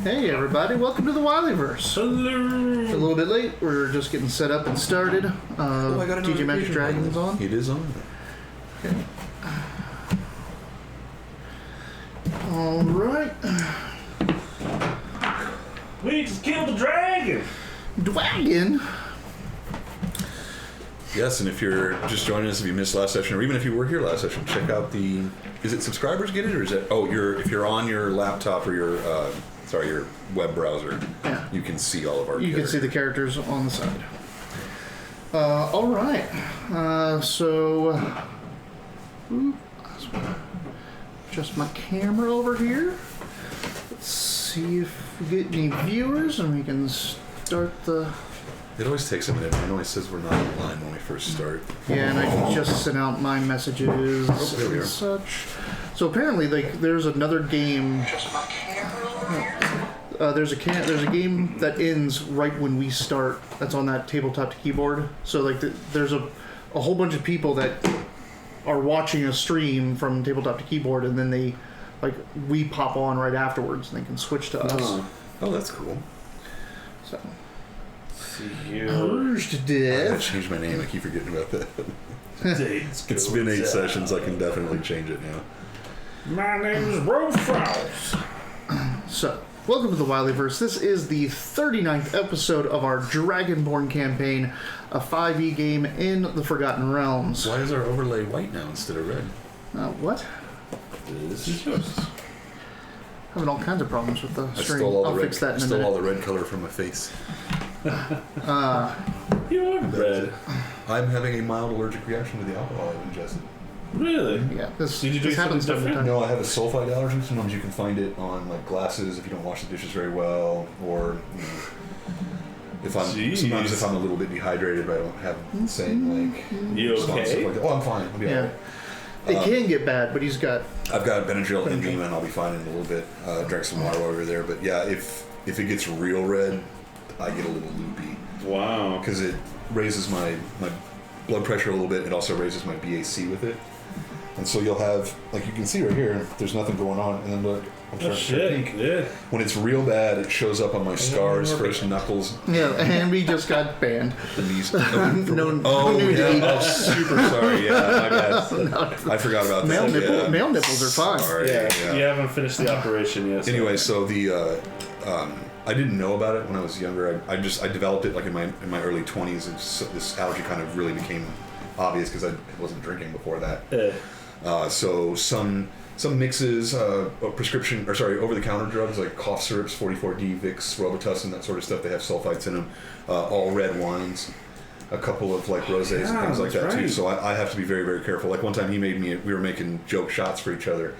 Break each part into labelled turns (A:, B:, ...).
A: Hey everybody, welcome to the Wileyverse.
B: Hello.
A: It's a little bit late, we're just getting set up and started.
B: I got
A: TJ Maxx Dragon's on.
B: It is on.
A: Okay. Alright.
C: We just killed the dragon!
A: Dragon?
B: Yes, and if you're just joining us, if you missed last session, or even if you were here last session, check out the... Is it subscribers get it, or is it... Oh, if you're on your laptop or your web browser,
A: Yeah.
B: you can see all of our
A: You can see the characters on the side. Alright. Adjust my camera over here. Let's see if we get any viewers and we can start the...
B: It always takes a minute. It always says we're not online when we first start.
A: Yeah, and I can just send out my messages
B: there we
A: and
B: are.
A: such. So apparently, there's another game. There's a game that ends right when we start. That's on that tabletop to keyboard. So there's a whole bunch of people that are watching a stream from tabletop to keyboard, and then we pop on right afterwards, and they can switch to us.
B: Oh, that's cool.
A: So.
B: I
A: Urged to
B: gotta
A: death.
B: change my name. I keep forgetting about that. It's
C: It's
B: been 8 sessions. I can definitely change it now.
C: My name is Rose Frows.
A: So, welcome to the Wileyverse. This is the 39th episode of our Dragonborn campaign, a 5e game in the Forgotten Realms.
B: Why is our overlay white now instead of red?
A: What?
C: This is yours.
A: Having all kinds of problems with the
B: I
A: stream.
B: stole all
A: I'll
B: the red.
A: fix that
B: I
A: in a
B: stole all
A: minute.
B: the red color from my face.
C: You are red.
B: I'm having a mild allergic reaction to the alcohol I've ingested.
C: Really?
A: Yeah, this,
C: Did you do
A: this happens
C: something
A: time to
C: different?
A: time.
B: No, I have a sulfite allergy. Sometimes you can find it on like glasses if you don't wash the dishes very well, or sometimes if I'm a little bit dehydrated, but I don't have the same
C: You
B: stuff
C: okay?
B: like that. Oh, I'm fine. I'll be
A: Yeah.
B: alright.
A: It can get bad, but he's got...
B: I've got Benadryl in me, and I'll be fine in a little bit. Drank some water while we were there, but yeah, if it gets real red, I get a little loopy
C: Wow.
B: because it raises my blood pressure a little bit. It also raises my BAC with it. And so you'll have, like you can see right here, there's nothing going on. And then look, I'm
C: Oh
B: starting to turn
C: shit.
B: pink.
C: Yeah.
B: When it's real bad, it shows up on my scars, first knuckles,
A: Yeah, and we just got banned.
B: the knees.
A: No
B: Oh,
A: nudity.
B: yeah. Oh, super sorry. Yeah, my bad. I forgot about
A: Male,
B: that.
A: male nipples are fine.
B: Sorry.
C: Yeah. You haven't finished the operation yet. So.
B: Anyway, so the I didn't know about it when I was younger. I developed it like in my early 20s, and so this allergy kind of really became obvious because I wasn't drinking before that. So some mixes, prescription, over-the-counter drugs like cough syrups, 44D, Vicks, Robitussin, that sort of stuff. They have sulfites in them. All red wines, a couple of like rosés and things like that too. So I have to be very, very careful. Like one time we were making joke shots for each other,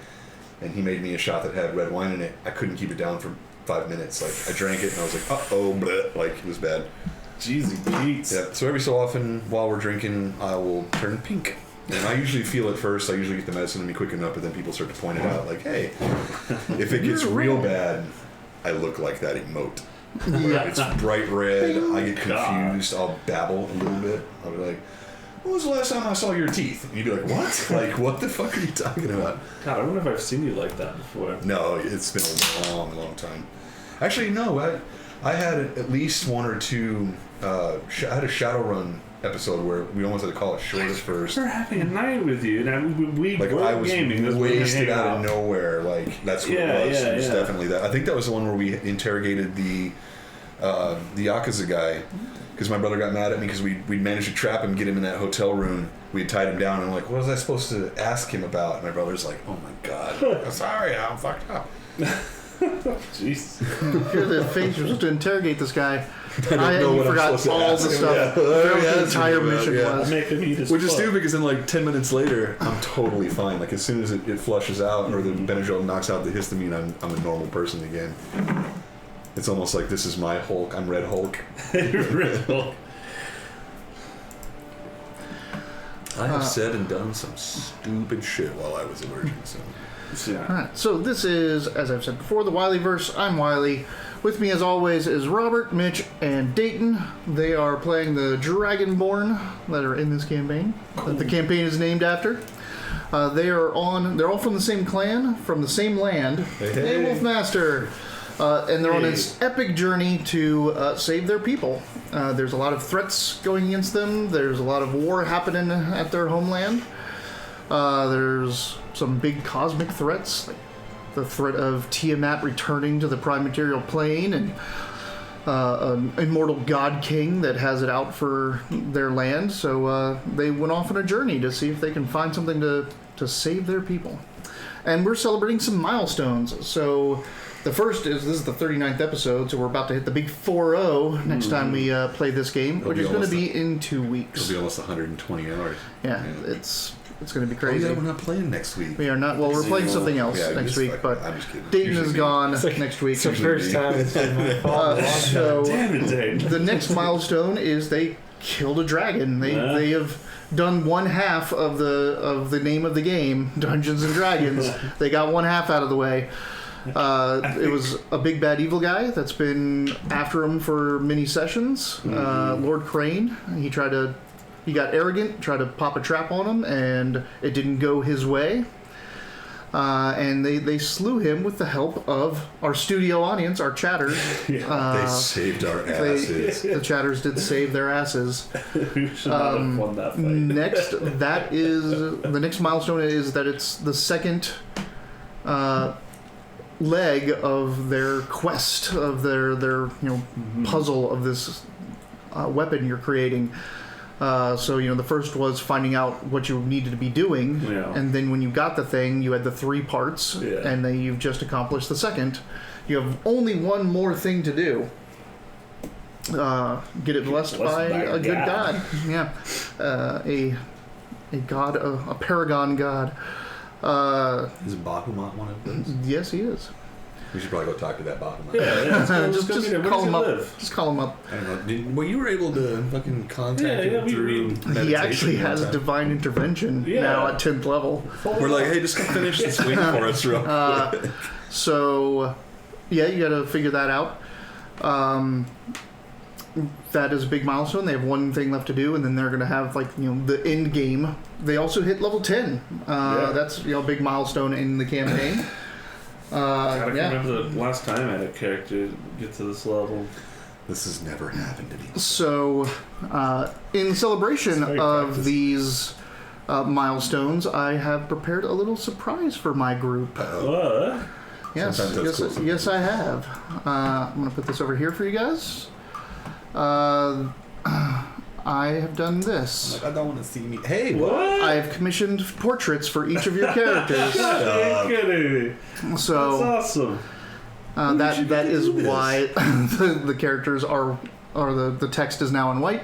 B: and he made me a shot that had red wine in it. I couldn't keep it down for 5 minutes. Like I drank it and I was like, uh-oh, bleh. Like it was bad.
C: Jeezy Pete's.
B: Yeah. So every so often while we're drinking, I will turn pink. And I usually feel it first. I usually get the medicine in me quick enough, but then people start to point it out, like, hey, if it gets real bad, I look like that emote.
A: Yeah.
B: It's bright red. I get confused. I'll babble a little bit. I'll be like, when was the last time I saw your teeth? And you'd be like, what? Like, what the fuck are you talking about?
C: God, I wonder if I've seen you like that before.
B: No, it's been a long, long time. Actually, no. I had at least one or two. I had a Shadowrun episode where we almost had to call it short at first.
C: We're having a night with you, and we
B: Like
C: were
B: I was
C: gaming. That's when we
B: wasted
C: hang
B: out of nowhere. Like that's what it was. It was definitely that. I think that was the one where we interrogated the Yakuza guy because my brother got mad at me because we managed to trap him, get him in that hotel room. We had tied him down, and I'm like, what was I supposed to ask him about? And my brother's like, oh my god, I'm sorry, I'm fucked up.
C: Jeez.
A: Hear the face. You're supposed to interrogate this guy.
B: I
A: You forgot all the stuff. What the entire mission was.
C: Make him eat his
B: Which is
C: foot.
B: stupid because then like 10 minutes later, I'm totally fine. Like as soon as it flushes out or the Benadryl knocks out the histamine, I'm a normal person again. It's almost like this is my Hulk. I'm Red Hulk.
C: Real.
B: I have said and done some stupid shit while I was allergic. So.
C: Yeah.
A: Alright, so this is, as I've said before, the Wileyverse. I'm Wiley. With me, as always, is Robert, Mitch, and Dayton. They are playing the Dragonborn that are in this campaign, that the campaign is named after. They're all from the same clan, from the same land.
B: Hey,
A: Wolfmaster. And they're on this epic journey to save their people. There's a lot of threats going against them. There's a lot of war happening at their homeland. There's some big cosmic threats, like the threat of Tiamat returning to the prime material plane, and an immortal god king that has it out for their land. So they went off on a journey to see if they can find something to save their people. And we're celebrating some milestones. So the first is, this is the 39th episode, so we're about to hit the big 4-0 next time we play this game, which is going to be in 2 weeks.
B: It'll be almost 120 hours.
A: Yeah, it's going to be crazy.
B: Oh, yeah, we're not playing next week.
A: We are not. Well, we're playing something else next week, but
B: I'm just kidding.
A: Dayton is gone next week.
D: It's the first time it's been my fault.
A: So
C: Damn it, Dayton.
A: the next milestone is they killed a dragon. They have done one half of the name of the game, Dungeons and Dragons. They got one half out of the way. It was a big bad evil guy that's been after him for many sessions. Lord Crane. He got arrogant, tried to pop a trap on him, and it didn't go his way. And they slew him with the help of our studio audience, our chatters.
B: They saved our asses.
A: The chatters did save their asses.
C: We should not have won that fight.
A: The next milestone is that it's the second leg of their quest, of their puzzle of this weapon you're creating. So the first was finding out what you needed to be doing, and then when you got the thing, you had the 3 parts, and then you've just accomplished the second. You have only one more thing to do. Get it blessed by a good god. Yeah, a god, a paragon god.
B: Is Bahamut one of those?
A: Yes, he is.
B: We should probably go talk to that Bahamut.
C: Yeah.
A: Just call him up. Just call him up.
B: I don't know. Well, you were able to fucking contact him through meditation.
A: He actually
B: one
A: has
B: time.
A: divine intervention now at 10th level.
B: We're like, hey, just come finish this week for us real quick.
A: So, yeah, you got to figure that out. That is a big milestone. They have one thing left to do, and then they're going to have the end game. They also hit level 10. That's a big milestone in the campaign.
C: I remember the last time I had a character get to this level.
B: This has never happened to me.
A: So, in celebration of these milestones, I have prepared a little surprise for my group.
C: What?
A: Yes, yes, I have. I'm going to put this over here for you guys. I have done this.
B: I don't want to see me. Hey,
C: What?
A: I have commissioned portraits for each of your characters.
C: You're kidding me.
A: So
C: That's awesome.
A: that is why the characters are the text is now in white.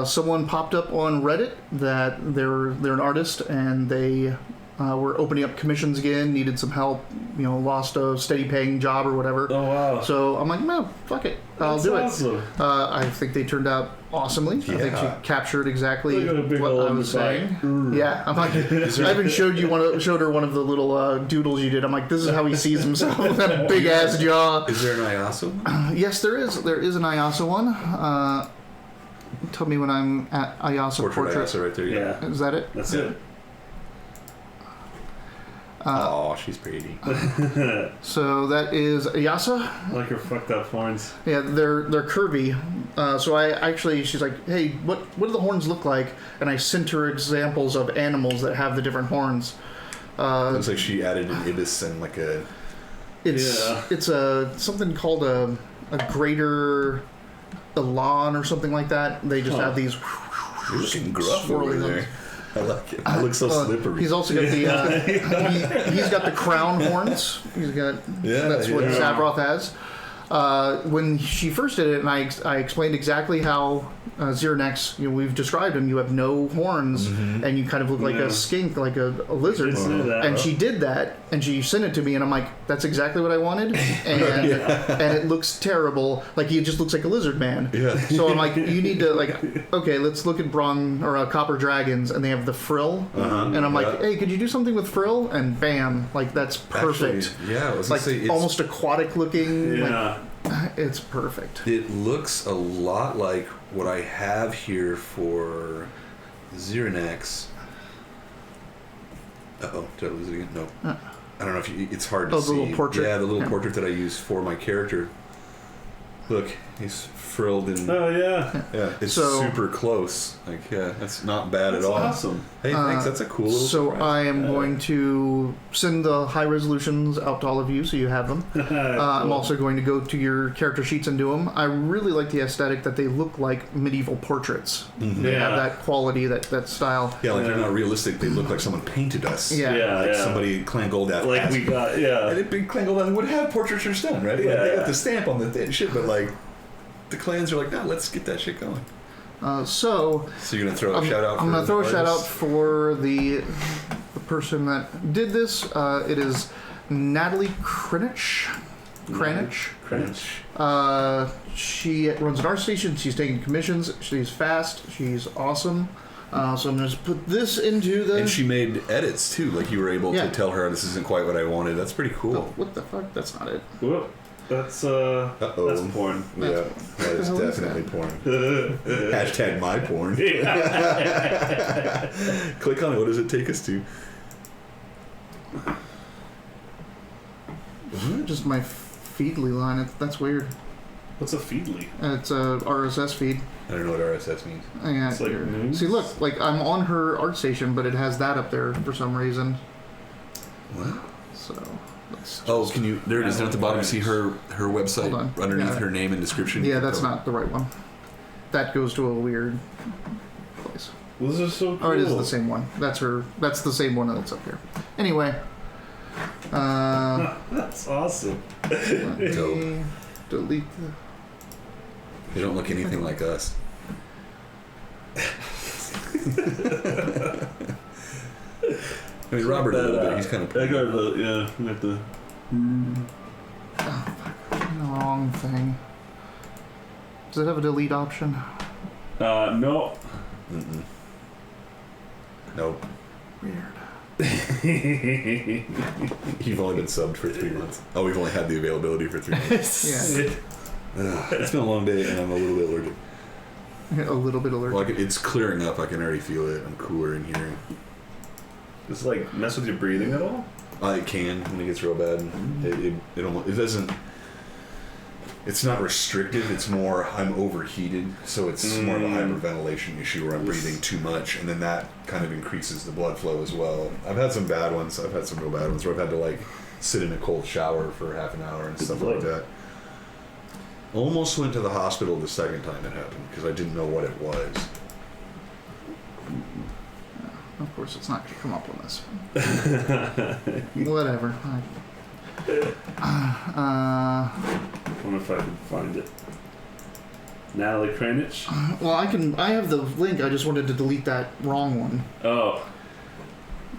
A: Someone popped up on Reddit that they're an artist and they were opening up commissions again, needed some help, lost a steady paying job or whatever.
C: Oh, wow.
A: So I'm like, no, fuck it, I'll do
C: awesome.
A: it. I think they turned out awesomely. I think she captured exactly
C: Look at a big
A: what
C: hole
A: I
C: in
A: was
C: the
A: saying.
C: back.
A: Yeah, I'm like, I even showed her one of the little doodles you did. I'm like, this is how he sees himself with that big ass jaw.
B: Is there an IASO?
A: Yes, there is. There is an IASA one. Tell me when I'm at IASA portrait.
B: IASA right there.
C: Yeah.
A: Is that it?
C: That's it.
B: Oh, she's pretty.
A: So that is Ayasa.
C: I like her fucked up horns.
A: Yeah, they're curvy. So she's like, hey, what do the horns look like? And I sent her examples of animals that have the different horns.
B: Looks like she added an ibis and like a.
A: It's a something called a greater elan or something like that. They just have these.
B: You're looking gruff
A: swirly
B: over there.
A: ones.
B: I like it. It looks so slippery.
A: He's also got the he's got the crown horns. He's got that's what Savroth has. When she first did it, and I explained exactly how Xernex, we've described him. You have no horns, and you kind of look like a skink, like a lizard. And she did that, and she sent it to me, and I'm like, that's exactly what I wanted, and and it looks terrible. Like he just looks like a lizard man.
B: Yeah.
A: So I'm like, you need to okay, let's look at bronze or copper dragons, and they have the frill, and I'm like, hey, could you do something with frill? And bam, like that's perfect.
B: Actually, I was
A: like
B: gonna say, it's
A: almost aquatic looking.
C: Yeah.
A: It's perfect.
B: It looks a lot like what I have here for Xernex. Uh-oh, did I lose it again? No. I don't know if it's hard to
A: the
B: see.
A: little portrait?
B: Yeah, the little
A: Yeah.
B: portrait that I use for my character. Look, he's frilled and
C: Oh yeah.
B: yeah, it's
A: So-
B: super close. Like, yeah, that's not bad
C: That's
B: at all.
C: awesome.
B: Hey, thanks. That's a cool little
A: So
B: surprise.
A: I am going to send the high resolutions out to all of you so you have them. I'm also going to go to your character sheets and do them. I really like the aesthetic that they look like medieval portraits.
B: Mhm.
A: They have
C: Yeah.
A: that quality, that style.
B: Yeah, like they're not realistic. They look like someone painted us.
A: Yeah.
C: Yeah,
B: Like
C: yeah.
B: somebody Clan Goldath.
C: Like
B: asked-
C: we got,
B: And
C: yeah.
B: it big Clan Goldath would have portraitures done, right? Like,
C: Yeah,
B: they
C: yeah.
B: got the stamp on the thing, shit, but like the clans are like, no, let's get that shit going.
A: So
B: So you're gonna throw a shout out.
A: I'm going to throw a shout out
B: artists?
A: for the person that did this. It is Natalie Kranich. She runs an art station. She's taking commissions. She's fast. She's awesome. So I'm going to put this into the...
B: And she made edits too. Like you were able
A: Yeah.
B: to tell her this isn't quite what I wanted. That's pretty
A: Oh,
B: cool.
A: what the fuck? That's not it.
C: Whoop. That's
B: Uh-oh.
C: that's porn.
B: Yeah, that is
A: hell is
B: definitely porn. Hashtag my porn. Click on it. What does it take us to?
A: Just my Feedly line. That's weird.
C: What's a Feedly?
A: It's a RSS feed.
B: I don't know what RSS means.
A: Yeah,
C: It's like
A: here.
C: news?
A: See, look, like I'm on her art station, but it has that up there for some reason.
B: What?
A: So let's
B: Oh, can you? There it is. Down at the bottom. See her website
A: Hold on.
B: underneath
A: Yeah.
B: her name and description.
A: Yeah, that's not the right one. That goes to a weird place.
C: This is so cool.
A: Oh, it is the same one. That's her. That's the same one that's up here. Anyway,
C: That's awesome.
A: let me
B: Dope.
A: delete the.
B: They don't look anything like us. I mean, Robert a little bit. He's kind of.
C: I got the yeah. I got the.
A: Wrong thing. Does it have a delete option?
C: No.
B: Mm-mm. Nope.
A: Weird.
B: You've only been subbed for 3 months. Oh, we've only had the availability for 3 months.
A: Yeah,
B: Ugh, it's been a long day, and I'm a little bit allergic.
A: a little bit allergic.
B: Like it's clearing up. I can already feel it. I'm cooler in here.
C: Does it like mess with your breathing at all?
B: It can when it gets real bad. It almost it doesn't. It's not restrictive. It's more I'm overheated, so it's more of a hyperventilation issue where I'm breathing too much, and then that kind of increases the blood flow as well. I've had some bad ones. I've had some real bad ones where I've had to like sit in a cold shower for half an hour and stuff like that. Almost went to the hospital the second time it happened because I didn't know what it was.
A: Of course, it's not going to come up on this. Whatever.
C: I wonder if I can find it. Natalie Kranich?
A: Well, I have the link. I just wanted to delete that wrong one.
C: Oh.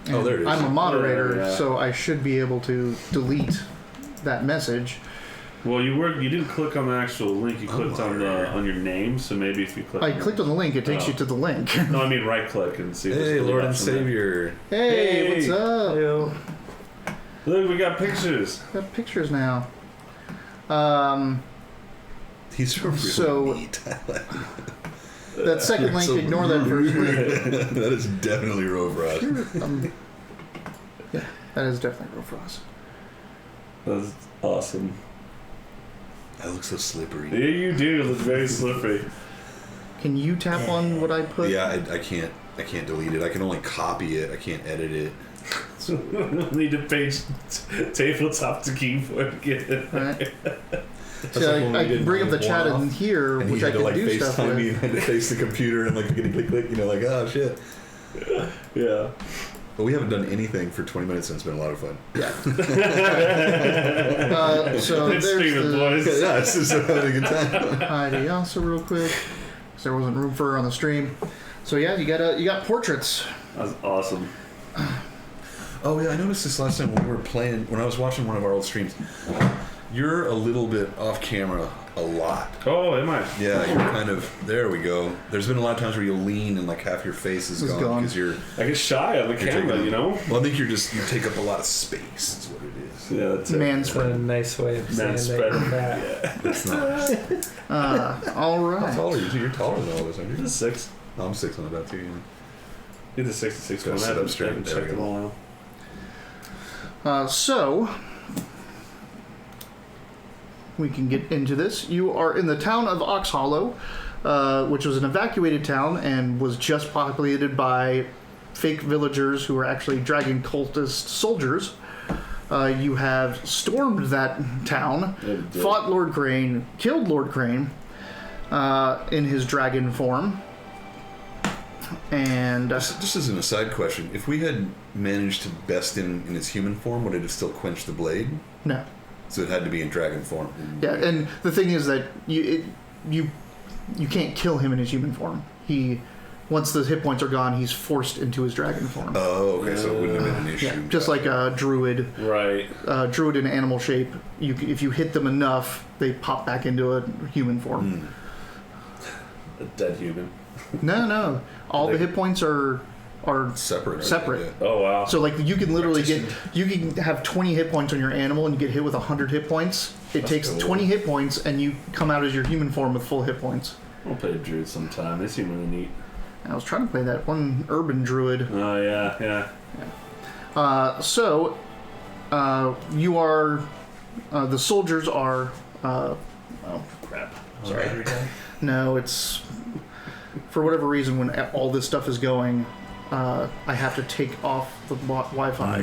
A: And
B: there it is.
A: I'm a moderator,
C: Yeah.
A: so I should be able to delete that message.
C: Well, you didn't click on the actual link. You clicked on your name. So maybe if you click.
A: I clicked on the link. It takes
C: Oh.
A: you to the link.
C: No, I mean right click and see. if there's
B: Hey,
C: a
B: Lord and
C: option there.
B: Savior.
A: Hey,
C: Hey.
A: what's up?
D: Yo.
C: Look, we got pictures.
A: Got pictures now.
B: He's really
A: So-
B: neat.
A: That second link,
B: So
A: ignore that first link.
B: That is definitely Rove Ross.
A: Yeah, that is definitely real for us.
C: That's awesome.
B: I look so slippery.
C: Yeah, you do. It looks very slippery.
A: Can you tap on what I put?
B: Yeah, I can't delete it. I can only copy it. I can't edit it.
C: Need to page tabletop to keyboard again.
A: Right.
B: That's
A: See,
B: like when we
A: I
B: did
A: can bring up the chat in
B: one-off,
A: here,
B: and
A: which
B: he
A: I
B: had to
A: can
B: like
A: do stuff
B: FaceTime me
A: with.
B: and I had to face the computer and like click, click, you know, like, oh shit.
C: Yeah.
B: But we haven't done anything for 20 minutes and it's been a lot of fun.
A: Yeah. So
C: It's
A: there's
C: streaming,
A: the
C: boys.
B: Yeah, it's just having a good time.
A: ID also real quick, because there wasn't room for her on the stream. So yeah, you got portraits.
C: That's awesome.
B: Oh yeah, I noticed this last time when we were playing, when I was watching one of our old streams. You're a little bit off camera a lot.
C: Oh, am I?
B: Yeah, you're kind of, there we go. There's been a lot of times where you lean and like half your face is
A: It's
B: gone
A: gone.
B: because you're
C: I get shy on the camera,
B: taking-
C: you know?
B: Well, I think you take up a lot of space is what it is.
C: Yeah, that's it.
A: Man's
D: That's a nice way of saying
C: Man
D: that
C: spread.
D: you're fat.
B: It's not.
A: All
B: How
A: right.
B: tall are you? You're taller than all of us, aren't you?
C: You're 6.
B: No, I'm 6 on about 2. Yeah.
C: You're the 66
B: Gotta
C: one. I
B: sit up
C: haven't,
B: straight.
C: haven't
B: There we
C: checked
B: go.
C: them all out.
A: So, we can get into this. You are in the town of Ox Hollow, which was an evacuated town and was just populated by fake villagers who were actually dragon cultist soldiers. You have stormed that town, fought Lord Crane, killed Lord Crane in his dragon form. And
B: just as an aside question, if we had managed to best him in his human form, would it have still quenched the blade?
A: no.
B: So it had to be in dragon form.
A: Yeah, and the thing is that you can't kill him in his human form. Once the hit points are gone, he's forced into his dragon form.
B: Oh, okay, so it wouldn't have been an issue.
A: Yeah, just like a druid.
C: Right.
A: Druid in animal shape, if you hit them enough, they pop back into a human form.
C: A dead human.
A: No. All the hit points are
B: Separate. Right?
A: separate.
B: Yeah.
C: Oh, wow.
A: So like you can literally you can have 20 hit points on your animal and you get hit with 100 hit points. It takes
C: cool.
A: 20 hit points and you come out as your human form with full hit points.
C: I'll play a druid sometime. They seem really neat.
A: I was trying to play that one urban druid.
C: Oh, yeah.
A: So you are the soldiers are oh crap. Sorry. No, it's for whatever reason when all this stuff is going, I have to take off the Wi-Fi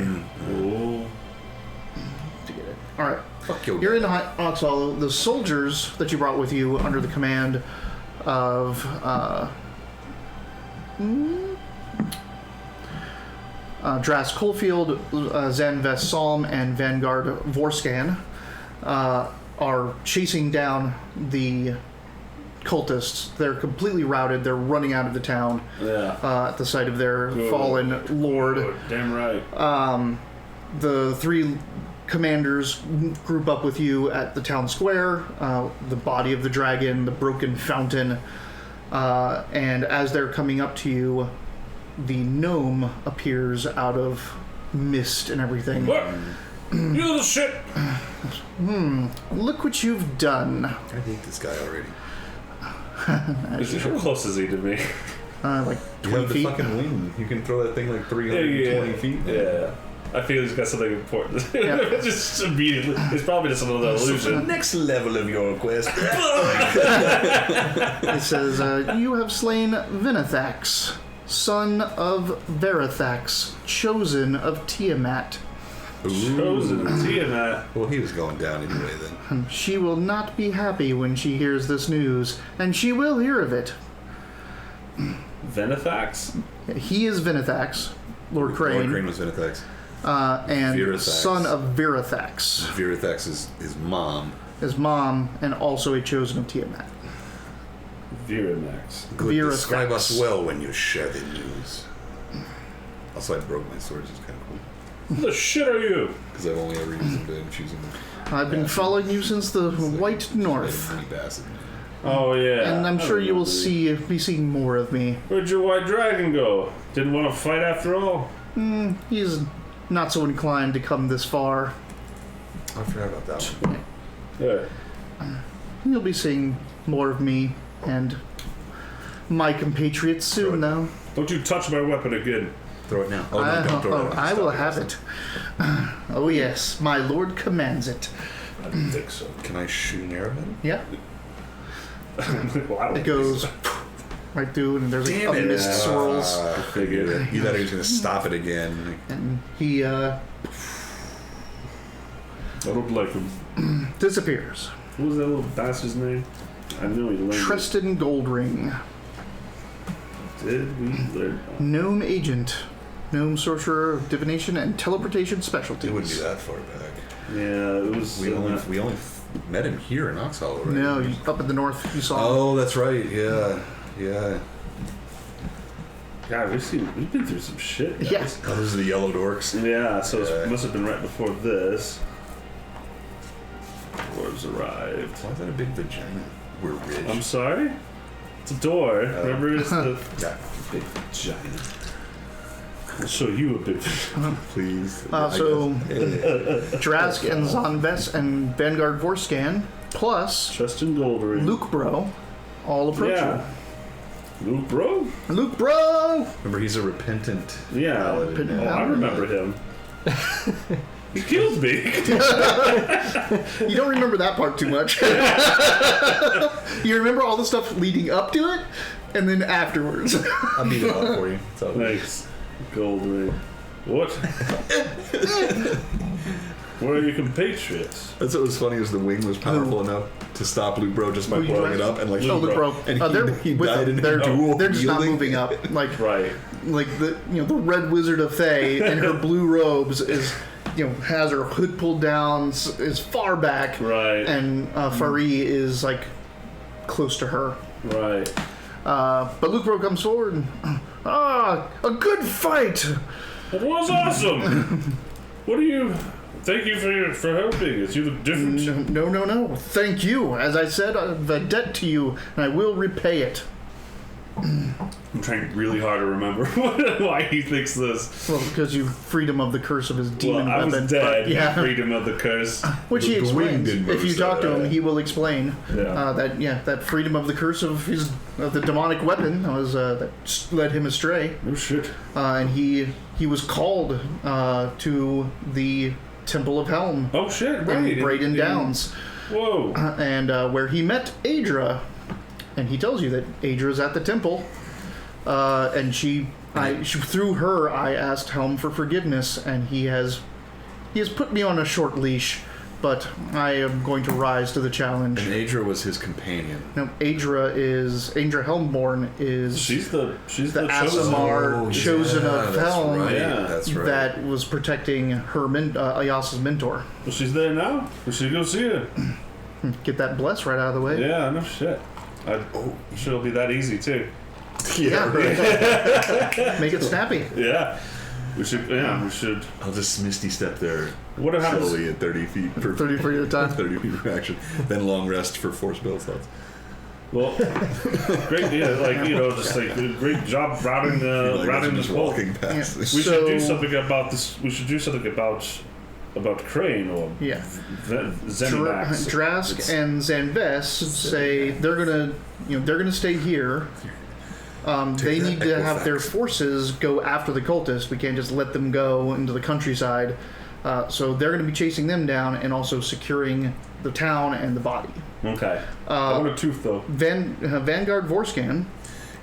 C: Oh.
A: to get it. All right.
B: Fuck you.
A: You're in Ox Hollow. The soldiers that you brought with you under the command of Dras Coalfield, Zanvest Salm, and Vanguard Vorscan are chasing down the cultists. They're completely routed. They're running out of the town at the sight of their fallen lord.
C: Oh, damn right.
A: The three commanders group up with you at the town square, the body of the dragon, the broken fountain, and as they're coming up to you, the gnome appears out of mist and everything.
C: What? You little shit!
A: Look what you've done.
B: I hate this guy already.
C: How close is he to me?
A: Like
B: You
A: 20
B: have the
A: feet.
B: fucking wind. You can throw that thing like 320 feet.
C: Yeah. I feel he's got something important.
A: Yeah.
C: Just immediately. It's probably just another illusion.
B: Next level of your quest.
A: It says, you have slain Venethax, son of Verithax, chosen of Tiamat.
C: Chosen Tiamat.
B: Well, he was going down anyway then.
A: She will not be happy when she hears this news, and she will hear of it.
C: Venethax?
A: He is Venethax, Lord Crane,
B: Lord Crane was Venethax.
A: and
B: Verithax.
A: son of Verithax,
B: Verithax is his mom.
A: his mom, and also a chosen of Tiamat.
C: Viramax.
B: Good.
A: Verithax.
B: Describe us well when you share the news. Also, I broke my sword, which is kind of cool.
C: Who the shit are you?
B: Because I've only ever used them to infuse them.
A: I've been following you since the White North,
B: Bastard.
C: Oh, yeah.
A: and I'm
C: I
A: sure you will
C: remember
A: be seeing more of me.
C: Where'd your white dragon go? Didn't want to fight after all?
A: He's not so inclined to come this far.
B: I forgot about that one.
C: Yeah.
A: You'll be seeing more of me and my compatriots soon, though.
C: Don't you touch my weapon again.
B: Throw it now. Oh, no, don't throw it now.
A: I
B: Stop
A: will
B: it.
A: have it. Oh, yes, my lord commands it.
C: I didn't think so.
B: Can I shoot an arrow at him?
A: Yeah,
C: Well, I don't
A: it goes right through, and there's like a mist swirls,
B: I
C: figured.
B: You thought he was going to stop it again.
A: and he
C: I don't like him.
A: disappears.
C: What was that little bastard's name? I know he learned
A: Tristan Goldring,
C: it. Did we learn?
A: gnome agent, gnome sorcerer of divination and teleportation specialties.
B: It wouldn't be that far back.
C: Yeah, it was.
B: We only met him here in Ox Hollow, right?
A: No, up in the north, you saw him.
B: Oh, that's right. Yeah. Yeah.
C: God, we've been through some shit. Guys.
A: Yeah.
B: Oh, those are the yellow dorks.
C: Yeah, so
B: Yeah.
C: it must have been right before this. Dwarves arrived.
B: Why is that a big vagina? We're rich.
C: I'm sorry? It's a door. Remember, it's the
B: Yeah.
C: big vagina. I'll show you a big vagina.
B: Please.
A: So, Drask and Zanvest and Vanguard Vorscan, plus
C: Tristan Goldring.
A: Luke Bro, all approach
C: Yeah. Luke, bro?
A: you. Luke Bro!
B: Remember, he's a repentant
C: Yeah.
B: paladin
A: Repentant
B: now.
C: Oh, I remember him. He killed me.
A: You don't remember that part too much. You remember all the stuff leading up to it, and then afterwards.
B: I'll beat it up for you. So.
C: Nice. Gold ring. What? Where are your compatriots?
B: That's what was funny is the wing was powerful enough to stop Luke Bro just by blowing it up and like.
A: Oh, Luke Bro.
B: And
A: he died in
B: they're
A: they're just not moving up. Like
C: Right.
A: Like the the Red Wizard of Thay in her blue robes is has her hood pulled down is far back.
C: Right.
A: And Fari is like close to her.
C: Right.
A: But Luke Bro comes forward and a good fight.
C: It was awesome. What do you? Thank you for helping us. You look different.
A: No. Thank you. As I said, I have a debt to you, and I will repay it.
C: I'm trying really hard to remember why he thinks this.
A: Well, because you freed him of the curse of his demon
C: I
A: weapon.
C: was dead.
A: But, yeah.
C: Freedom of the curse.
A: Which he
B: The wing
A: explains.
B: did
A: If you
B: most
A: talk
B: of
A: to him,
B: that.
A: he will explain
C: Yeah.
A: that freedom of the curse of the demonic weapon was that led him astray,
C: Oh shit.
A: and he was called to the Temple of Helm
C: Oh shit. Right.
A: in Braden Downs,
C: Whoa.
A: and where he met Adra, and he tells you that Adra's at the temple, and through her I asked Helm for forgiveness, and he has put me on a short leash, but I am going to rise to the challenge.
B: And Adra was his companion.
A: No, Adra Helmborn is
C: She's the
A: Aasimar chosen of
B: that's
A: Helm
B: right.
C: Yeah.
B: That's right.
A: that was protecting her Ayasa's mentor.
C: Well, she's there now. We should go see her.
A: Get that bless right out of the way.
C: Yeah, no shit. Sure it'll be that easy too.
A: Yeah, make it snappy.
C: Yeah. We should.
B: I'll just misty step there
C: What happens?
B: slowly at 30 feet per
A: 30 for your time.
B: 30 feet per action. Then long rest for force spell slots.
C: Well, great. Yeah, just like great job routing
B: Like
C: this
B: just
C: boat.
B: walking past.
A: Yeah.
B: this.
C: We
A: So-
C: should do something about this. We should do something about Crane or
A: Yeah.
C: Zenimax.
A: Drask and Zanves say they're gonna stay here. They need to have their forces go after the cultists. We can't just let them go into the countryside. So they're going to be chasing them down and also securing the town and the body.
C: Okay. I want a tooth though.
A: Vanguard Vorscan.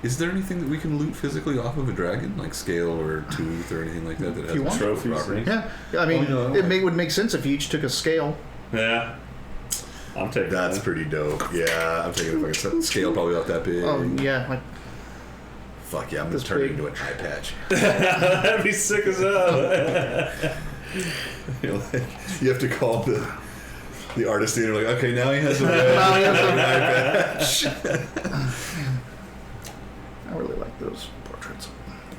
B: Is there anything that we can loot physically off of a dragon, like scale or tooth or anything like that? That
A: you
B: has
A: want.
C: Trophies,
B: properties?
A: Yeah, I mean, would make sense if you each took a scale.
C: Yeah. I'm taking
B: That's
C: that.
B: pretty dope. Yeah, I'm thinking if I could scale probably not that big.
A: Yeah, like
B: Fuck yeah, I'm gonna
A: This
B: turn it
A: big.
B: into an eye patch.
C: That'd be sick as hell.
B: You have to call the artist in and like, okay, now he has a eye patch.
A: I really like those portraits.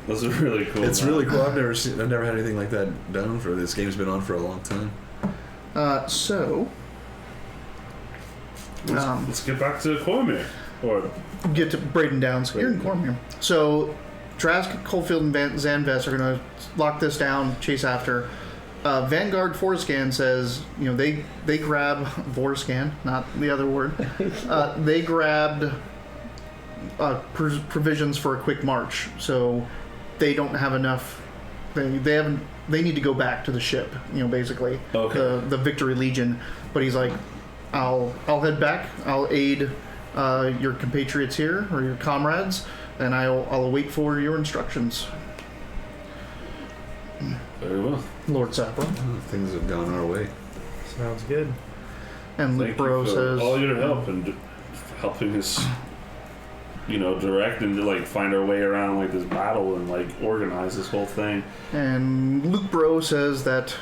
C: Those are really cool.
B: It's
C: man.
B: really cool. I've never had anything like that done for this game's been on for a long time.
A: So
C: Let's get back to Cormier. Or
A: get to Braden Downs. You're in Cormier. So Drask, Coalfield, and Zanves are going to lock this down, chase after. Vanguard Vorscan says, they grab Vorscan, not the other word. They grabbed provisions for a quick march, so they don't have enough. They need to go back to the ship, basically.
C: Okay.
A: The Victory Legion. But he's like, I'll head back. I'll aid your compatriots here or your comrades, and I'll await for your instructions.
C: very well.
A: Lord Sapper.
B: Things have gone our way.
D: Sounds good.
A: And
C: Thank
A: Bro
C: you for
A: says,
C: all your help and helping us, direct and to find our way around this battle and organize this whole thing.
A: and Luke Bro says that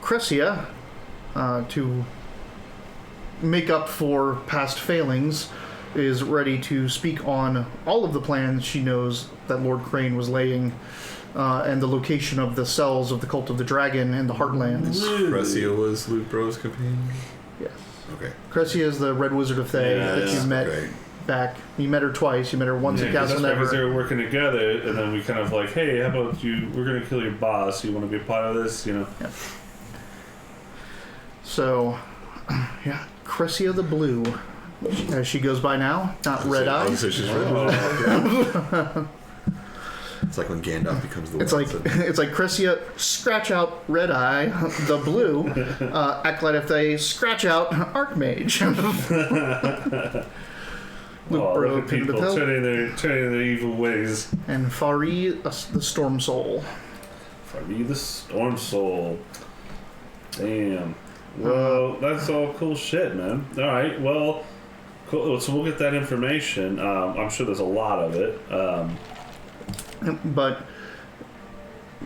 A: Cressia, to make up for past failings, is ready to speak on all of the plans she knows that Lord Crane was laying, and the location of the cells of the Cult of the Dragon in the Heartlands.
B: Cressia was Luke Bro's companion?
A: Yes.
B: Okay.
A: Cressia is the Red Wizard of Thay that you met
B: Okay.
A: back. You met her twice. You met her once at
C: That's
A: Castle
C: right, because they
A: Never.
C: were working together, and then we kind of hey, how about we're gonna kill your boss. You want to be a part of this?
A: So, yeah, Cressia the Blue, as she goes by now, not Red Eye.
B: So she's It's like when Gandalf becomes the
A: It's like Cressia, scratch out Red Eye, the blue. Acolyte FA, scratch out Archmage.
C: Oh, look at people turning their evil ways.
A: And Fari, the Storm Soul.
C: Fari, the Storm Soul. Damn. Well, that's all cool shit, man. All right, well, cool. So we'll get that information. I'm sure there's a lot of it.
A: But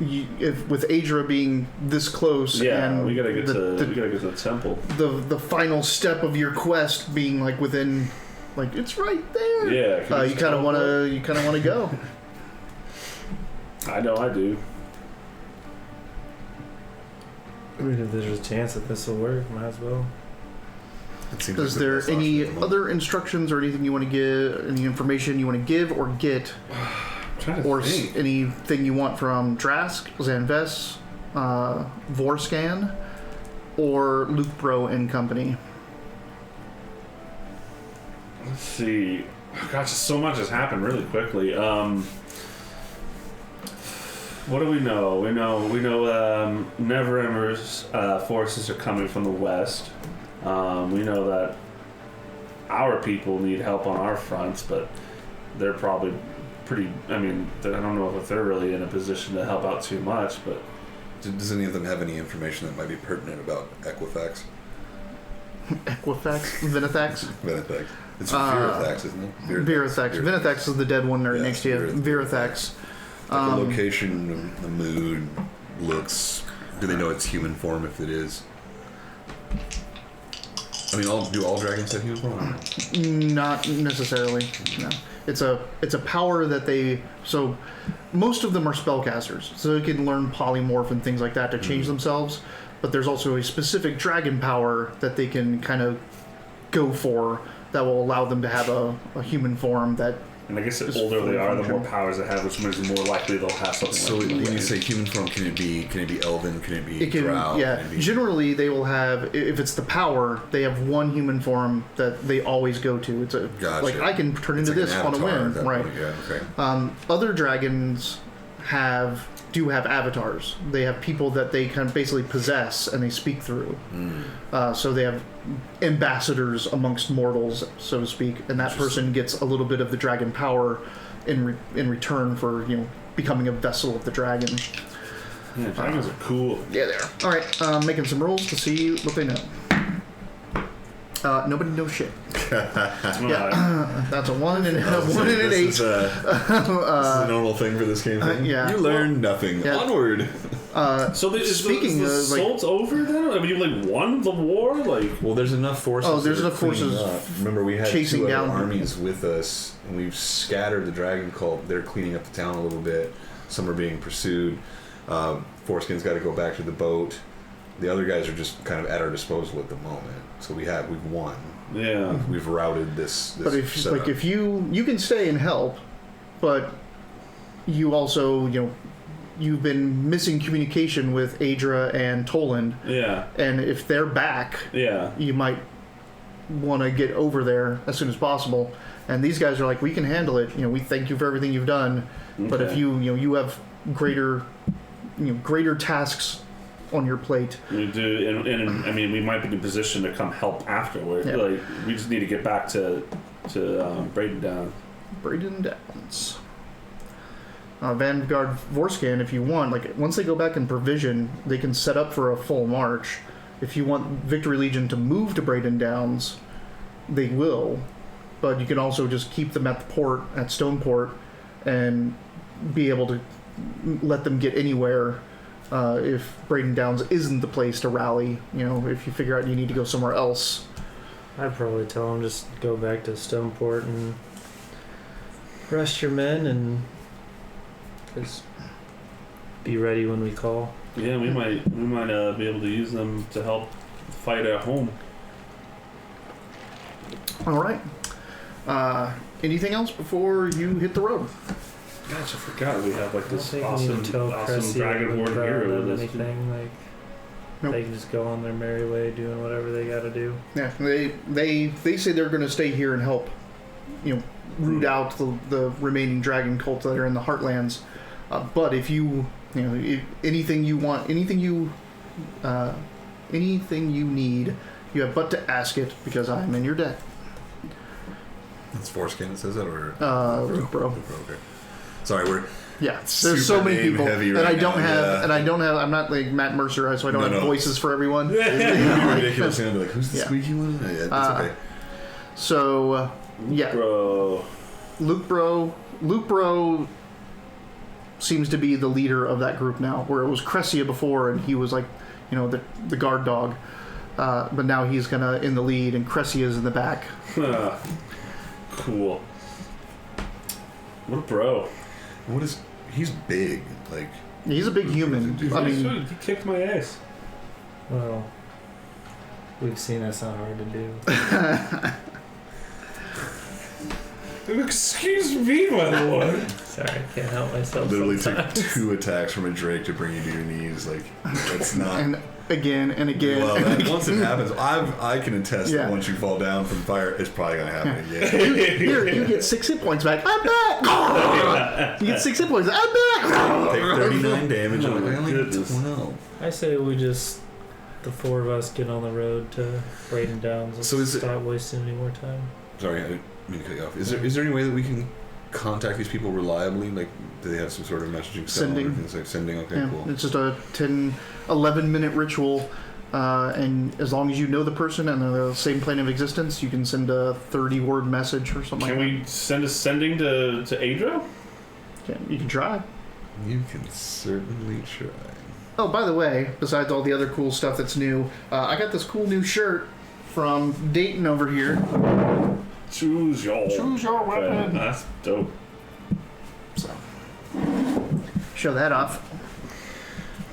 A: if with Adra being this close, and
C: we gotta get to the temple.
A: The final step of your quest being like within, like it's right there.
C: Yeah,
A: you kind of want to go.
C: I know I do.
D: I mean, if there's a chance that this will work, might as well.
A: Is there any other instructions or anything you want to give, any information you want to give or get, or anything you want from Drask, Zanves, Vorscan, or Luke Bro and company?
C: Let's see. Gosh, so much has happened really quickly. What do we know? We know Neverember's forces are coming from the west. We know that our people need help on our fronts, but they're probably pretty. I mean, I don't know if they're really in a position to help out too much. But
B: does any of them have any information that might be pertinent about Equifax?
A: Equifax, Vinithax.
B: Vinithax. It's Virithax, isn't it?
A: Virithax. Vinithax is the dead one right next to you. Virithax.
B: Like the location, the mood, looks. Do they know its human form if it is? I mean, do all dragons have human form?
A: Not necessarily. No. It's a power that they. So most of them are spellcasters, so they can learn polymorph and things like that to change themselves. But there's also a specific dragon power that they can kind of go for that will allow them to have a human form that.
C: And I guess the older they are, the more powers they have, which means the more likely they'll have something.
B: So
C: like
B: when you say human form, can it be elven? Can it be drow?
A: Yeah. Generally, they will have, if it's the power, they have one human form that they always go to. It's a like I can turn into this on a whim, right?
B: Point. Yeah. Okay.
A: Other dragons do have avatars. They have people that they kind of basically possess and they speak through. So they have ambassadors amongst mortals, so to speak, and that person gets a little bit of the dragon power in return for becoming a vessel of the dragon.
C: Yeah, dragons are cool.
A: Yeah, they are. All right, making some rolls to see what they know. Nobody knows shit. Yeah, that's a 1 and a 1 and an 8.
B: This is a normal thing for this campaign.
A: Yeah.
B: You learn nothing. Yeah. Onward.
C: So speaking of assault over then? I mean, you won the war.
B: Well, there's enough forces.
A: Oh, there's enough forces.
B: Remember, we had
A: chasing
B: 2
A: down
B: other armies with us, and we've scattered the dragon cult. They're cleaning up the town a little bit. Some are being pursued. Foreskin's got to go back to the boat. The other guys are just kind of at our disposal at the moment. So we've won.
C: Yeah.
B: We've routed this
A: but if you can stay and help, but you also you've been missing communication with Adra and Toland.
C: Yeah.
A: And if they're back, you might want to get over there as soon as possible. And these guys are like, we can handle it. We thank you for everything you've done. Okay. But if you have greater tasks on your plate.
C: We do, and I mean, we might be in a position to come help afterward. Yeah. Like, we just need to get back to Braden Down.
A: Braden Downs. Vanguard Vorscan, if you want, once they go back in provision, they can set up for a full march. If you want Victory Legion to move to Braden Downs, they will. But you can also just keep them at the port, at Stoneport, and be able to let them get anywhere. If Braden Downs isn't the place to rally, if you figure out you need to go somewhere else.
D: I'd probably tell them just go back to Stoneport and rest your men and just be ready when we call.
C: Yeah, we might be able to use them to help fight at home.
A: All right. Anything else before you hit the road?
C: Gosh, I forgot we have this awesome
D: Dragonborn
C: hero.
D: Anything
A: Nope.
D: They can just go on their merry way doing whatever they got to do.
A: Yeah, they say they're going to stay here and help, root out the remaining dragon cults that are in the Heartlands. But if anything you want, anything you need, you have but to ask it because I'm in your deck.
B: It's Foreskin that says that, or
A: Luke Bro.
B: Okay. Sorry, we're
A: there's
B: super
A: so many
B: name
A: people,
B: heavy
A: and
B: right
A: I don't
B: now,
A: have,
B: yeah.
A: and I don't have. I'm not like Matt Mercer, so I don't have voices for everyone.
B: It'd be ridiculous. And I'd be like, who's the
A: Yeah.
B: squeaky one? Yeah, it's okay.
A: So
C: Bro.
A: Luke Bro seems to be the leader of that group now, where it was Cressia before, and he was like, the guard dog. But now he's in the lead, and Cressia's in the back.
C: Cool. What a bro.
B: He's big, like
A: He's a big human. I mean,
C: he kicked my ass.
D: Well, we've seen that's not hard to do.
C: Excuse me, my lord.
D: Sorry, I can't help myself.
B: literally took
D: sometimes.
B: 2 attacks from a Drake to bring you to your knees. Like that's not.
A: and again and again.
B: Well,
A: and
B: that,
A: again.
B: once it happens, I can attest
A: Yeah.
B: that once you fall down from fire, it's probably gonna happen again.
A: Here, you get 6 hit points back. I'm back. You get 6 hit points. I'm back.
B: Take 39 damage.
C: Oh
B: I'm like,
C: my
B: I only
C: goodness.
B: get 12.
D: I say the 4 of us get on the road to Braden Downs.
B: So is it-
D: stop wasting any more time.
B: Sorry, I didn't mean to cut you off. Is there any way that we can contact these people reliably? Like, do they have some sort of messaging cell
A: Sending.
B: or things like sending? Okay,
A: Yeah,
B: cool.
A: it's just a 11 minute ritual, and as long as you know the person and they're the same plane of existence, you can send a 30-word message or something.
C: Can
A: like
C: we send a sending to Adro?
A: that. You can try.
B: You can certainly try.
A: Oh, by the way, besides all the other cool stuff that's new, I got this cool new shirt from Dayton over here.
C: Choose your
A: weapon.
C: That's dope.
A: So, show that off.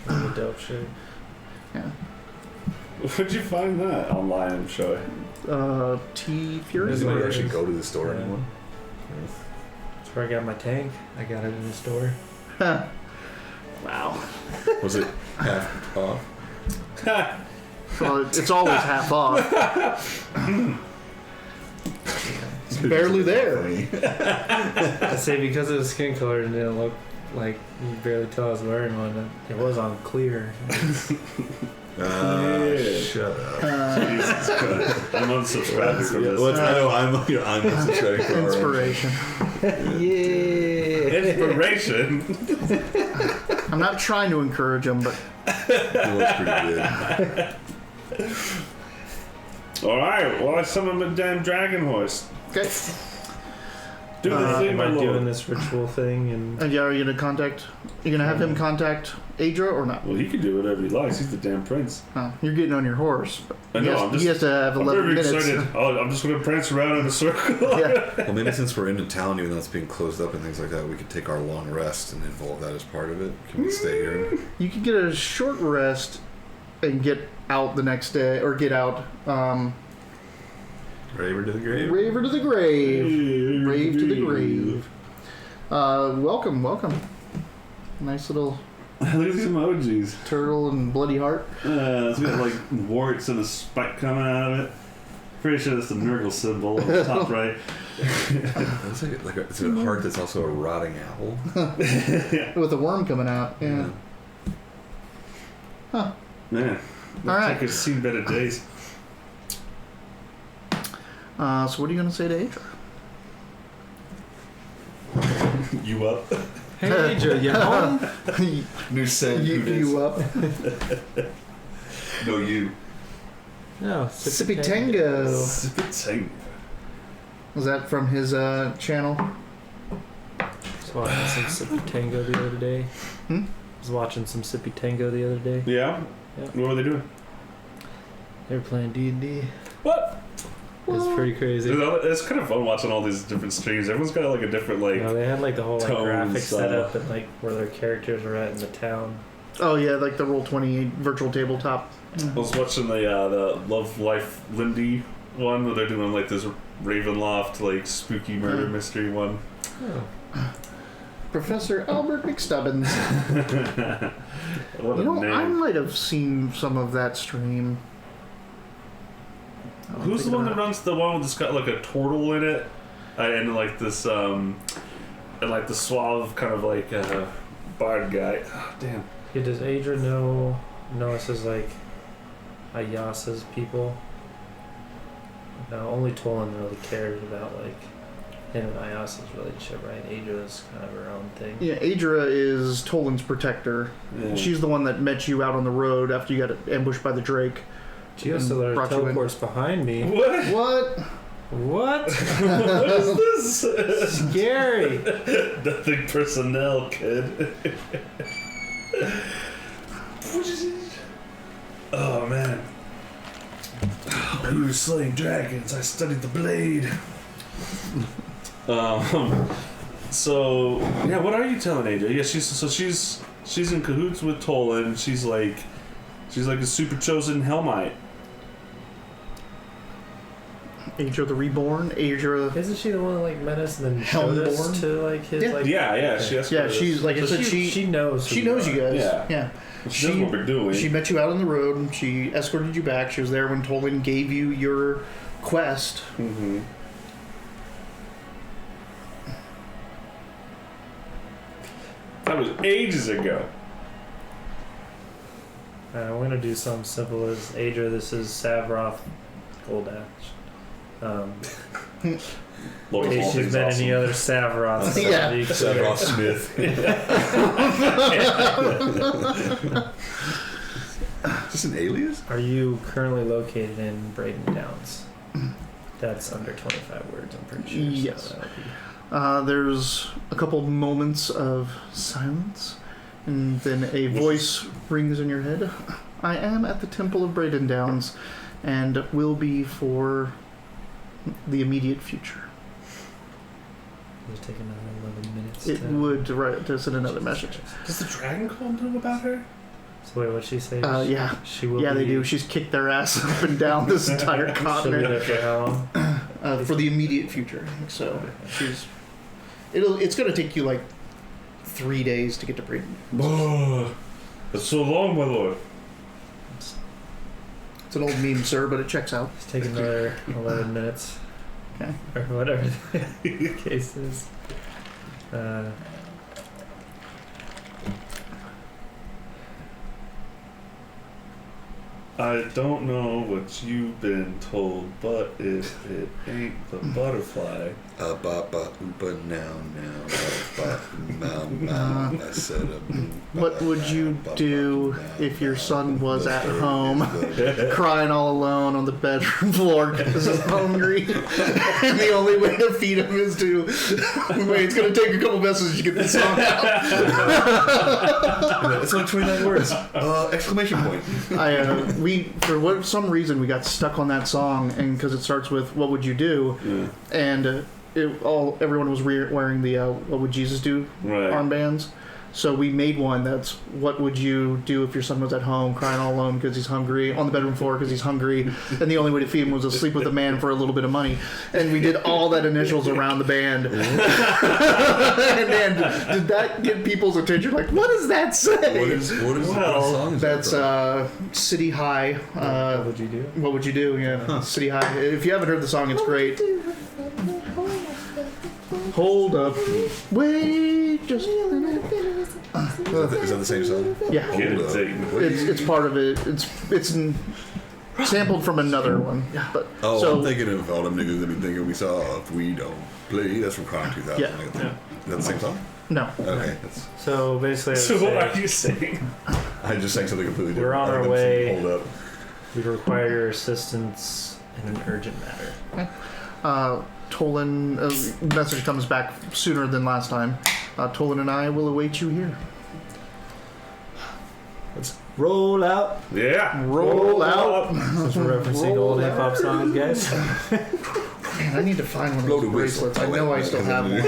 D: Really dope shit.
A: Yeah.
C: Where'd you find that? Online, I'm sure.
A: T Fury.
B: Does
D: Is
B: anybody
D: it-
B: actually go to the store
D: Yeah.
B: anymore?
D: That's where I got my tank. I got it in the store.
A: Wow.
B: Was it half off?
A: Well, it's always half off. It's barely there.
D: I say because of the skin color, it didn't look like you could barely tell I was wearing one. It was on clear.
B: Shut up.
C: Jesus Christ. I'm unsubscribing from this.
B: I know I'm unsubscribing for our own.
A: Inspiration.
D: Yeah.
C: Inspiration.
A: I'm not trying to encourage them, but
B: It looks pretty good.
C: Alright, well, I summoned a damn dragon horse.
A: okay.
C: Do the thing,
D: Am
C: my
D: I
C: lord.
D: doing this ritual thing? And
A: And yeah, are you gonna have him contact Adra or not?
C: Well, he can do whatever he likes. He's the damn prince.
A: No, you're getting on your horse. But
C: I know,
A: he has to have
C: I'm
A: 11
C: very
A: minutes.
C: excited. Oh, I'm just going to prance around in a circle.
A: Yeah.
B: Well, maybe since we're into town, even though it's being closed up and things like that, we could take our long rest and involve that as part of it. Can we stay here?
A: You can get a short rest and get out the next day, or get out.
B: Raver to the grave?
A: Raver to the grave. Rave to the grave. Welcome. Nice little
C: Look at these emojis.
A: turtle and bloody heart.
C: It's got like warts and a spike coming out of it. Pretty sure that's the Nurgle symbol on the top right.
B: It's it's a heart that's also a rotting apple.
A: With a worm coming out. Yeah. Huh.
C: Man, looks
A: All right.
C: like it's seen better days.
A: So what are you going to say to Adra?
C: You up?
D: hey, Joe, you home?
B: New scent.
A: you up.
B: No, you.
D: No,
A: Sippy Tango.
C: Sippy
A: Was that from his channel?
D: Was watching some Sippy Tango the other day.
A: Hmm?
D: Was watching some Sippy Tango the other day.
C: Yeah?
D: Yeah.
C: What were they doing?
D: They were playing D&D.
C: What?
D: It's pretty crazy.
C: It's kind of fun watching all these different streams. Everyone's got like a different
D: No, they had like the whole like
C: tone
D: graphic
C: style.
D: setup and like where their characters are at in the town.
A: Oh yeah, like the Roll20 virtual tabletop.
C: I was watching the Love Life Lindy one where they're doing like this Ravenloft like spooky murder mystery one.
D: Oh.
A: Professor Albert McStubbins.
C: What
A: You
C: a
A: know, I
C: name.
A: might have seen some of that stream.
C: Who's the one that runs the one that's got like a turtle in it? And like this and like the suave kind of like bard guy. Oh, damn.
D: Yeah, does Adra know us as like Ayasa's people? No, only Tolan really cares about like him and Ayasa's relationship, right? Adra's kind of her own thing.
A: Yeah, Adra is Tolan's protector.
C: Yeah.
A: She's the one that met you out on the road after you got ambushed by the Drake.
D: She also let her
A: brought you in.
D: teleports behind me.
C: What?
A: What?
D: What?
C: What is this?
D: Scary.
C: Nothing personnel, kid. Oh man. You were slaying dragons. I studied the blade. So yeah, what are you telling Adra? Yeah, she's in cahoots with Tolan. She's like a super chosen Helmite.
A: Adra the Reborn? Adra...
D: Isn't she the one that like met us and then showed us
A: Helmborn?
D: to like his like?
C: Yeah.
D: Okay.
A: Yeah, she's like I
D: So
A: said,
D: she knows.
A: she knows you guys.
C: Yeah. She knows what we're doing.
A: She met you out on the road and she escorted you back. She was there when Tolan gave you your quest.
C: Mm-hmm. That was ages ago.
D: I'm gonna do something simple as Adra. This is Savroth Goldash. In case you've met any other Savroths.
A: Yeah.
B: Savroth Smith. Is this an alias?
D: Are you currently located in Braden Downs? That's under 25 words, I'm pretty sure.
A: Yes.
D: So that'll be...
A: There's a couple moments of silence, and then a voice rings in your head. I am at the Temple of Braden Downs, and will be for the immediate future.
D: It'll take another 11 minutes.
A: It would write to send another message.
C: Does the Dragon Call know about her?
D: So wait, what'd she say?
A: Yeah.
D: She will
A: Yeah,
D: be...
A: they do. She's kicked their ass up and down this entire
D: She'll be
A: continent
D: there for how long?
A: for the immediate future. So it's going to take you like 3 days to get to Braden.
C: Oh, that's so long, my lord.
A: It's an old meme, sir, but it checks out.
D: It's taking another 11 minutes.
A: Okay.
D: Or whatever the case is.
C: I don't know what you've been told, but if it ain't the butterfly.
B: Ba oopa now. I said
A: What would you do if your son was at home crying all alone on the bedroom floor because he's hungry and the only way to feed him is to wait, it's going to take a couple messages to get the song out.
B: It's only 29 words. Exclamation point.
A: For some reason we got stuck on that song, and because it starts with what would you do, and everyone was wearing the what would Jesus do armbands. So we made one that's what would you do if your son was at home crying all alone because he's hungry, on the bedroom floor because he's hungry, and the only way to feed him was to sleep with a man for a little bit of money. And we did all that initials around the band. And then did that get people's attention? Like, what does that say?
B: What song is
A: That's City High.
D: what would you do?
A: What would you do? Yeah, City High. If you haven't heard the song, it's great. Hold up, wait, just a minute.
B: Is that the same song?
A: Yeah, it's part of it. It's sampled from another one. But
B: I'm thinking of all them niggas that be thinking we saw if we don't play. That's from Chronic 2000.
A: Yeah.
B: Is that the same song?
A: No.
B: Okay.
D: So basically,
C: So what are you saying?
B: I just sang something completely different.
D: We're on
B: I
D: our
B: think
D: way.
B: Hold up.
D: we require your assistance in an urgent matter.
A: Tolan, message comes back sooner than last time. Tolan and I will await you here.
D: Let's roll out.
C: Yeah.
A: Roll out.
D: Since we're referencing old hip hop songs, guys.
A: Man, I need to find one of
B: Blow
A: those
B: the whistle.
A: bracelets. I know I still have one.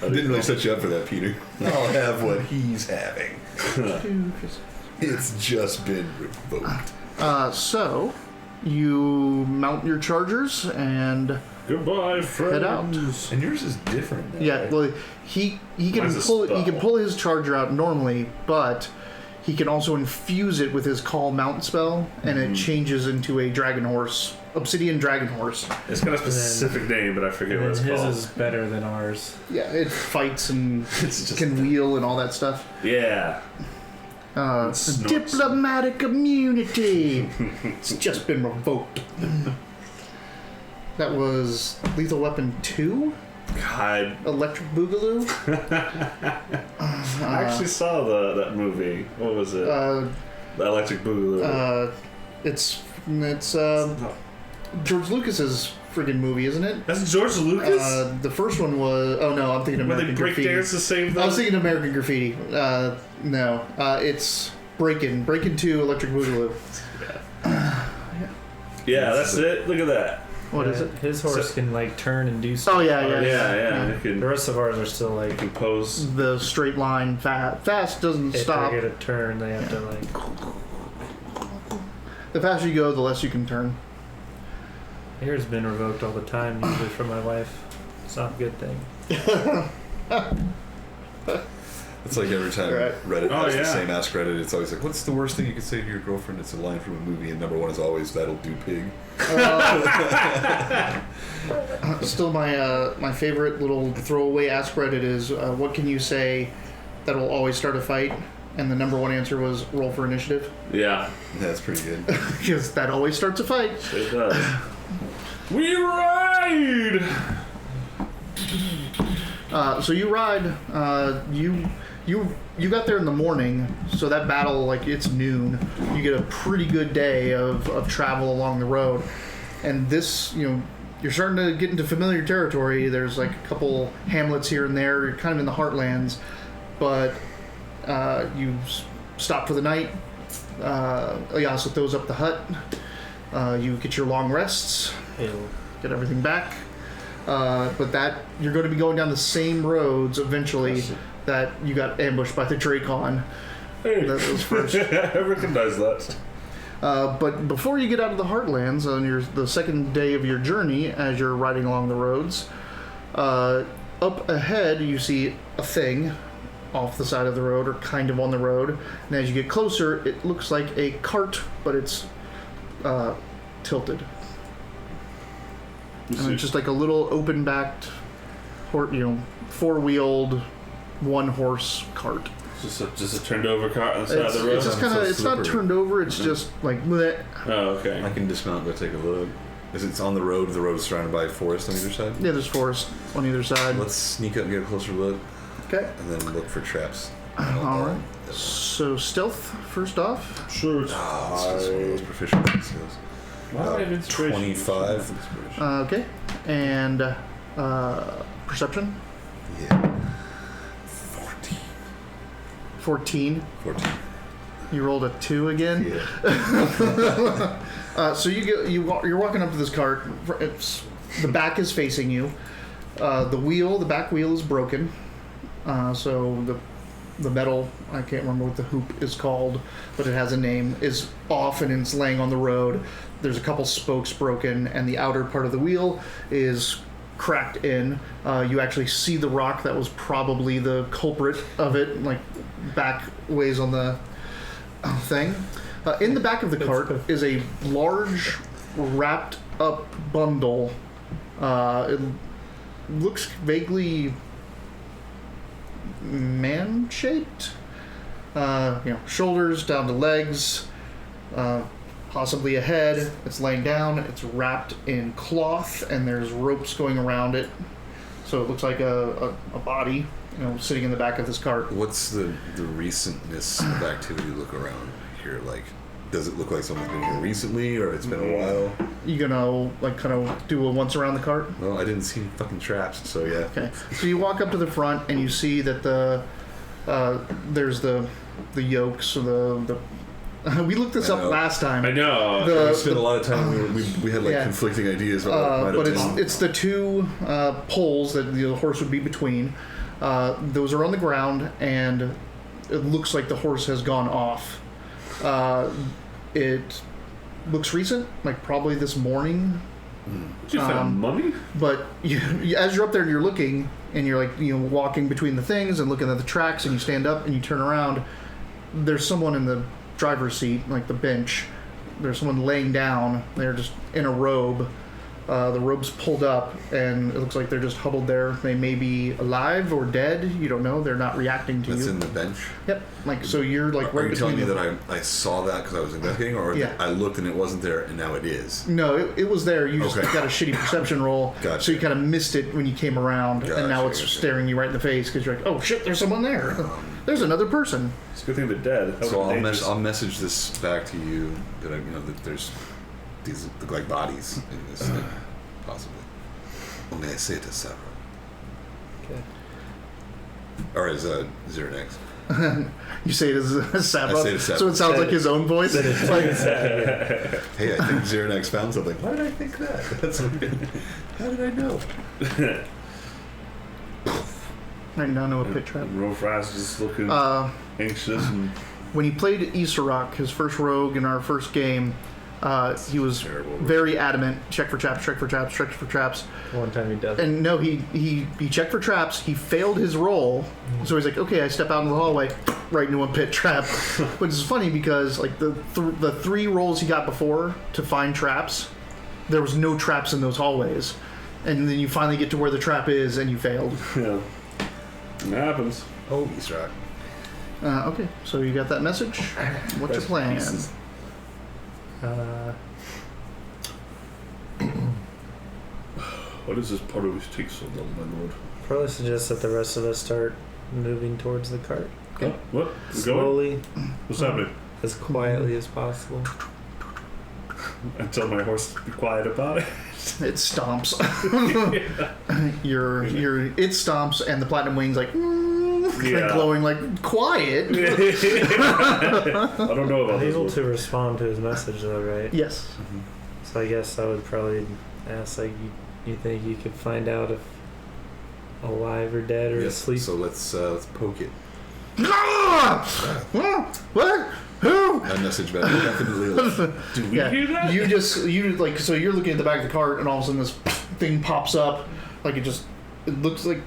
B: I didn't really set you up for that, Peter. I'll have what he's having. It's just been revoked.
A: So, you mount your chargers and
C: Goodbye, friends.
A: head out.
B: And yours is different now.
A: Yeah,
B: right?
A: well, he can
C: Mine's a
A: pull
C: spell.
A: his charger out normally, but he can also infuse it with his call mount spell, and it changes into a dragon horse Obsidian Dragon Horse.
C: It's got a specific name, but I forget what it's
D: his
C: called.
D: is better than ours.
A: Yeah, it fights and
C: It's just
A: can wheel and all that stuff.
C: Yeah. Snorts.
A: Diplomatic immunity. It's just been revoked. That was Lethal Weapon 2?
C: God.
A: Electric Boogaloo?
C: I actually saw that movie. What was it? The Electric Boogaloo.
A: It's George Lucas's friggin' movie, isn't it?
C: That's George Lucas?
A: The first one was... Oh, no, I'm thinking
C: Where they
A: American
C: break
A: Graffiti.
C: dance the same
A: I was
C: thing?
A: thinking American Graffiti. No. It's Breakin' 2 Electric Boogaloo.
C: Yeah, that's it. Look at that.
A: What is it?
D: His horse
C: So-
D: can like turn and do stuff.
A: Oh, yeah.
C: Yeah. You can
D: The rest of ours are still like
C: compose.
A: The straight line fast doesn't
D: if
A: stop.
D: they get a turn, they have to like.
A: The faster you go, the less you can turn.
D: Hair's been revoked all the time, usually from my wife. It's not a good thing.
B: It's like every time
A: Right.
B: Reddit has the
C: yeah.
B: same Ask Reddit, it's always like, what's the worst thing you could say to your girlfriend? It's a line from a movie, and number one is always, that'll do, pig.
A: Still, my favorite little throwaway Ask Reddit is, what can you say that'll always start a fight? And the number one answer was roll for initiative.
C: Yeah,
B: That's pretty good.
A: Because that always starts a fight.
C: it does. We ride!
A: So you ride. You got there in the morning, so that battle, like, it's noon. You get a pretty good day of travel along the road. And this, you're starting to get into familiar territory. There's like a couple hamlets here and there. You're kind of in the heartlands. But you stop for the night. Oyasa throws up the hut. You get your long rests.
D: Ew.
A: Get everything back. But that you're going to be going down the same roads eventually that you got ambushed by the Dracon.
C: Hey.
A: That was first.
C: I recognize that.
A: But before you get out of the Heartlands on the second day of your journey, as you're riding along the roads, up ahead you see a thing off the side of the road, or kind of on the road. And as you get closer, it looks like a cart, but it's tilted. And it's just like a little open-backed, four-wheeled, one-horse cart.
C: Just a turned over car on the side of the road.
A: It's just kind of,
B: So
A: it's not
B: slippery.
A: turned over. It's just like, bleh.
C: Oh, okay.
B: I can dismount and go take a look. Is it on the road? The road is surrounded by forest on either side?
A: Yeah, there's forest on either side.
B: Let's sneak up and get a closer look,
A: Okay.
B: and then look for traps.
A: All right. So stealth first off.
C: Sure. It's
B: Oh, this is one of those proficient skills.
C: Why do I have inspiration?
B: 25.
A: Okay. And perception.
B: Yeah. 14.
A: 14.
B: 14.
A: You rolled a 2 again.
B: Yeah.
A: So you're walking up to this cart. The back is facing you. The back wheel is broken. So the metal, I can't remember what the hoop is called, but it has a name, is off and it's laying on the road. There's a couple spokes broken, and the outer part of the wheel is cracked in. You actually see the rock that was probably the culprit of it, like back ways on the thing. In the back of the cart is a large wrapped up bundle. It looks vaguely man-shaped. Shoulders down to legs, possibly a head. It's laying down. It's wrapped in cloth, and there's ropes going around it. So it looks like a body, sitting in the back of this cart.
B: What's the recentness of activity look around here? Like, does it look like someone's been here recently, or it's been a while?
A: You gonna kind of do a once around the cart?
B: Well, I didn't see any fucking traps, so yeah.
A: Okay. So you walk up to the front and you see that there's the yokes, or the we looked this
B: I
A: up
B: know.
A: last time.
C: I know.
B: We spent a lot of time. We had like
A: Yeah.
B: conflicting ideas about what
A: But
B: might have
A: it's the two poles that the horse would be between. Those are on the ground, and it looks like the horse has gone off. It looks recent, like probably this morning.
C: Did you find a mummy?
A: But as you're up there and you're looking, and you're like walking between the things and looking at the tracks, and you stand up and you turn around, there's someone in the driver's seat, like the bench, there's someone laying down. They're just in a robe. The robe's pulled up, and it looks like they're just huddled there. They may be alive or dead. You don't know. They're not reacting to you.
B: That's in the bench.
A: Yep. Like so, you're like right
B: Are you telling me
A: between
B: that I saw that because I was investigating, or
A: Yeah.
B: I looked and it wasn't there, and now it is?
A: No, it was there. You just
B: Okay.
A: got a shitty perception roll,
B: Gotcha.
A: so you kind of missed it when you came around, and now it's
B: Gotcha.
A: staring you right in the face because you're like, oh shit, there's someone there. There's another person.
C: It's a good thing they're dead. That
B: So
C: would've been dangerous.
B: I'll message this back to you that that there's these look like bodies in this thing, possibly. Or may I say it as several?
D: Okay.
B: Or as Zernex.
A: You say it as a Sabra,
B: I say it as Sabra.
A: so it sounds like his own voice. Like,
B: Hey, I think Zernex found something. Why did I think that? That's weird. How did I know?
A: I now know a pit trap.
C: And Rofras just looking anxious and
A: When he played Isarok, his first rogue in our first game, he was
B: Terrible.
A: very adamant. Check for traps. Check for traps. Check for traps.
D: One time he does.
A: And no, he checked for traps. He failed his roll, so he's like, okay, I step out in the hallway, right into a pit trap. Which is funny because like the 3 rolls he got before to find traps, there was no traps in those hallways, and then you finally get to where the trap is, and you failed.
C: yeah. It happens.
B: Oh, he's right.
A: Okay, so you got that message. What's your plan?
C: Pieces. Why does this part always take so long, my lord?
D: Probably suggest that the rest of us start moving towards the cart.
A: Okay.
C: Huh? What? We're going?
D: Slowly,
C: What's happening?
D: as quietly as possible.
C: I tell my horse to be quiet about it.
A: It stomps. It stomps, and the platinum wings like
C: Yeah.
A: glowing like quiet.
C: I don't know about
D: I'm
C: this
D: able
C: one.
D: to respond to his message though, right?
A: Yes.
D: So I guess I would probably ask, like, you think you could find out if alive or dead or
B: Yes,
D: asleep?
B: so let's poke it.
A: What? Who?
B: That message back. Definitely.
C: Do we hear that?
A: You like so you're looking at the back of the cart, and all of a sudden this thing pops up, like it looks like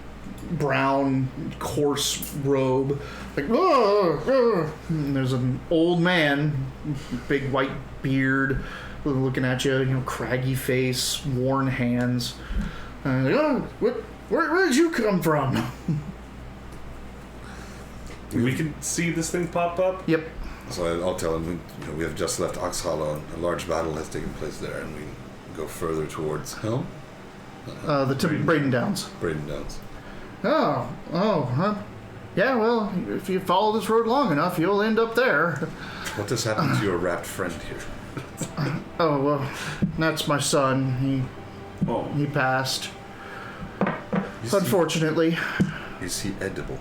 A: brown coarse robe, like and there's an old man, big white beard, looking at you, craggy face, worn hands. Like, oh, where did you come from?
C: We can see this thing pop up?
A: Yep.
B: So I'll tell him, we have just left Ox Hollow, and a large battle has taken place there, and we go further towards Helm?
A: Braden Downs.
B: Braden Downs.
A: Huh? Yeah, well, if you follow this road long enough, you'll end up there.
B: What has happened to your wrapped friend here?
A: Oh, well, that's my son.
C: Oh.
A: He passed.
B: Is he-
A: Unfortunately.
B: Is he edible?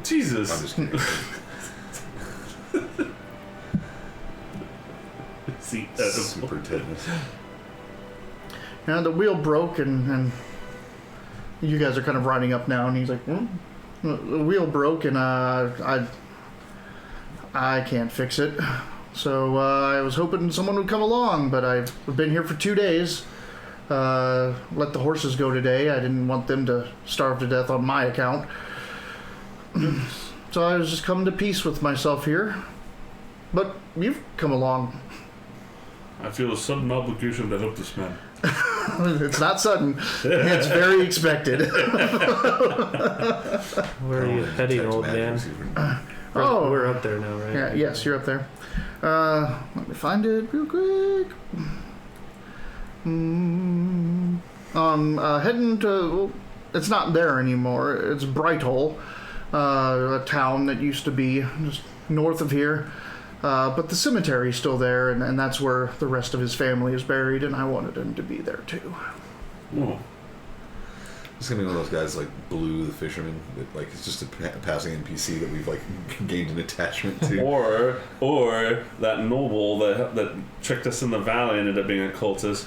C: Jesus.
B: I'm just kidding.
C: See,
B: Super tetanus.
A: And the wheel broke, and you guys are kind of riding up now, and he's like, the wheel broke, and I can't fix it. So I was hoping someone would come along, but I've been here for 2 days. Let the horses go today. I didn't want them to starve to death on my account. So I was just coming to peace with myself here. But you've come along.
C: I feel a sudden obligation to help this man.
A: It's not sudden. It's very expected.
D: Where are you heading,
B: Detect
D: old
B: magic
D: man?
B: even.
A: Oh.
D: We're up there now, right?
A: Yeah, yes, you're up there. Let me find it real quick. Heading to... Well, it's not there anymore. It's Brighthole, a town that used to be just north of here. But the cemetery's still there, and that's where the rest of his family is buried, and I wanted him to be there too.
C: Oh.
B: It's gonna be one of those guys like Blue the Fisherman, that like it's just a passing NPC that we've like gained an attachment to.
C: Or that noble that tricked us in the valley ended up being a cultist.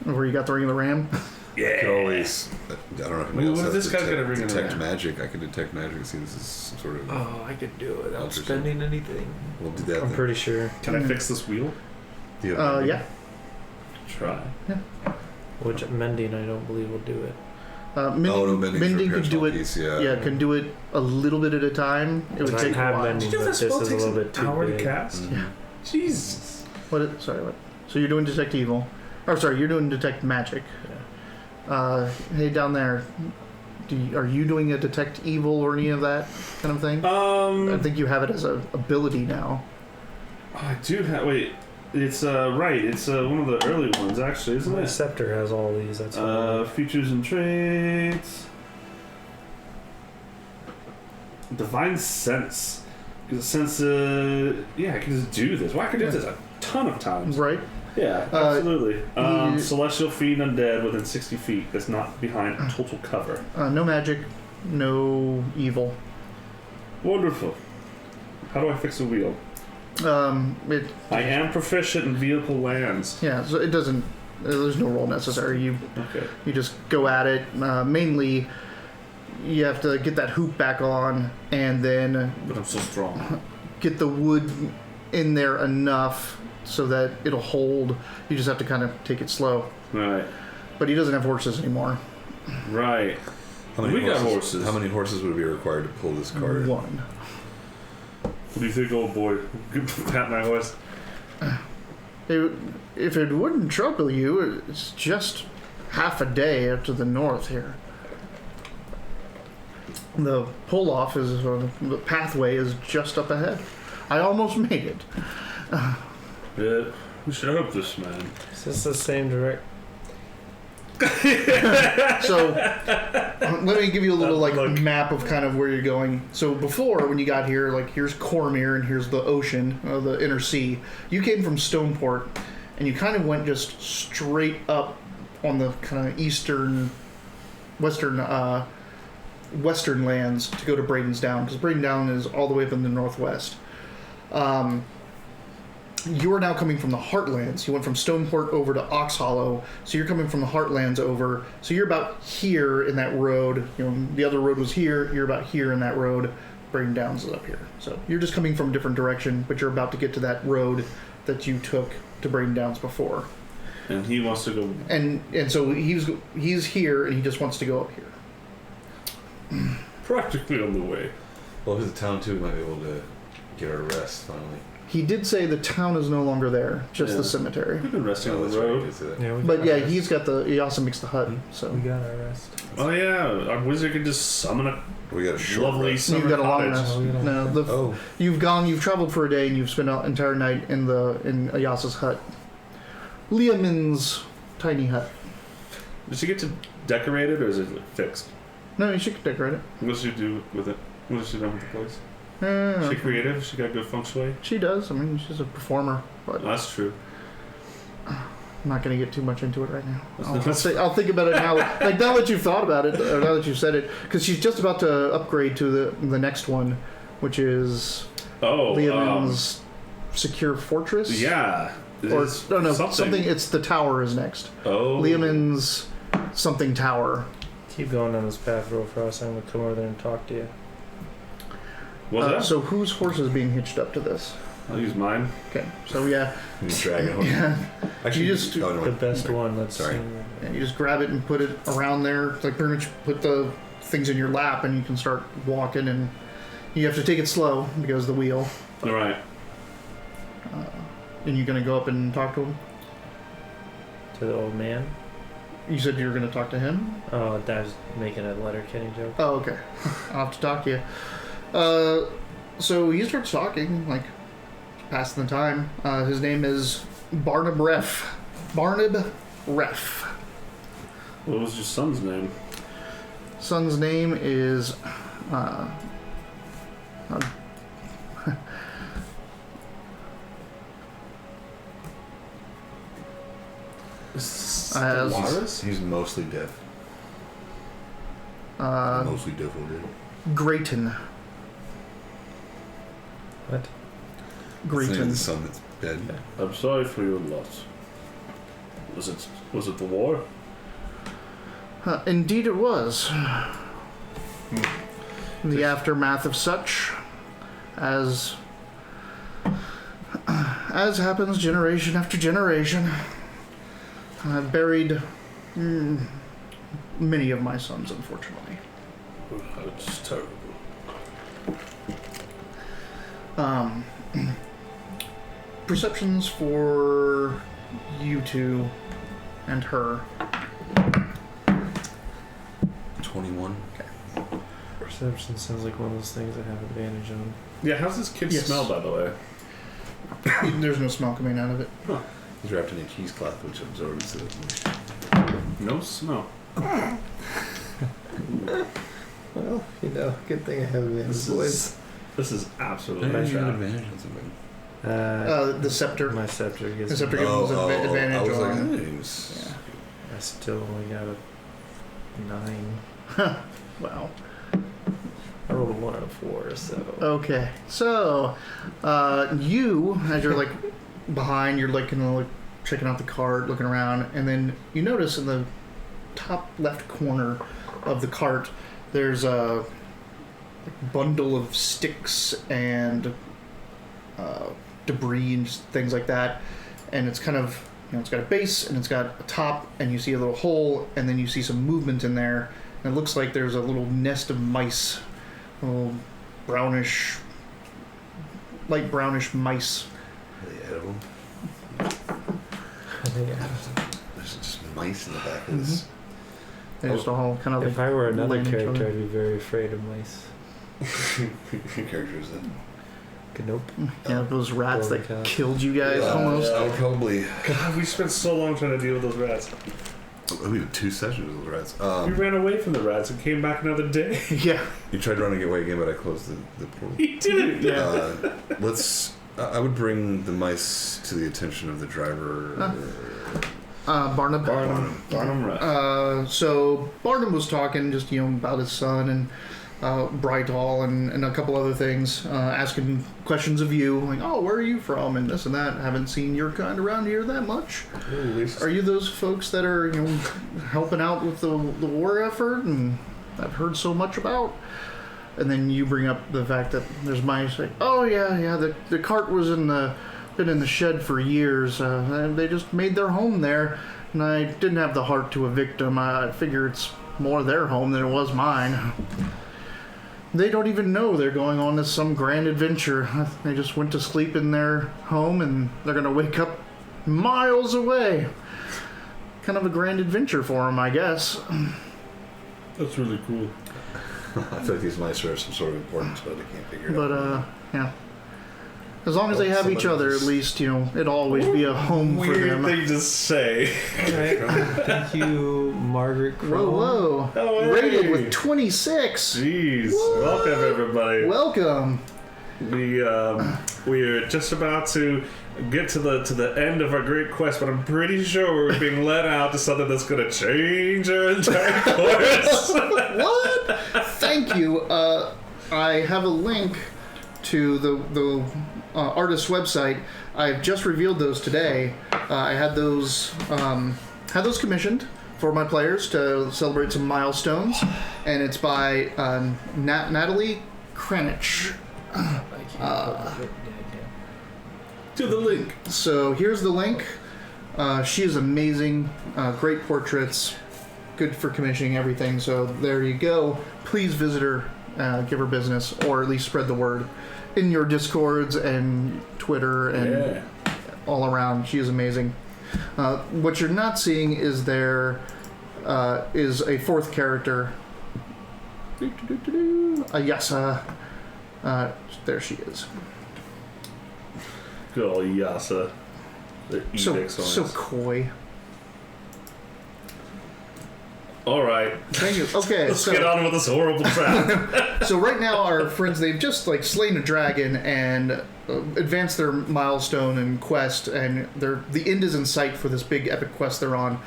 A: Where you got the ring of the ram?
C: Yeah.
B: Could always, I don't know if anybody
C: What
B: else
C: if
B: has
C: this guy's got a ring in
B: detect
C: there?
B: magic. I could detect magic and see this is some sort of.
D: Oh, I could do it without
B: Interesting.
D: spending anything.
B: We'll do that.
D: I'm
B: then.
D: pretty sure.
C: Can I fix this wheel?
B: Do you have
A: Yeah.
C: Try.
D: Which mending, I don't believe will do it.
A: Mending could do it.
B: Piece,
A: Can do it a little bit at a time. It would
D: I
A: take a
D: have
A: while.
D: mending, but this is a little bit too big.
C: cast?
B: Mhm.
C: Jesus.
A: Sorry, what? So you're doing detect evil. Or sorry, you're doing detect magic.
D: Yeah.
A: Hey, down there. Are you doing a detect evil or any of that kind of thing? I think you have it as a ability now.
C: I do have. Wait, it's right. It's one of the early ones, actually, isn't
D: My
C: it?
D: scepter has all these. That's
C: Features and traits. Divine sense. Because sense. Yeah, I can just do this. Well, I can do this a ton of times.
A: Right.
C: Yeah, absolutely. Celestial feed undead within 60 feet. That's not behind total cover.
A: No magic, no evil.
C: Wonderful. How do I fix a wheel? I am proficient in vehicle lands.
A: Yeah, so it doesn't. There's no roll necessary. You just go at it. Mainly, you have to get that hoop back on, and then.
C: But I'm so strong.
A: Get the wood in there enough so that it'll hold. You just have to kind of take it slow.
C: Right.
A: But he doesn't have horses anymore.
C: Right.
B: We
C: got horses.
B: How many horses would be required to pull this cart?
A: 1.
C: What do you think, old boy? Pat my horse.
A: If it wouldn't trouble you, it's just half a day up to the north here. The pull-off is, the pathway is just up ahead. I almost made it.
C: Yeah, we should help this man.
D: Is this the same direct?
A: So, let me give you a little map of kind of where you're going. So before, when you got here, here's Cormyr and here's the ocean, the inner sea. You came from Stoneport, and you kind of went just straight up on the kind of western lands to go to Braden's Down, because Braden Down is all the way up in the northwest. You're now coming from the Heartlands. You went from Stoneport over to Ox Hollow, so you're coming from the Heartlands over. So you're about here in that road. The other road was here. You're about here in that road. Braden Downs is up here. So you're just coming from a different direction, but you're about to get to that road that you took to Braden Downs before.
C: And he wants to go.
A: And so he's here, and he just wants to go up here.
C: Practically on the way.
B: Well, if it's a town too, we might be able to get our rest finally.
A: He did say the town is no longer there, just the cemetery.
C: We've been resting on the road.
A: But he's got he also makes the hut. So
D: we got our rest.
C: Oh yeah, our wizard can just summon a
B: we got a short
C: lovely
B: rest.
C: summer
A: you've got a long
C: cottage.
A: rest. No, you've traveled for a day and you've spent an entire night in Ayasa's hut, Liamin's tiny hut.
C: Does she get to decorate it, or is it fixed?
A: No, you should decorate it.
C: What does she do with it? What does she do with the place?
A: No.
C: Is she creative? She got good feng shui?
A: She does. I mean, she's a performer, but
C: That's true.
A: I'm not going to get too much into it right now. I'll think about it now. Now that you've thought about it, or now that you've said it, because she's just about to upgrade to the next one, which is Liamin's Secure Fortress.
C: Yeah.
A: Or something. It's the tower is next.
C: Oh.
A: Liamin's something tower.
D: Keep going on this path real fast. I'm gonna come over there and talk to you.
C: What's that?
A: So whose horse is being hitched up to this?
C: I'll use mine.
A: Okay, so
B: Dragon.
A: yeah.
B: Actually,
A: You just-
D: The best one. Let's
B: Sorry.
A: And you just grab it and put it around there. It's like pretty much put the things in your lap and you can start walking, and you have to take it slow because of the wheel.
C: All right.
A: And you're gonna go up and talk to him.
D: To the old man.
A: You said you were gonna talk to him.
D: Oh, I was making a Letterkenny joke.
A: Oh, okay. I'll have to talk to you. So he starts talking, passing the time. His name is Barnab Ref. Barnab Ref.
C: What was your son's name?
A: Son's name is
B: He's mostly deaf. Mostly deaf already.
A: Grayton.
D: What?
A: Grayton.
B: The son that's dead.
C: I'm sorry for your loss. Was it the war?
A: Indeed it was. The aftermath of such, as happens generation after generation. I've buried many of my sons, unfortunately.
C: It's terrible.
A: perceptions for you two and her.
B: 21.
D: Perception sounds like one of those things I have advantage on.
C: Yeah, how's this kid
A: Yes.
C: smell, by the way?
A: There's no smell coming out of it.
B: He's wrapped in a cheesecloth, which absorbs the moisture.
C: No smell.
E: Well, good thing I have advantage, boys.
C: This is absolutely
B: Maybe you have
C: trap.
B: advantage on something.
A: The scepter.
D: My scepter
A: The
D: gives
A: scepter
D: me...
A: gives us advantage
B: I was like,
A: on.
B: it was...
D: I still only got a 9.
A: Wow.
D: I rolled a 1 and a 4, so...
A: Okay, so you, as you're like behind, you're like checking out the cart, looking around, and then you notice in the top left corner of the cart, there's a bundle of sticks and debris and just things like that, and it's kind of, it's got a base and it's got a top, and you see a little hole, and then you see some movement in there, and it looks like there's a little nest of mice. Little brownish, light brownish mice.
B: Are they edible?
D: Yeah.
B: There's just mice in the back of this.
A: They just all kind of
D: If I were another
A: laying each
D: character,
A: other.
D: I'd be very afraid of mice.
B: Characters that...
D: Nope.
A: Yeah, those rats that
D: Holy cow.
A: killed you guys almost.
B: I would probably...
C: God, we spent so long trying to deal with those rats.
B: We had 2 sessions with those rats.
C: We ran away from the rats and came back another day.
A: Yeah.
B: You tried running away again, but I closed the portal.
C: He did it.
B: I would bring the mice to the attention of the driver.
A: Barnum.
C: Barnum rat.
A: So Barnum was talking just about his son and Brighthall and a couple other things, asking questions of you, like, oh, where are you from, and this and that. Haven't seen your kind around here that much. Are you those folks that are helping out with the war effort and I've heard so much about? And then you bring up the fact that there's mice. Like, oh yeah, the cart was been in the shed for years. And they just made their home there, and I didn't have the heart to evict them. I figure it's more their home than it was mine. They don't even know they're going on this some grand adventure. They just went to sleep in their home, and they're gonna wake up miles away. Kind of a grand adventure for them, I guess.
C: That's really cool.
B: I feel like these mice are of some sort of importance, but I can't figure it out.
A: But yeah. As long as they have each other, at least, it'll always be a home for
C: Weird
A: them.
C: thing to say.
D: Alright. Thank you, Margaret Crow.
A: Whoa.
C: Oh, hey.
A: Rated with 26.
C: Jeez.
A: What?
C: Welcome, everybody.
A: Welcome.
C: We are just about to get to the end of our great quest, but I'm pretty sure we're being led out to something that's going to change our entire course.
A: What? Thank you. I have a link to the artist's website. I've just revealed those today. I had those commissioned for my players to celebrate some milestones, and it's by Natalie Kranich.
D: I can't. Yeah, I can.
C: To the link.
A: So here's the link. She is amazing. Great portraits. Good for commissioning everything. So there you go. Please visit her, give her business, or at least spread the word in your Discords and Twitter and all around. She is amazing. What you're not seeing is there is a fourth character. Yes. There she is.
C: Good old Yasa. The edicts on
A: So
C: us.
A: coy.
C: All right.
A: Thank you. Okay,
C: Let's
A: so
C: get on with this horrible trap.
A: so right now our friends, they've just slain a dragon and advanced their milestone and quest, and the end is in sight for this big epic quest they're on.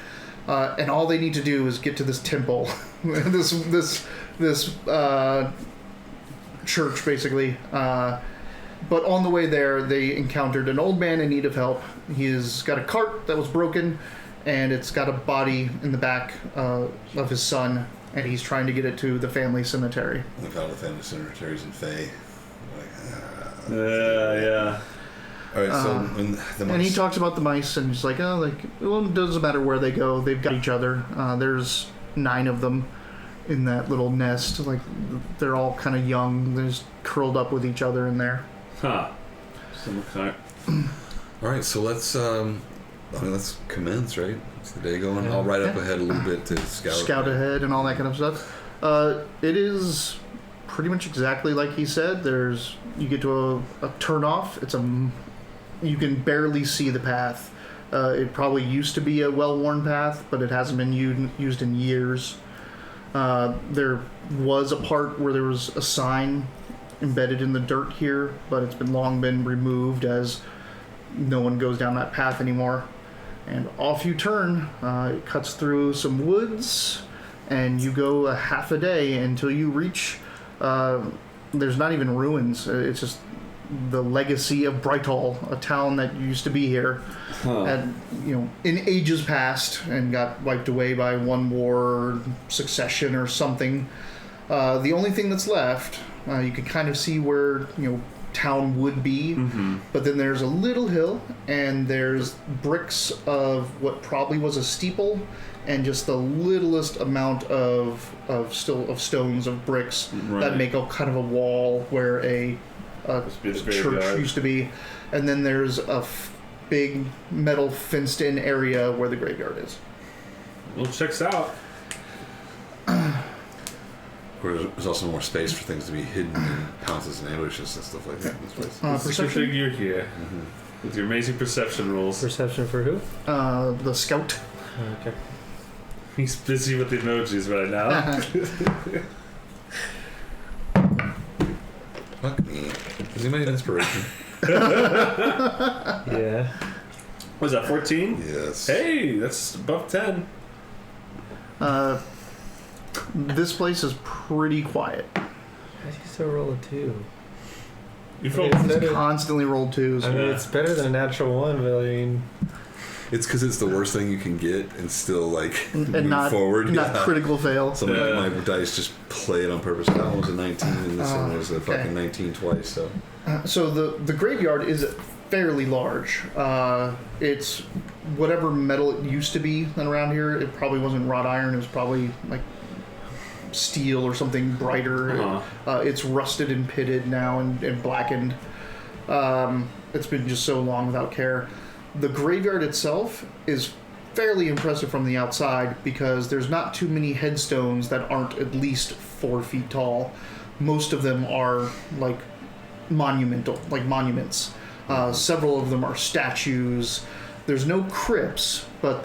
A: And all they need to do is get to this temple, this church basically. But on the way there, they encountered an old man in need of help. He's got a cart that was broken, and it's got a body in the back of his son, and he's trying to get it to the family cemetery.
B: I found the family cemeteries in Faye.
C: Yeah.
B: All right, so when the mice...
A: And he talks about the mice, and he's like, well, it doesn't matter where they go. They've got each other. There's 9 of them in that little nest. They're all kind of young. They're just curled up with each other in there.
C: Huh. Some kind.
B: All right, so let's commence, right? What's the day going? I'll ride up ahead a little bit to scout
A: ahead and all that kind of stuff. It is pretty much exactly like he said. You get to a turnoff. You can barely see the path. It probably used to be a well-worn path, but it hasn't been used in years. There was a part where there was a sign embedded in the dirt here, but it's long been removed as no one goes down that path anymore. And off you turn. It cuts through some woods, and you go a half a day until you reach. There's not even ruins. It's just the legacy of Brighthall, a town that used to be here, and in ages past, and got wiped away by one war, succession, or something. The only thing that's left, you can kind of see where town would be, but then there's a little hill, and there's bricks of what probably was a steeple, and just the littlest amount of stones of bricks that make a kind of a wall where a church used to be, and then there's a big metal fenced-in area where the graveyard is.
C: Well, checks out.
B: There's also more space for things to be hidden in pounces and ambushes and stuff like that in this place.
C: Perception you're here with your amazing perception rules.
D: Perception for who?
A: The scout.
D: Okay.
C: He's busy with the emojis right now.
B: Fuck me. Does anybody have inspiration?
D: Yeah.
C: Was that 14?
B: Yes.
C: Hey, that's above 10.
A: This place is pretty quiet.
D: How do you still roll a 2?
C: You
A: Constantly roll 2s.
D: I mean, it's better than a natural 1, but I mean...
B: It's because it's the worst thing you can get and still,
A: and
B: move
A: not,
B: forward.
A: Not critical fail.
B: Some of my dice just play it on purpose. That one was a 19 and this one was a fucking 19 twice, so...
A: So the graveyard is fairly large. It's whatever metal it used to be around here. It probably wasn't wrought iron. It was probably steel or something brighter. It's rusted and pitted now and blackened. It's been just so long without care. The graveyard itself is fairly impressive from the outside because there's not too many headstones that aren't at least 4 feet tall. Most of them are monumental, like monuments. Several of them are statues. There's no crypts, but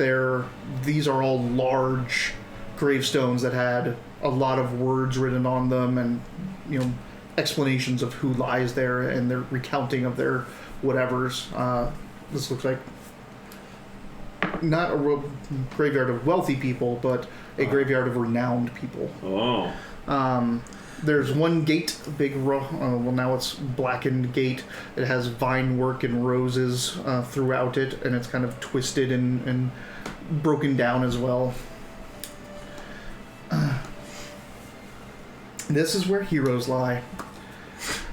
A: these are all large gravestones that had a lot of words written on them and explanations of who lies there and their recounting of their whatevers. This looks like not a graveyard of wealthy people, but a graveyard of renowned people. There's one gate, a big now it's blackened gate. It has vine work and roses throughout it, and it's kind of twisted and broken down as well. This is where heroes lie.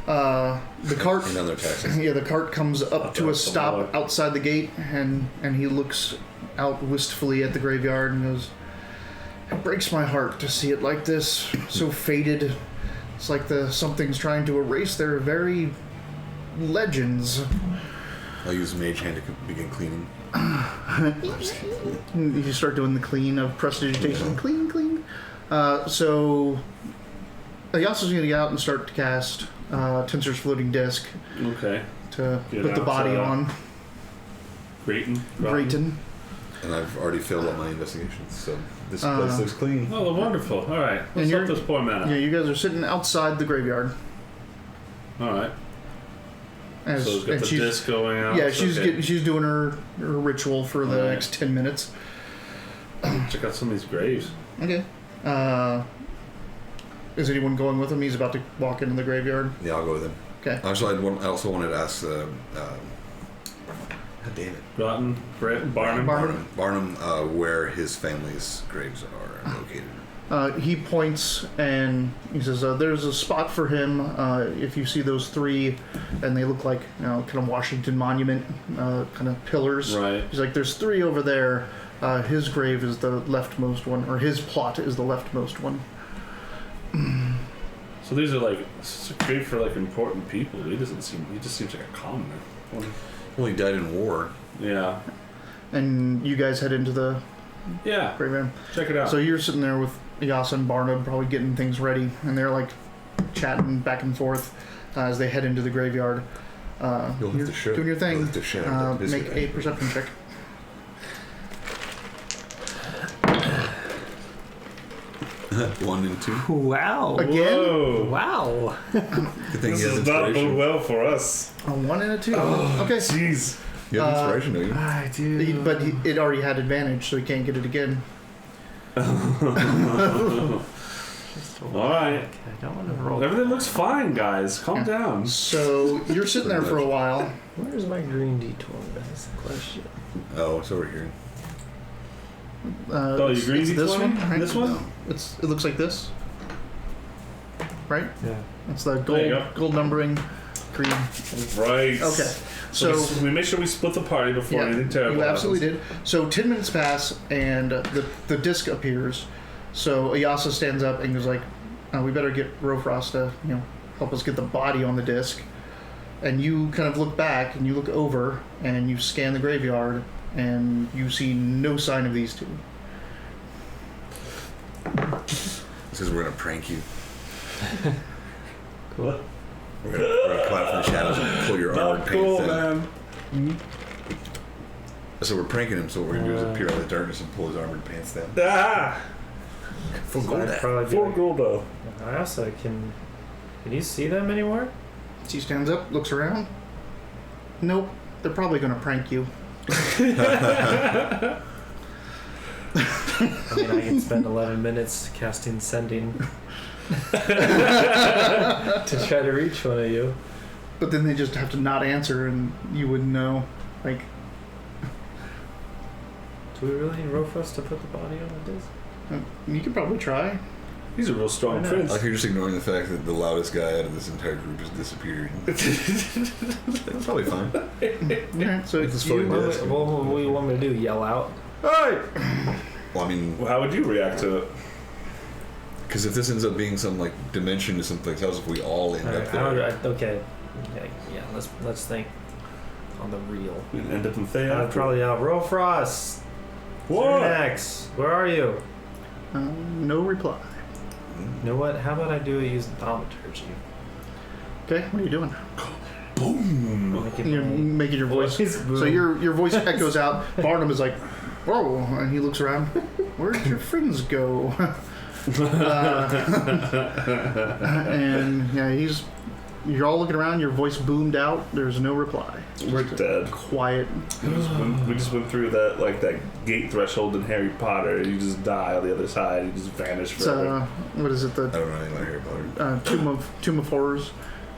A: The cart.
B: And other taxes.
A: Yeah, the cart comes up to a stop outside the gate, and he looks out wistfully at the graveyard and goes, "It breaks my heart to see it like this, so faded. It's like something's trying to erase their very legends."
B: I'll use Mage Hand to begin cleaning.
A: You start doing the clean of prestidigitation. Clean. So Ayasa's going to get out and start to cast Tensor's Floating Disc.
C: Okay.
A: To put the body on. Grayton.
B: And I've already filled up my investigations, so this place looks clean.
C: Oh, wonderful. All right. Let's help this poor man out.
A: Yeah, you guys are sitting outside the graveyard.
C: All right. So she's got the disc going out.
A: Yeah, she's doing her ritual for the next 10 minutes.
C: Check out some of these graves.
A: Okay. Is anyone going with him? He's about to walk into the graveyard.
B: Yeah, I'll go with him.
A: Okay.
B: Actually, I also wanted to ask damn it. Barnum, where his family's graves are located.
A: He points and he says, "There's a spot for him. If you see those 3, and they look like kind of Washington Monument kind of pillars.
C: Right.
A: He's like, there's 3 over there. His grave is the leftmost one, or his plot is the leftmost one."
C: So these are it's a grave for important people. He just seems like a commoner.
B: Well, Well, he died in war.
C: Yeah.
A: And you guys head into the
C: Yeah.
A: graveyard.
C: Check it out.
A: So you're sitting there with Yasa and Barnum, probably getting things ready, and they're like chatting back and forth as they head into the graveyard.
B: You'll
A: You're
B: have to show.
A: doing your thing.
B: You'll have to share this
A: Make
B: guy.
A: a perception check.
B: One and two.
E: Wow.
A: Again?
C: Whoa.
E: Wow.
B: Good thing
C: This
B: you have
C: does not bode
B: inspiration.
C: well for us.
A: A 1 and a 2.
C: Oh,
A: okay.
C: Jeez.
B: You have inspiration, don't you?
E: I do.
A: But it already had advantage, so he can't get it again.
C: All right.
E: Okay, I don't want to roll.
C: Everything looks fine, guys. Calm down.
A: So you're sitting there for a while.
E: Where's my green D20? That's the question.
B: Oh, it's over here.
C: Oh, you green
A: it's this
C: D20?
A: one, right?
C: This one?
B: No.
A: It looks like this, right?
E: Yeah.
A: It's the
C: There you
A: gold numbering green.
C: Right.
A: Okay,
C: So
A: so
C: we make sure we split the party before
A: yeah,
C: anything terrible
A: you absolutely
C: happens.
A: did. So 10 minutes pass and the disc appears. So Ayasa stands up and goes like, "We better get Rofrost to help us get the body on the disc." And you kind of look back and you look over and you scan the graveyard and you see no sign of these two.
B: This is we're gonna prank you.
C: Cool.
B: We're gonna come out from the shadows and pull your armored
C: Not
B: pants
C: cool,
B: down.
C: man.
B: So we're pranking him. So what we're gonna do is appear out of the darkness and pull his armored pants down.
C: Ah!
B: For
D: So I'd probably be
C: For
D: like,
C: Goldo.
D: I also can you see them anywhere?
A: She stands up, looks around. Nope, they're probably going to prank you.
D: I mean, I can spend 11 minutes casting sending to try to reach one of you.
A: But then they just have to not answer and you wouldn't know. Like,
D: Do we really need Rofrost to put the body on the disc?
A: you could probably try.
C: He's a real strong
D: Why not?
C: prince.
B: Like you're just ignoring the fact that the loudest guy out of this entire group has disappeared. That's probably fine.
A: Alright, so
B: This is
A: you,
B: funny.
D: What do you want me to do? Yell out?
A: Hey!
B: Well, I mean,
C: Well, how would you react to it?
B: because if this ends up being some like dimension to someplace else, if we all end
D: Alright,
B: up
D: how do
B: there,
D: I, okay. Yeah, let's think on the real.
C: We'd end up in Thay
D: I'd
C: after.
D: probably out Rofrost.
C: What?
D: Next. Where are you?
A: no reply.
D: You know what? How about I do it using thaumaturgy?
A: Okay, what are you doing?
C: Boom!
D: Making
A: You're
D: my
A: making your voice. So your voice echoes out. Barnum is like, "Whoa!" And he looks around. Where'd your friends go? And yeah, you're all looking around. Your voice boomed out. There's no reply.
C: We're dead.
A: Quiet.
C: We just went through that gate threshold in Harry Potter. You just die on the other side. You just vanish
A: It's
C: forever.
A: what is it?
B: I
A: The
B: don't know anything about Harry Potter.
A: Tomb of Horrors.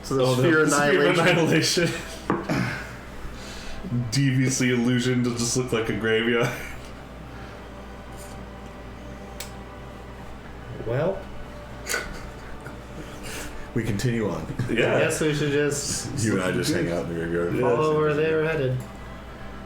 A: So the
C: Oh,
A: sphere of annihilation.
C: annihilation. Deviously illusioned to just look like a graveyard.
D: Well,
B: We continue on.
D: I
C: Yeah.
D: guess we should just
B: You and I just hang out in the graveyard.
C: Yeah.
D: follow where they were headed.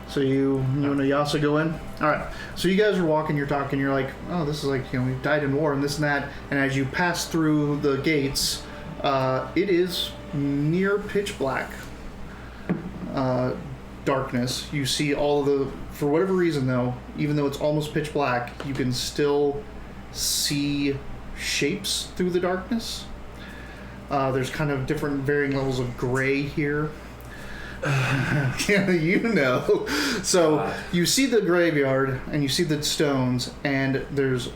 A: So you and Ayasa go in. All right. So you guys are walking. You're talking. You're like, "Oh, this is like we died in war and this and that." And as you pass through the gates, it is near pitch black darkness. You see all of the. For whatever reason, though, even though it's almost pitch black, you can still see shapes through the darkness. There's kind of different varying levels of gray here. Yeah, you know. So you see the graveyard and you see the stones, and there's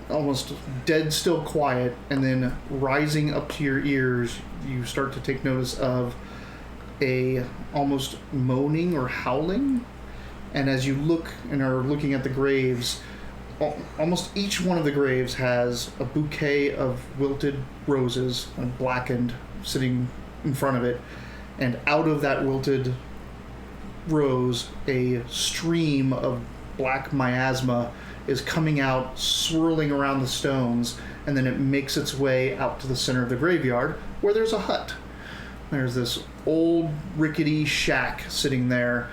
A: almost dead still quiet, and then rising up to your ears, you start to take notice of a almost moaning or howling. And as you look and are looking at the graves, almost each one of the graves has a bouquet of wilted roses and blackened sitting in front of it. And out of that wilted rose, a stream of black miasma is coming out, swirling around the stones, and then it makes its way out to the center of the graveyard, where there's a hut. There's this old rickety shack sitting there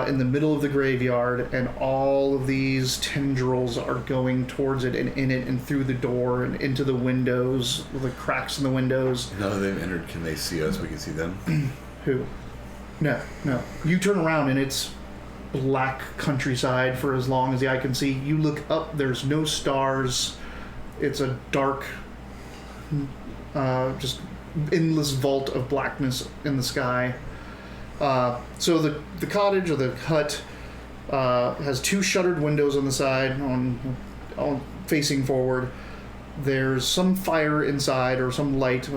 A: in the middle of the graveyard, and all of these tendrils are going towards it and in it and through the door and into the windows, the cracks in the windows.
B: None of them entered. Can they see us? We can see them.
A: Who? No. You turn around and it's black countryside for as long as the eye can see. You look up, there's no stars. It's a dark, just endless vault of blackness in the sky. So the cottage or the hut has 2 shuttered windows on the side, on facing forward. There's some fire inside, or some light.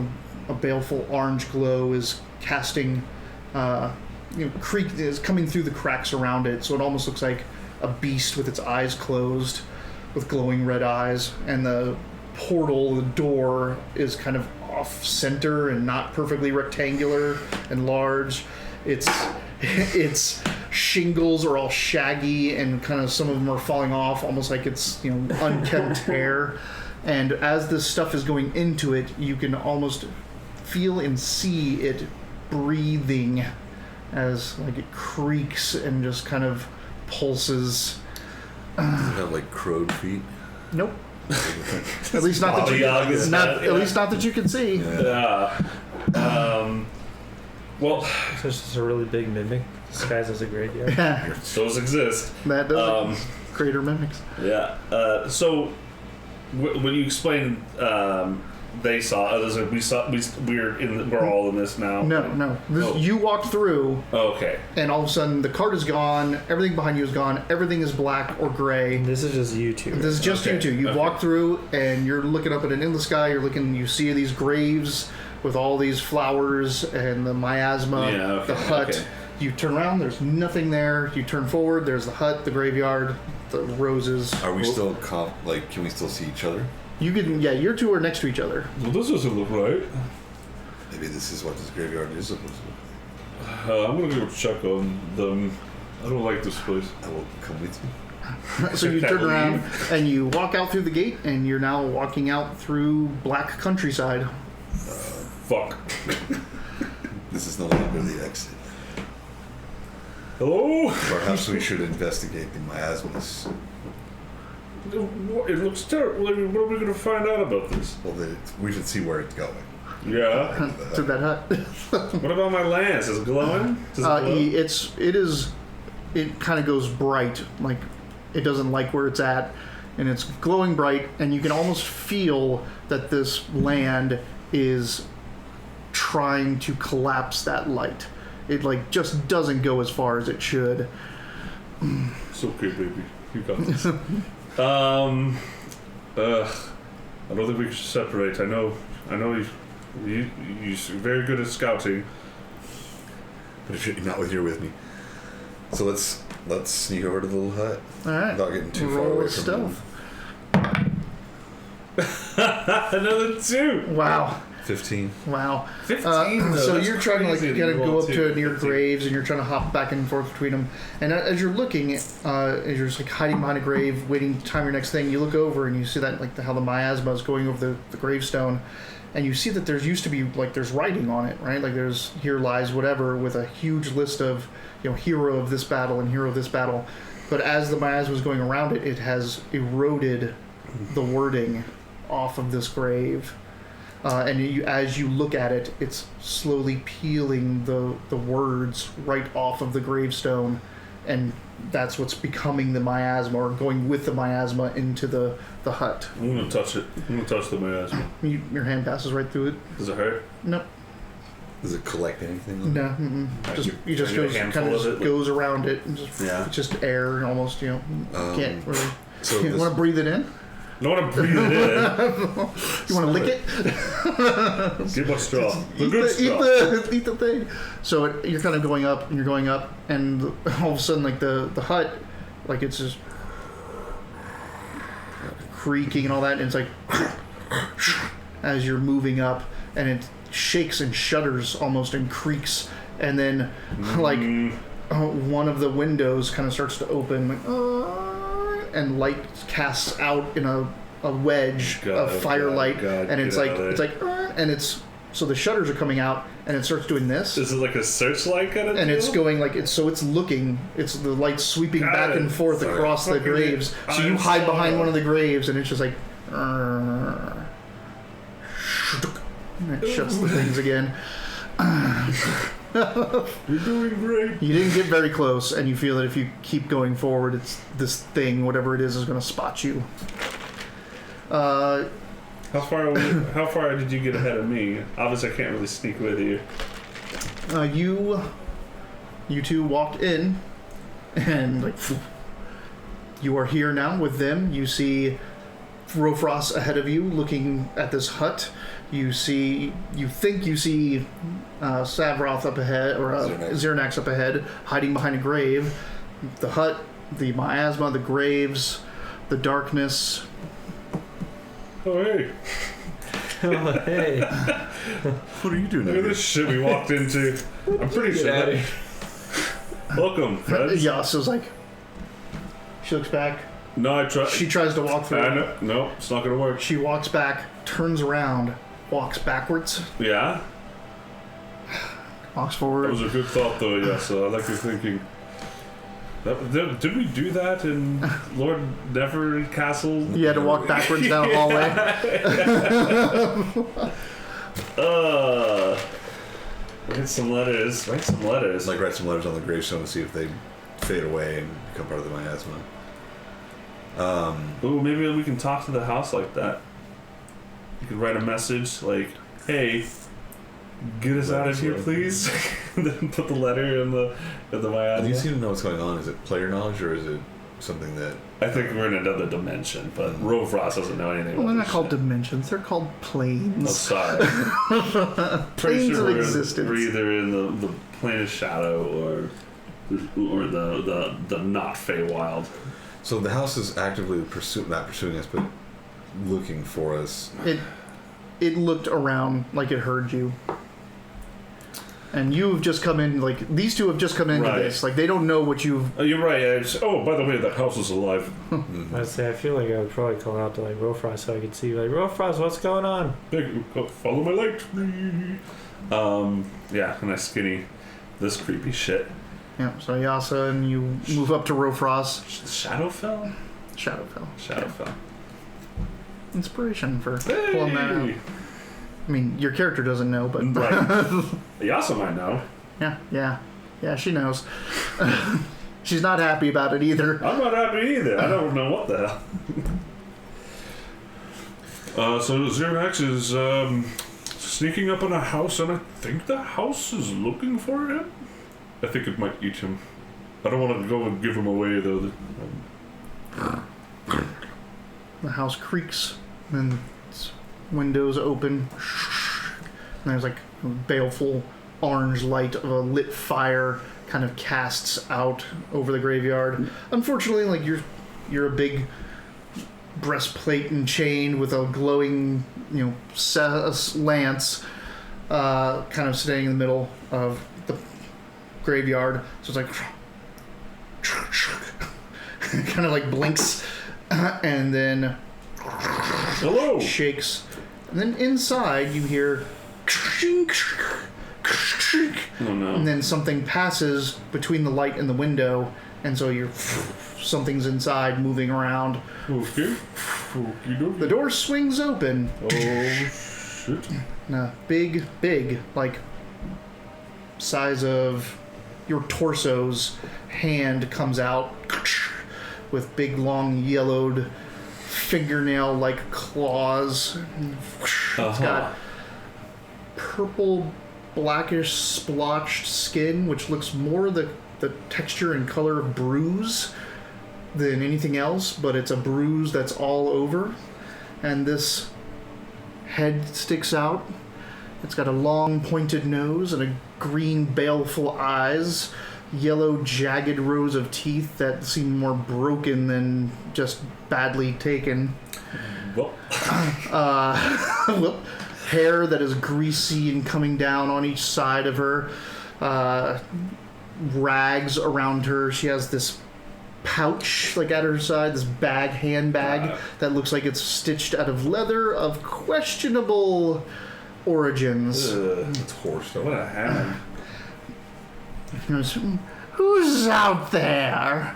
A: A baleful orange glow is casting, creak is coming through the cracks around it. So it almost looks like a beast with its eyes closed, with glowing red eyes. And the portal, the door, is kind of off center and not perfectly rectangular and large. Its shingles are all shaggy, and kind of some of them are falling off, almost like it's unkempt hair. And as this stuff is going into it, you can almost feel and see it breathing as like it creaks and just kind of pulses.
B: Does it have like crowed feet?
A: Nope. At least not that you can see.
C: Yeah. Well,
D: So it's just a really big mimic disguised as a graveyard.
C: those exist.
A: That does greater mimics.
C: Yeah. So when you explained, they saw. We're all in this now.
A: No. You walked through.
C: Okay.
A: And all of a sudden, the cart is gone. Everything behind you is gone. Everything is black or gray.
D: This is just you two.
A: This is just you two. You walk through, and you're looking up at an endless sky. You see these graves with all these flowers and the miasma, the hut.
C: Okay.
A: You turn around, there's nothing there. You turn forward, there's the hut, the graveyard, the roses.
B: Are we still can we still see each other?
A: You can, your two are next to each other.
C: Well, this doesn't look right.
B: Maybe this is what this graveyard is supposed to look.
C: I'm gonna go check on them. I don't like this place.
B: I will come with you.
A: So you turn around and you walk out through the gate, and you're now walking out through black countryside.
C: Fuck.
B: This is no longer the exit.
C: Hello?
B: Perhaps we should investigate the miasmas.
C: It looks terrible. What are we going to find out about this?
B: Well, we should see where it's going.
C: Yeah.
A: To that hut.
C: What about my lance? Is it glowing? Does it glow?
A: It kind of goes bright, like it doesn't like where it's at, and it's glowing bright, and you can almost feel that this land is trying to collapse that light. It just doesn't go as far as it should.
C: It's okay, baby. You got this. I don't think we should separate. I know you're very good at scouting.
B: But you're not with me. So let's sneak over to the little hut.
A: All right.
B: Without getting too far
A: Roll
B: away
A: with
B: from
A: stealth.
C: Another 2.
A: Wow.
B: 15.
A: Wow.
C: 15.
A: So you're trying to
C: crazy
A: kind of go up to
C: 15.
A: near graves, and you're trying to hop back and forth between them. And as you're looking, as you're just hiding behind a grave, waiting to time your next thing, you look over and you see that how the miasma is going over the gravestone, and you see that there's used to be there's writing on it, right? There's here lies whatever with a huge list of hero of this battle and hero of this battle. But as the miasma is going around it, it has eroded the wording off of this grave. And as you look at it, it's slowly peeling the words right off of the gravestone, and that's what's becoming the miasma, or going with the miasma into the hut.
C: I'm gonna touch it. I'm gonna touch the miasma.
A: Your hand passes right through it.
C: Does it hurt?
A: Nope.
B: Does it collect anything?
A: No. You just goes around it. And it's just air almost. Can't really.
B: So
A: You want to breathe it in?
C: I don't want to breathe it in.
A: You want to lick it?
C: Get my straw.
A: Eat the thing. So you're kind of going up, and you're going up, and all of a sudden, the hut, it's just creaking and all that, and it's as you're moving up, and it shakes and shudders almost and creaks, and then one of the windows kind of starts to open, and light casts out in a wedge of firelight, and it's and it's so the shutters are coming out, and it starts doing this.
C: Is it like a searchlight kind of
A: and
C: deal?
A: it's going it's looking, it's the light sweeping back and forth across the graves. So you hide behind one of the graves, and it's just and it shuts the things again.
C: You're doing great.
A: You didn't get very close, and you feel that if you keep going forward, it's this thing, whatever it is going to spot you.
C: How far did you get ahead of me? Obviously, I can't really sneak with you.
A: You two walked in, and like you are here now with them. You see Rofros ahead of you, looking at this hut. You think you see Savroth up ahead, or Zirnax up ahead, hiding behind a grave. The hut, the miasma, the graves, the darkness.
C: Oh, hey.
D: Oh, hey.
B: What are you doing?
C: Look at this shit we walked into. I'm pretty sure that... Welcome, friends.
A: Yasa's like... She looks back.
C: No, I try...
A: She tries to walk through.
C: No, it's not gonna work.
A: She walks back, turns around, walks backwards,
C: Yeah?
A: walks forward.
C: That was a good thought, though, yes. I like your thinking. Did we do that in Lord Never Castle?
A: You had to walk backwards down a hallway.
C: Write some letters.
B: Like write some letters on the gravestone to see if they fade away and become part of the miasma.
C: Ooh, maybe we can talk to the house like that. You could write a message like, "Hey, get us out of here, please." Then put the letter in the miasma.
B: You seem to know what's going on. Is it player knowledge or is it something that...
C: I think we're in another dimension, but Rofros doesn't know anything
A: Well,
C: about
A: they're not
C: this
A: called
C: shit.
A: dimensions. They're called planes.
C: Oh, sorry. Pretty
A: Planes
C: sure
A: of
C: we're
A: existence.
C: either in the plane of shadow or the not Feywild.
B: So the house is actively not pursuing us, but looking for us.
A: It looked around like it heard you. And you've just come in, like, these two have just come into
C: Right.
A: this. Like, they don't know what you've...
C: Oh, you're right. By the way, that house is alive.
D: I'd say I feel like I would probably call out to like Rofros so I could see like Rofros, what's going on?
C: Follow my light. Yeah, and I skinny this creepy shit.
A: Yeah, so Yasa and you move up to Rofros.
C: Shadowfell?
A: Shadowfell. Inspiration for pulling that out. I mean, your character doesn't know, but...
C: Right. Yasa might know.
A: Yeah, she knows. She's not happy about it either.
C: I'm not happy either. I don't know what the hell. So Zirnax is sneaking up on a house, and I think the house is looking for him. I think it might eat him. I don't want to go and give him away, though.
A: The house creaks, and its windows open. And there's like a baleful orange light of a lit fire kind of casts out over the graveyard. Unfortunately, like you're a big breastplate and chain with a glowing, lance, kind of sitting in the middle of the graveyard. So it's like kind of like blinks, and then
C: Hello.
A: shakes, and then inside you hear.
C: Oh no.
A: And then something passes between the light and the window, and so something's inside moving around.
C: Okay.
A: The door swings open.
C: Oh shit.
A: And a big, like size of your torso's hand comes out with big, long, yellowed fingernail-like claws. It's got purple, blackish, splotched skin, which looks more the texture and color of bruise than anything else, but it's a bruise that's all over. And this head sticks out. It's got a long, pointed nose and a green, baleful eyes, yellow, jagged rows of teeth that seem more broken than just badly taken.
C: Well.
A: Hair that is greasy and coming down on each side of her. Rags around her. She has this pouch like at her side, this handbag that looks like it's stitched out of leather of questionable origins.
B: It's horse.
C: What a hand.
A: Who's out there?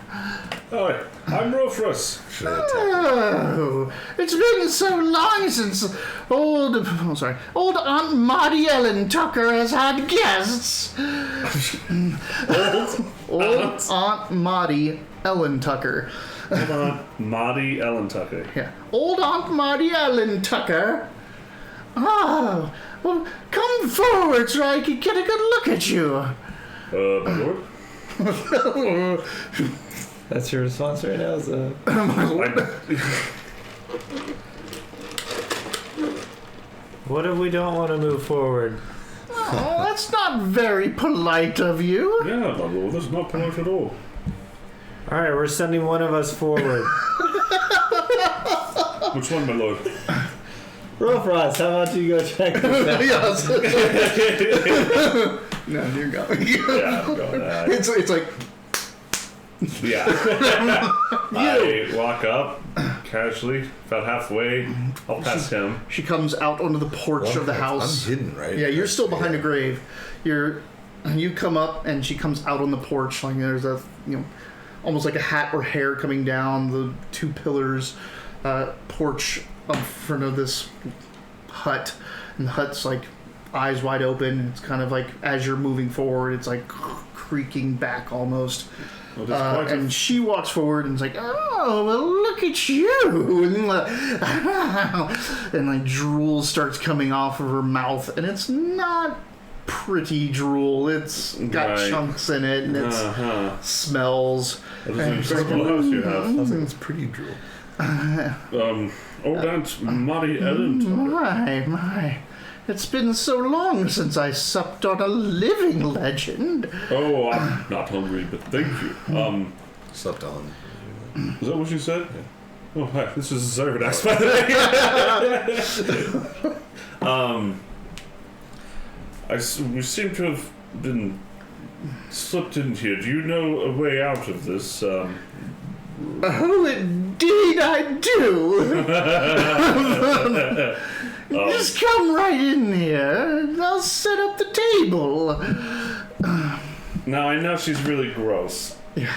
C: Oh, I'm Rufus.
B: Should I attack?
A: Oh, it's been so long since old Aunt Maudie Ellen Tucker has had guests. Old Aunt Maudie Ellen Tucker.
C: Hold on. Maudie Ellen Tucker.
A: Yeah. Old Aunt Maudie Ellen Tucker. Oh, well, come forward so I can get a good look at you.
C: My lord?
E: That's your response right now? What if we don't want to move forward?
A: Oh, that's not very polite of you.
C: Yeah, my lord, that's not polite at all.
E: Alright, we're sending one of us forward.
C: Which one, my lord?
E: Rofrost, how about you go check this out?
A: Yes. No, you're going.
C: Yeah, I'm going.
A: It's like
C: Yeah. I walk up casually, about halfway. I'll pass him.
A: she comes out onto the porch of the house.
B: I'm hidden, right?
A: Yeah, you're still behind a grave. You come up and she comes out on the porch. Like there's a almost like a hat or hair coming down the two pillars porch in front of this hut, and the hut's like eyes wide open. It's kind of like as you're moving forward, it's like creaking back almost.
C: Well,
A: And she walks forward and is like, "Oh, well, look at you!" And like drool starts coming off of her mouth, and it's not pretty drool. It's got
C: Right.
A: chunks in it, and it smells.
C: What an incredible house you have.
B: I was like, it's pretty drool.
C: Old Aunt Maudie Ellen.
A: My. It's been so long since I supped on a living legend.
C: Oh, I'm not hungry, but thank you.
B: Slept on.
C: Is that what you said? Yeah. Oh, hi. This is Zarvadax, by the way. We seem to have been slipped in here. Do you know a way out of this?
A: Oh, indeed I do. Just come right in here, and I'll set up the table.
C: Now, I know she's really gross.
A: Yeah.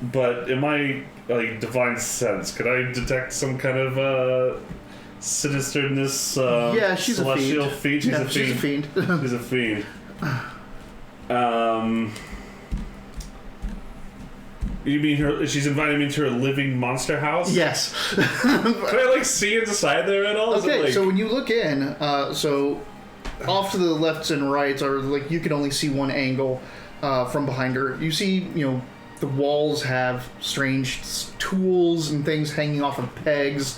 C: But in my divine sense, could I detect some kind of sinisterness?
A: Yeah, she's a
C: celestial
A: fiend.
C: fiend.
A: She's a fiend.
C: She's a fiend. You mean her? She's inviting me to her living monster house?
A: Yes.
C: Can I see inside there at all? Is it,
A: Okay, so when you look in, so off to the lefts and rights are you can only see one angle from behind her. You see, the walls have strange tools and things hanging off of pegs,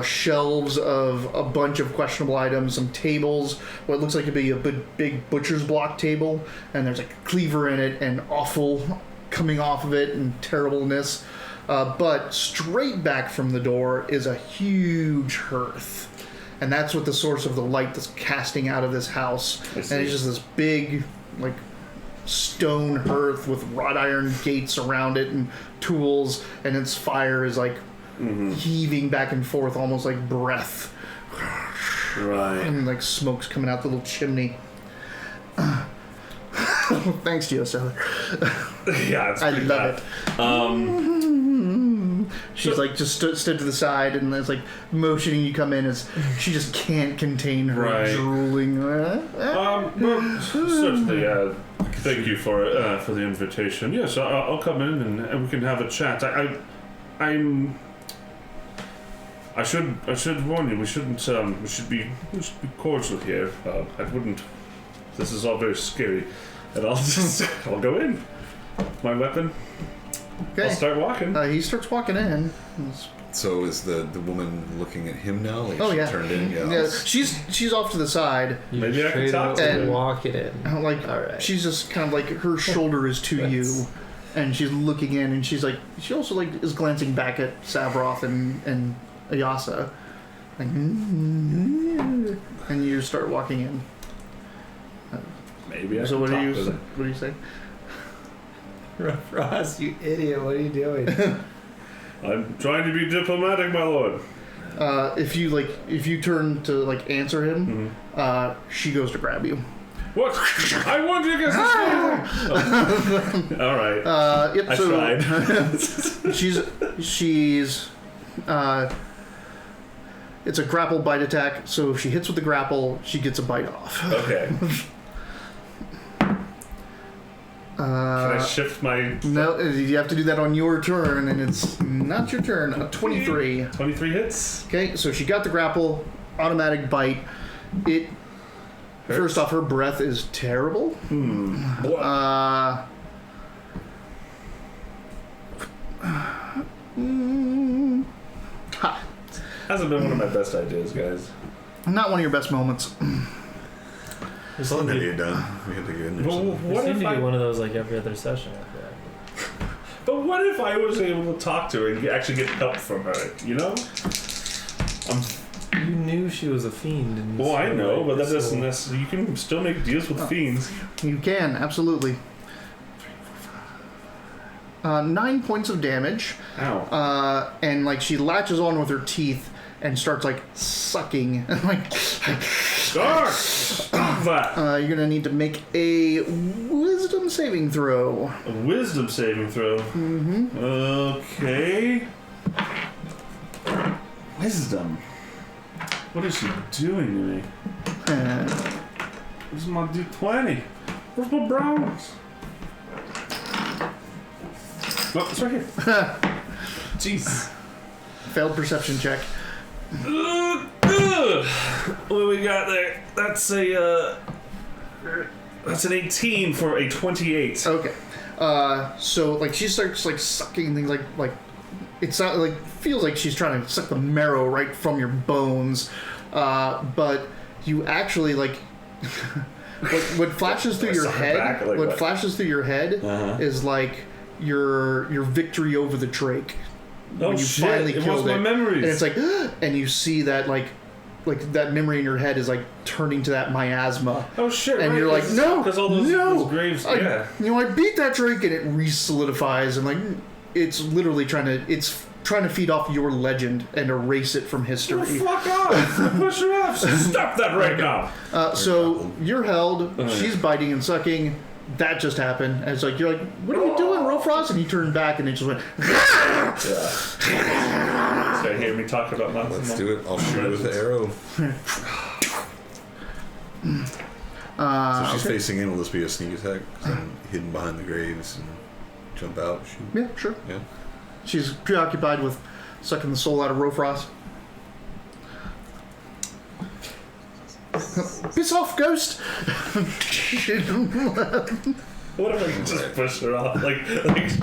A: shelves of a bunch of questionable items, some tables, what looks like to be a big butcher's block table, and there's a cleaver in it and offal coming off of it and terribleness. But straight back from the door is a huge hearth. And that's what the source of the light that's casting out of this house. And it's just this big, stone hearth with wrought iron gates around it and tools, and its fire is heaving back and forth almost like breath.
C: Right.
A: And smoke's coming out the little chimney. Thanks, Geostellar.
C: Yeah, it's
A: I
C: pretty
A: love
C: bad.
A: it. She's just stood to the side and is motioning you come in as she just can't contain her drooling.
C: Well, certainly. Thank you for the invitation. Yes, I'll come in and we can have a chat. I should warn you. We shouldn't. We should be cordial here. I wouldn't. This is all very scary, and I'll go in. My weapon.
A: Okay.
C: I'll start walking.
A: He starts walking in.
B: So is the woman looking at him now?
A: Oh,
B: she
A: yeah.
B: Turned in.
A: Yeah, she's off to the side.
C: Maybe I can talk to
A: her.
E: and walk it in.
A: All
E: right.
A: She's just kind of her shoulder is to you, and she's looking in, and she's she also is glancing back at Savroth and Ayasa, and you start walking in.
C: Maybe I
A: So
C: can
A: what
C: talk
A: do you
C: to them.
A: what do you say?
E: Ross, you idiot, what are you doing?
C: I'm trying to be diplomatic, my lord.
A: If you turn to answer him, she goes to grab you.
C: What? I won you against this game! All right.
A: Yep.
C: I
A: So
C: tried.
A: she's it's a grapple bite attack. So if she hits with the grapple, she gets a bite off.
C: Okay. Can I shift my...
A: No, you have to do that on your turn, and it's not your turn. A 23.
C: 23 hits?
A: Okay, so she got the grapple, automatic bite. It
C: Hurts.
A: first off, her breath is terrible.
C: What?
A: Ha.
C: Hasn't been one of my best ideas, guys.
A: Not one of your best moments.
D: We
B: Something
D: seem
B: to
D: to,
B: get done. We have to get in there.
C: Well,
B: sometime.
D: we
C: what
D: seem
C: if
D: to
C: I...
D: do one of those like every other session after that.
C: But what if I was able to talk to her and actually get help from her? You know?
D: You knew she was a fiend. And
C: Well, I
D: so,
C: know,
D: like,
C: but that
D: so-
C: doesn't necessarily... You can still make deals with fiends.
A: You can, absolutely. 9 points of damage.
C: Ow.
A: And like she latches on with her teeth and starts like sucking.
C: Stop that!
A: You're gonna need to make a wisdom saving throw.
C: A wisdom saving throw.
A: Mm-hmm.
C: Okay. Wisdom. What is she doing to me? This is my D20. Where's my browns? Oh, it's right here. Jeez.
A: Failed perception check.
C: What do we got there? That's a that's an 18 for a 28.
A: Okay. So like she starts like sucking things like it's not like feels like she's trying to suck the marrow right from your bones, but you actually like what flashes through your
C: Suck it
A: head.
C: back, like
A: what
C: what?
A: flashes through your head is like your victory over the Drake.
C: Oh
A: when you
C: shit!
A: finally
C: It was
A: killed
C: my
A: it.
C: memories.
A: And it's like, and you see that like that memory in your head is like turning to that miasma.
C: oh shit!
A: And
C: right,
A: you're like, no,
C: because all those,
A: no,
C: those graves.
A: I beat that Drake, and it re-solidifies, and like it's literally trying to feed off your legend and erase it from history.
C: Oh, fuck off! Push her off! Stop that right now!
A: So you're held. She's biting and sucking. That just happened. And it's like you're like, what are you doing, Rofrost? And you turn back, and it just went.
C: Yeah. So you hear me talking about nonsense.
B: Let's do it. I'll shoot it with the arrow. So she's facing in. Will this be a sneak attack? 'Cause I'm hidden behind the graves and jump out. Shoot.
A: Yeah, sure.
B: Yeah.
A: She's preoccupied with sucking the soul out of Rofrost. Piss off, ghost!
C: What if I can just push her off? Like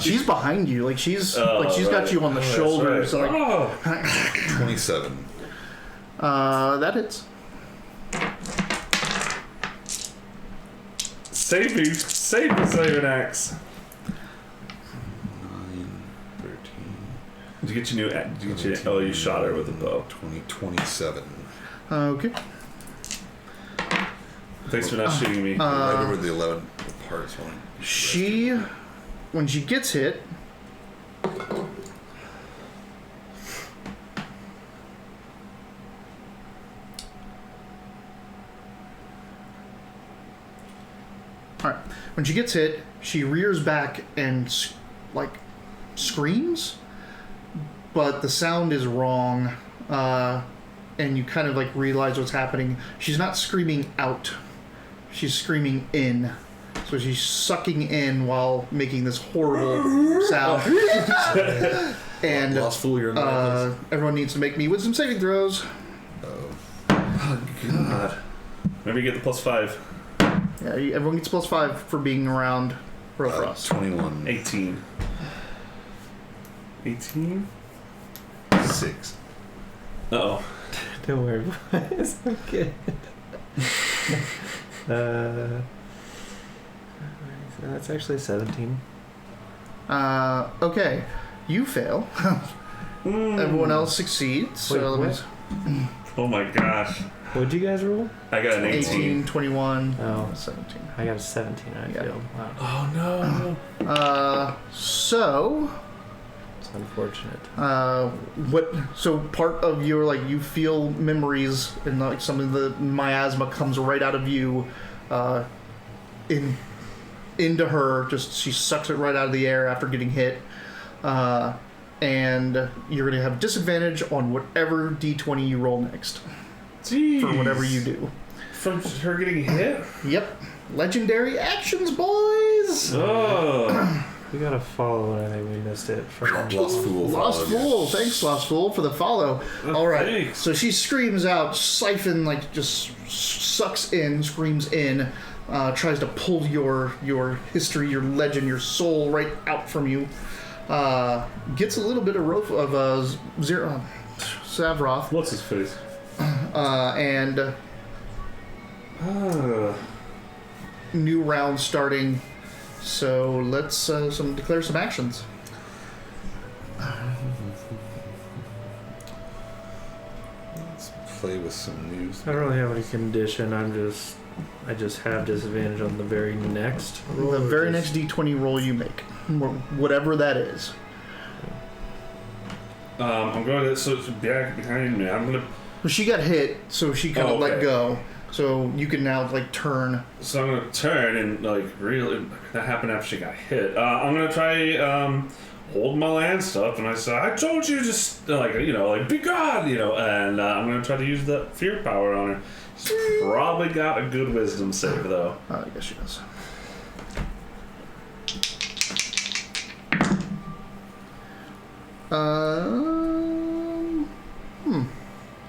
A: She's behind you, like she's got
C: right.
A: you on the
C: Oh, that's
A: shoulder.
C: right.
A: So like,
C: Oh.
B: 27.
A: that hits.
C: Save me, saving axe.
B: 9, 13,
C: Did you get your new? Did you get your? Oh, you shot her with a bow.
B: 20, 27.
A: Okay.
C: Thanks for not shooting me.
B: Right over the 11 parts one.
A: When she gets hit, all right. When she gets hit, she rears back and like screams, but the sound is wrong, and you kind of like realize what's happening. She's not screaming out; she's screaming in. So she's sucking in while making this horrible sound. And
B: Lost fool, you're in the
A: everyone needs to make me wisdom saving throws.
C: Oh God. Maybe get the +5.
A: Yeah, everyone gets +5 for being around Rofrost.
B: 21.
C: 18. 18?
B: 6.
C: Uh-oh.
D: Don't worry, boys. I'm good. That's actually 17.
A: Okay, you fail. Everyone else succeeds. So
D: Wait,
A: let
C: Oh my gosh.
D: What'd you guys roll?
C: I got an
A: me
C: 18.
A: 18, 21,
D: Oh.
A: 17.
D: I got a 17. I
A: Yeah.
D: failed. Wow.
C: Oh no.
A: So
D: It's unfortunate.
A: so part of your like you feel memories and like some of the miasma comes right out of you. into her. Just she sucks it right out of the air after getting hit. And you're going to have disadvantage on whatever d20 you roll next.
C: Jeez.
A: For whatever you do.
C: From her getting hit?
A: Yep. Legendary actions, boys!
C: Oh.
D: We gotta follow it. I think we missed it.
B: Lost Fool.
A: Lost Fool. Thanks, Lost Fool, for the follow. All right.
C: Thanks.
A: So she screams out, siphon, like, just sucks in, screams in, tries to pull your history, your legend, your soul right out from you. Gets a little bit of Savroth.
C: What's his face?
A: And new round starting. So let's declare some actions.
B: Let's play with some news.
D: I don't really have any condition. I just have disadvantage on the very next roll.
A: The very next d20 roll you make, whatever that is.
C: I'm going to. So it's back behind me. I'm going to.
A: Well, she got hit, so she kind of
C: okay.
A: let go. So you can now like turn.
C: So I'm going to turn and like really. That happened after she got hit. I'm going to try hold my land stuff, and I say, I told you just like be gone, and I'm going to try to use the fear power on her. She's probably got a good wisdom save though.
A: I guess she does.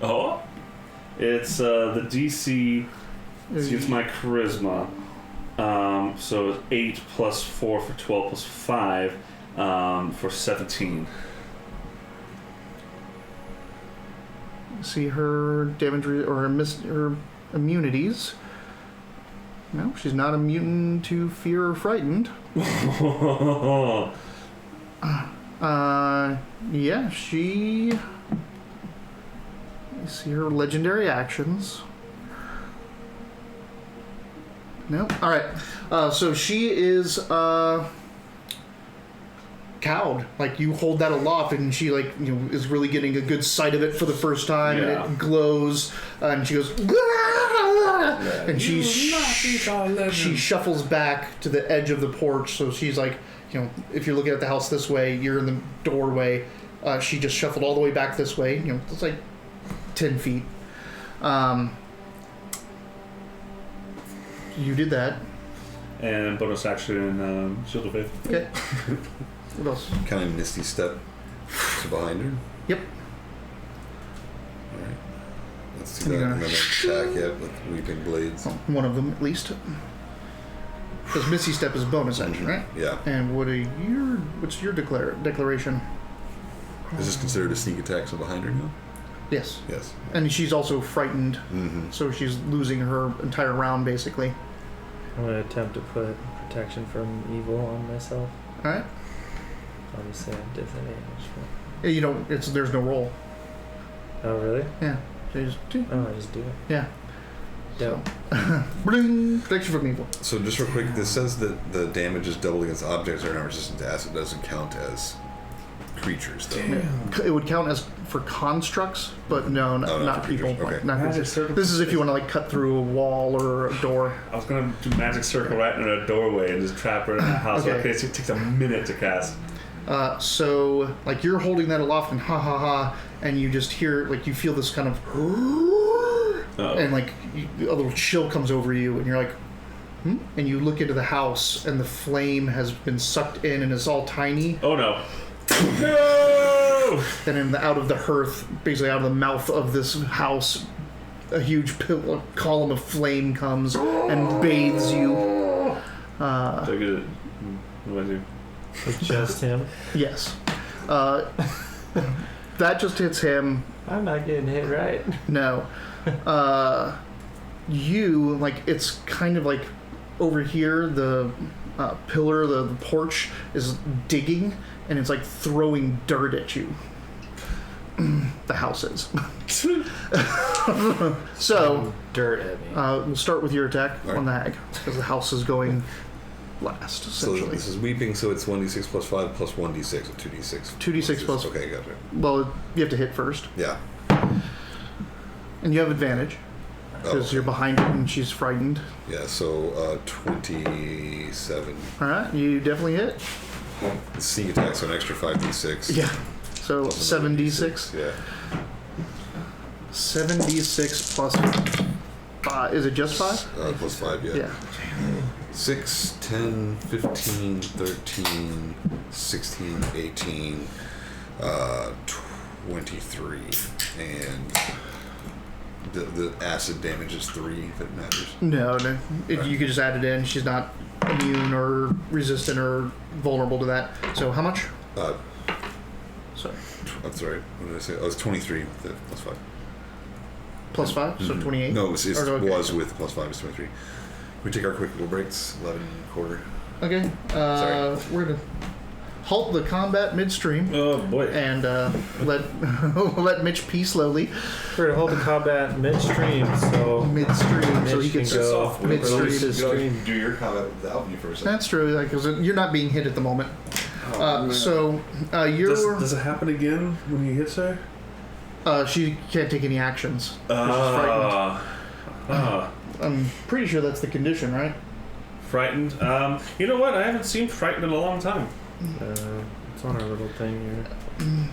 C: Oh, it's the DC. It's my charisma. So it's 8 plus 4 for 12 plus 5 for 17.
A: See her damage or her immunities. No, she's not immune to fear or frightened. Yeah, she. You see her legendary actions. No. All right. So she is cowed. Like you hold that aloft, and she is really getting a good sight of it for the first time, and it glows, and she goes, and she shuffles back to the edge of the porch. So she's like, if you're looking at the house this way, you're in the doorway. She just shuffled all the way back this way. It's like 10 feet. You did that.
C: And bonus action, Shield of Faith.
A: Okay. What else?
B: Kind of Misty Step to behind her.
A: Yep.
B: Alright. Let's do that. And then attack it with Weeping Blades.
A: Oh, one of them at least. Because Misty Step is bonus action, right?
B: Yeah.
A: And what's your declaration?
B: Is this considered a sneak attack from behind her now?
A: Yes.
B: Yes.
A: And she's also frightened, so she's losing her entire round, basically.
D: I'm going to attempt to put protection from evil on myself.
A: Alright.
D: Obviously, I have disadvantage.
A: You don't, there's no roll.
D: Oh, really?
A: Yeah. So you just do.
D: Oh, I just do it.
A: Yeah.
D: Dope.
A: Bling! Protection from evil.
B: So just real quick, this says that the damage is doubled against objects that are not resistant to acid. It doesn't count as creatures, though.
A: Damn. It would count as for constructs, but no, not people.
B: Okay.
A: Not creatures. This is if you want to cut through a wall or a door.
C: I was going to do magic circle right in a doorway and just trap her in the house.
A: Okay.
C: Okay, so it takes a minute to cast.
A: So you're holding that aloft and ha ha ha, and you just hear you feel this kind of and a little chill comes over you, and you're like, and you look into the house, and the flame has been sucked in, and it's all tiny.
C: Oh no! No!
A: And out of the hearth, basically out of the mouth of this house, a huge column of flame comes and bathes you.
C: So I get it. What do I do?
D: It's just him.
A: Yes. That just hits him.
D: I'm not getting hit, right?
A: No. It's kind of like over here, the pillar, the porch is digging, and it's like throwing dirt at you. The house is. So,
D: dirt at me.
A: we'll start with your attack on the hag, because the house is going last, essentially.
B: So this is Weeping, so it's 1d6 plus 5 plus 1d6, so 2d6.
A: 2d6 plus...
B: Okay, gotcha.
A: Well, you have to hit first.
B: Yeah.
A: And you have advantage. because you're behind it and she's frightened.
B: Yeah, so 27.
A: All right, you definitely hit.
B: The sneak attack, so an extra 5d6.
A: Yeah. So
B: Plus another
A: 7d6.
B: Yeah.
A: 7d6 plus 5. Is it just 5?
B: Plus 5, yeah.
A: Yeah.
B: 6, 10, 15, 13, 16, 18, 23. And the acid damage is 3, if it matters.
A: No.
B: Right.
A: You could just add it in. She's not immune or resistant or vulnerable to that. So how much? Sorry.
B: That's right. What did I say? Oh, it's 23 with the plus 5.
A: Plus 5? So 28?
B: No, it
A: okay.
B: was with the plus 5 is 23. We take our quick little breaks, 11 quarter.
A: Okay.
B: Sorry.
A: We're going to halt the combat midstream.
C: Oh boy.
A: And let Mitch pee slowly.
D: We're gonna hold the combat midstream, so
A: Midstream. So he
D: Mitch can
A: gets
D: go
A: off midstream.
D: release his stream.
B: Do your combat without me for a second.
A: That's true, because you're not being hit at the moment.
C: Man.
A: So you're.
C: Does it happen again when he hits her?
A: She can't take any actions. She's frightened. I'm pretty sure that's the condition, right?
C: Frightened. You know what? I haven't seen frightened in a long time.
D: It's on our little thing here.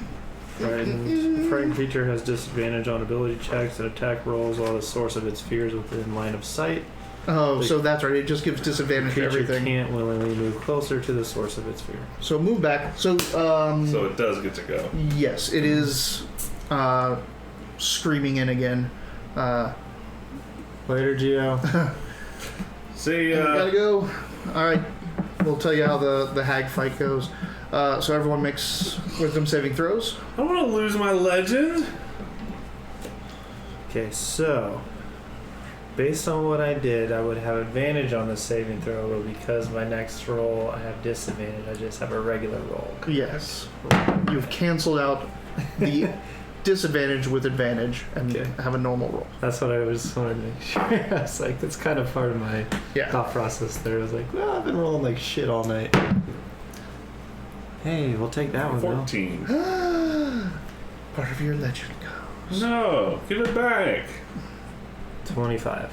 D: Frightened creature has disadvantage on ability checks and attack rolls while the source of its fear is within line of sight.
A: Oh, so that's right. It just gives disadvantage to
D: Creature
A: everything.
D: can't willingly move closer to the source of its fear.
A: So move back. So
C: So it does get to go.
A: yes, it is screaming in again.
D: Later, Gio.
C: See,
A: Gotta go. All right, we'll tell you how the hag fight goes. So everyone makes wisdom saving throws.
C: I don't want to lose my legend.
D: Okay, so based on what I did, I would have advantage on the saving throw, but because my next roll I have disadvantage, I just have a regular roll.
A: Yes, you've canceled out the disadvantage with advantage and
D: Okay.
A: have a normal roll.
D: That's what I was wanting to make sure. I was like, that's kind of part of my
A: Yeah.
D: thought process there. I was like, well, I've been rolling like shit all night. Hey, we'll take that one, though.
C: 14.
A: Part of your legend goes.
C: No, give it back.
D: 25.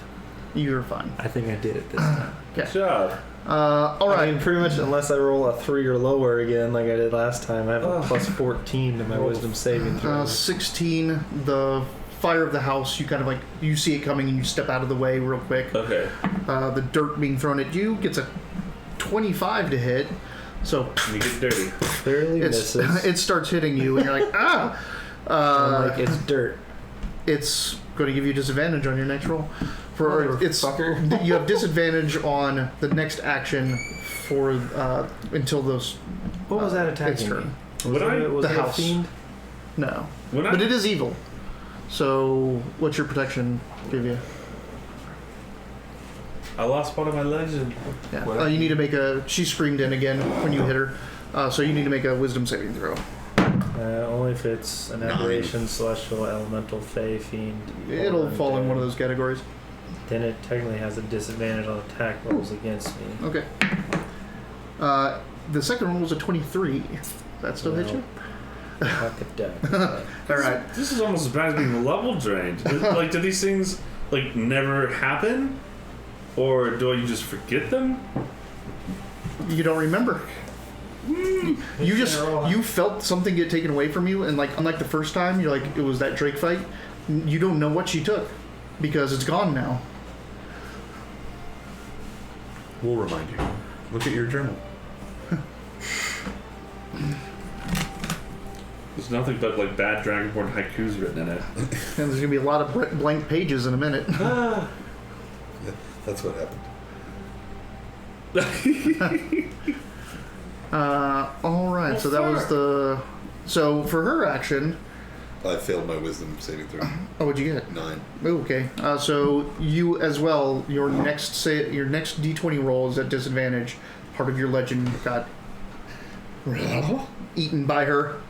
A: You're fine.
D: I think I did it this time.
C: Good job.
A: All right.
D: I mean, pretty much unless I roll a 3 or lower again like I did last time, I have a plus 14 to my wisdom saving throw.
A: 16. The fire of the house. You kind of you see it coming and you step out of the way real quick.
C: Okay.
A: The dirt being thrown at you gets a 25 to hit. So
C: You get dirty.
D: Clearly misses.
A: it starts hitting you and you're like, ah.
D: I'm like, it's dirt.
A: It's going to give you disadvantage on your next roll.
D: Motherfucker.
A: You have disadvantage on the next action for until those.
D: What was that
A: its
D: attacking
A: turn.
D: me?
C: Would I-
D: Was
A: The
D: it a
A: house.
D: fiend?
A: No,
C: When
A: but it is evil. So what's your protection give you?
C: I lost part of my legend.
A: Yeah. You need to make a. She screamed in again when you hit her. So you need to make a wisdom saving throw.
D: Only if it's an aberration, celestial, elemental, fey, fiend.
A: It'll
D: or
A: fall in
D: undead.
A: one of those categories.
D: Then it technically has a disadvantage on attack rolls against me.
A: Okay. The second roll was a 23. That still hit you?
D: Fuck the deck.
A: All right.
C: This is almost as bad as being level drained. Do these things never happen, or do you just forget them?
A: You don't remember. You felt something get taken away from you, and unlike the first time, you're like, it was that Drake fight. You don't know what she took because it's gone now.
B: We'll remind you. Look at your journal.
C: There's nothing but bad Dragonborn haikus written in it.
A: And there's gonna be a lot of blank pages in a minute.
B: Yeah, that's what happened.
A: All right. So that was the. So for her action,
B: I failed my wisdom saving throw.
A: oh, what'd you get?
B: 9.
A: Oh, okay. So you as well. Your next D20 roll is at disadvantage. Part of your legend got eaten by her.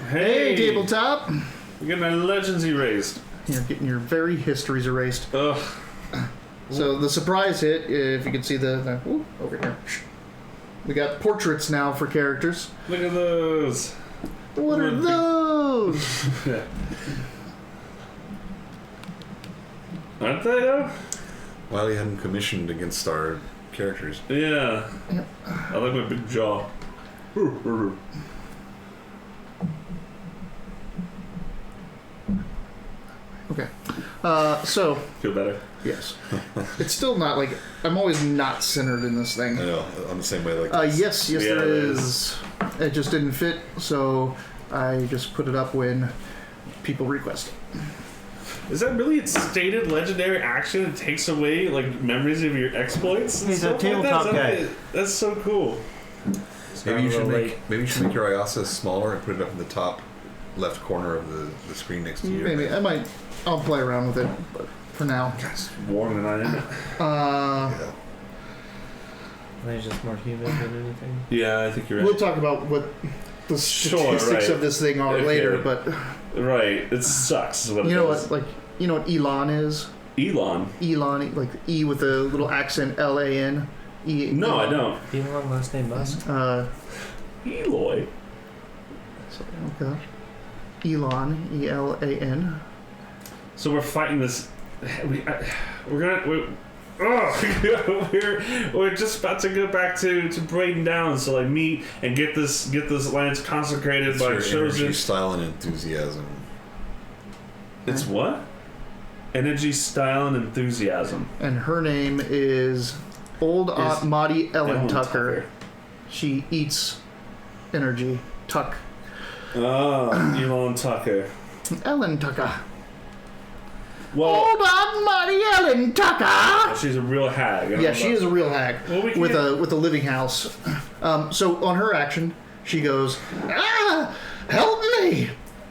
A: Hey, tabletop!
C: You're getting my legends erased.
A: You're getting your very histories erased.
C: Ugh.
A: So the surprise hit, if you can see ooh, over here. We got portraits now for characters.
C: Look at those.
A: What are those?
C: Aren't they though?
B: Wiley had him commissioned against our characters.
C: Yeah. I like my big jaw.
A: Okay. So
C: Feel better?
A: yes, it's still not like I'm always not centered in this thing.
B: I know. I'm the same way. Like
A: Yes,
C: Yeah,
A: there
C: it
A: is. It just didn't fit, so I just put it up when people request it.
C: Is that really its stated legendary action that takes away like memories of your exploits? And
E: He's a
C: stuff like that?
E: tabletop
C: Is that
E: guy.
C: it? That's so cool.
B: maybe you should
D: Little
B: make your Iasa smaller and put it up in the top left corner of the screen next to you.
A: Maybe I'll play around with it, but for now.
C: It's warm than I am.
B: Yeah.
D: I think it's just more human than anything.
C: Yeah, I think you're
A: We'll
C: right.
A: talk about what the statistics
C: right.
A: of this thing are
C: Okay.
A: later, but
C: Right, it sucks. Is what
A: you
C: it
A: know
C: is.
A: what? Like you know what Elon is?
C: Elon?
A: Elon, like E with a little accent, LAN.
C: No, I don't.
D: Elon, last name Musk.
C: Eloy.
A: Oh gosh. Elon, ELAN.
C: So we're fighting this. We're just about to go back to Braden Down, so like meet and get this lance consecrated
B: It's
C: by
B: your
C: chosen.
B: energy, style, and enthusiasm.
C: It's what? Energy, style, and enthusiasm.
A: And her name is Old Aunt Maudie Ellen Tucker. She eats energy. Tuck.
C: Oh, Elon Tucker.
A: Ellen Tucker.
C: Well,
A: Old Aunt Maudie Ellen Tucker.
C: she's a real hag.
A: Yeah, she is a real hag
C: Well, we
A: with
C: can't-
A: a living house. So on her action, she goes, help me!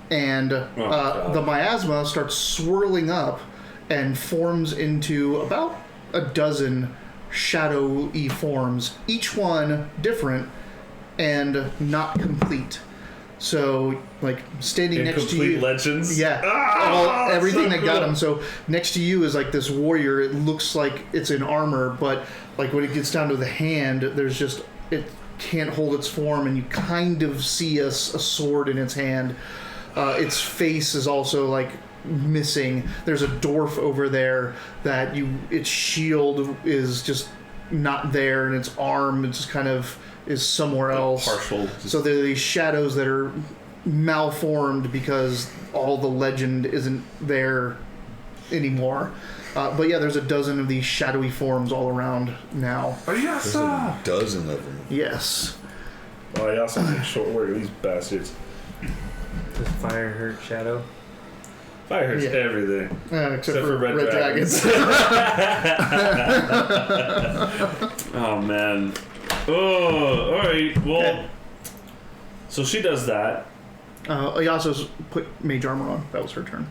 A: And
C: God.
A: the miasma starts swirling up and forms into about a dozen shadowy forms, each one different and not complete. So, like, standing next to
C: Incomplete
A: you...
C: legends.
A: Yeah, everything
C: so
A: that got
C: cool.
A: him. So next to you is like this warrior. It looks like it's in armor, but like when it gets down to the hand, there's just it can't hold its form, and you kind of see a sword in its hand. Its face is also like missing. There's a dwarf over there that its shield is just not there, and its arm it just kind of is somewhere else.
C: Partial.
A: So there are these shadows that are malformed because all the legend isn't there anymore. But yeah, there's a dozen of these shadowy forms all around now.
B: There's a dozen of them.
A: Yes.
C: Oh, I also take short word of these bastards.
D: Does fire hurt Shadow?
C: Fire hurts
A: Yeah.
C: everything.
A: Except for red dragons.
C: Oh man. Oh, all right. Well, so she does that.
A: Ayaso's put mage armor on. That was her turn.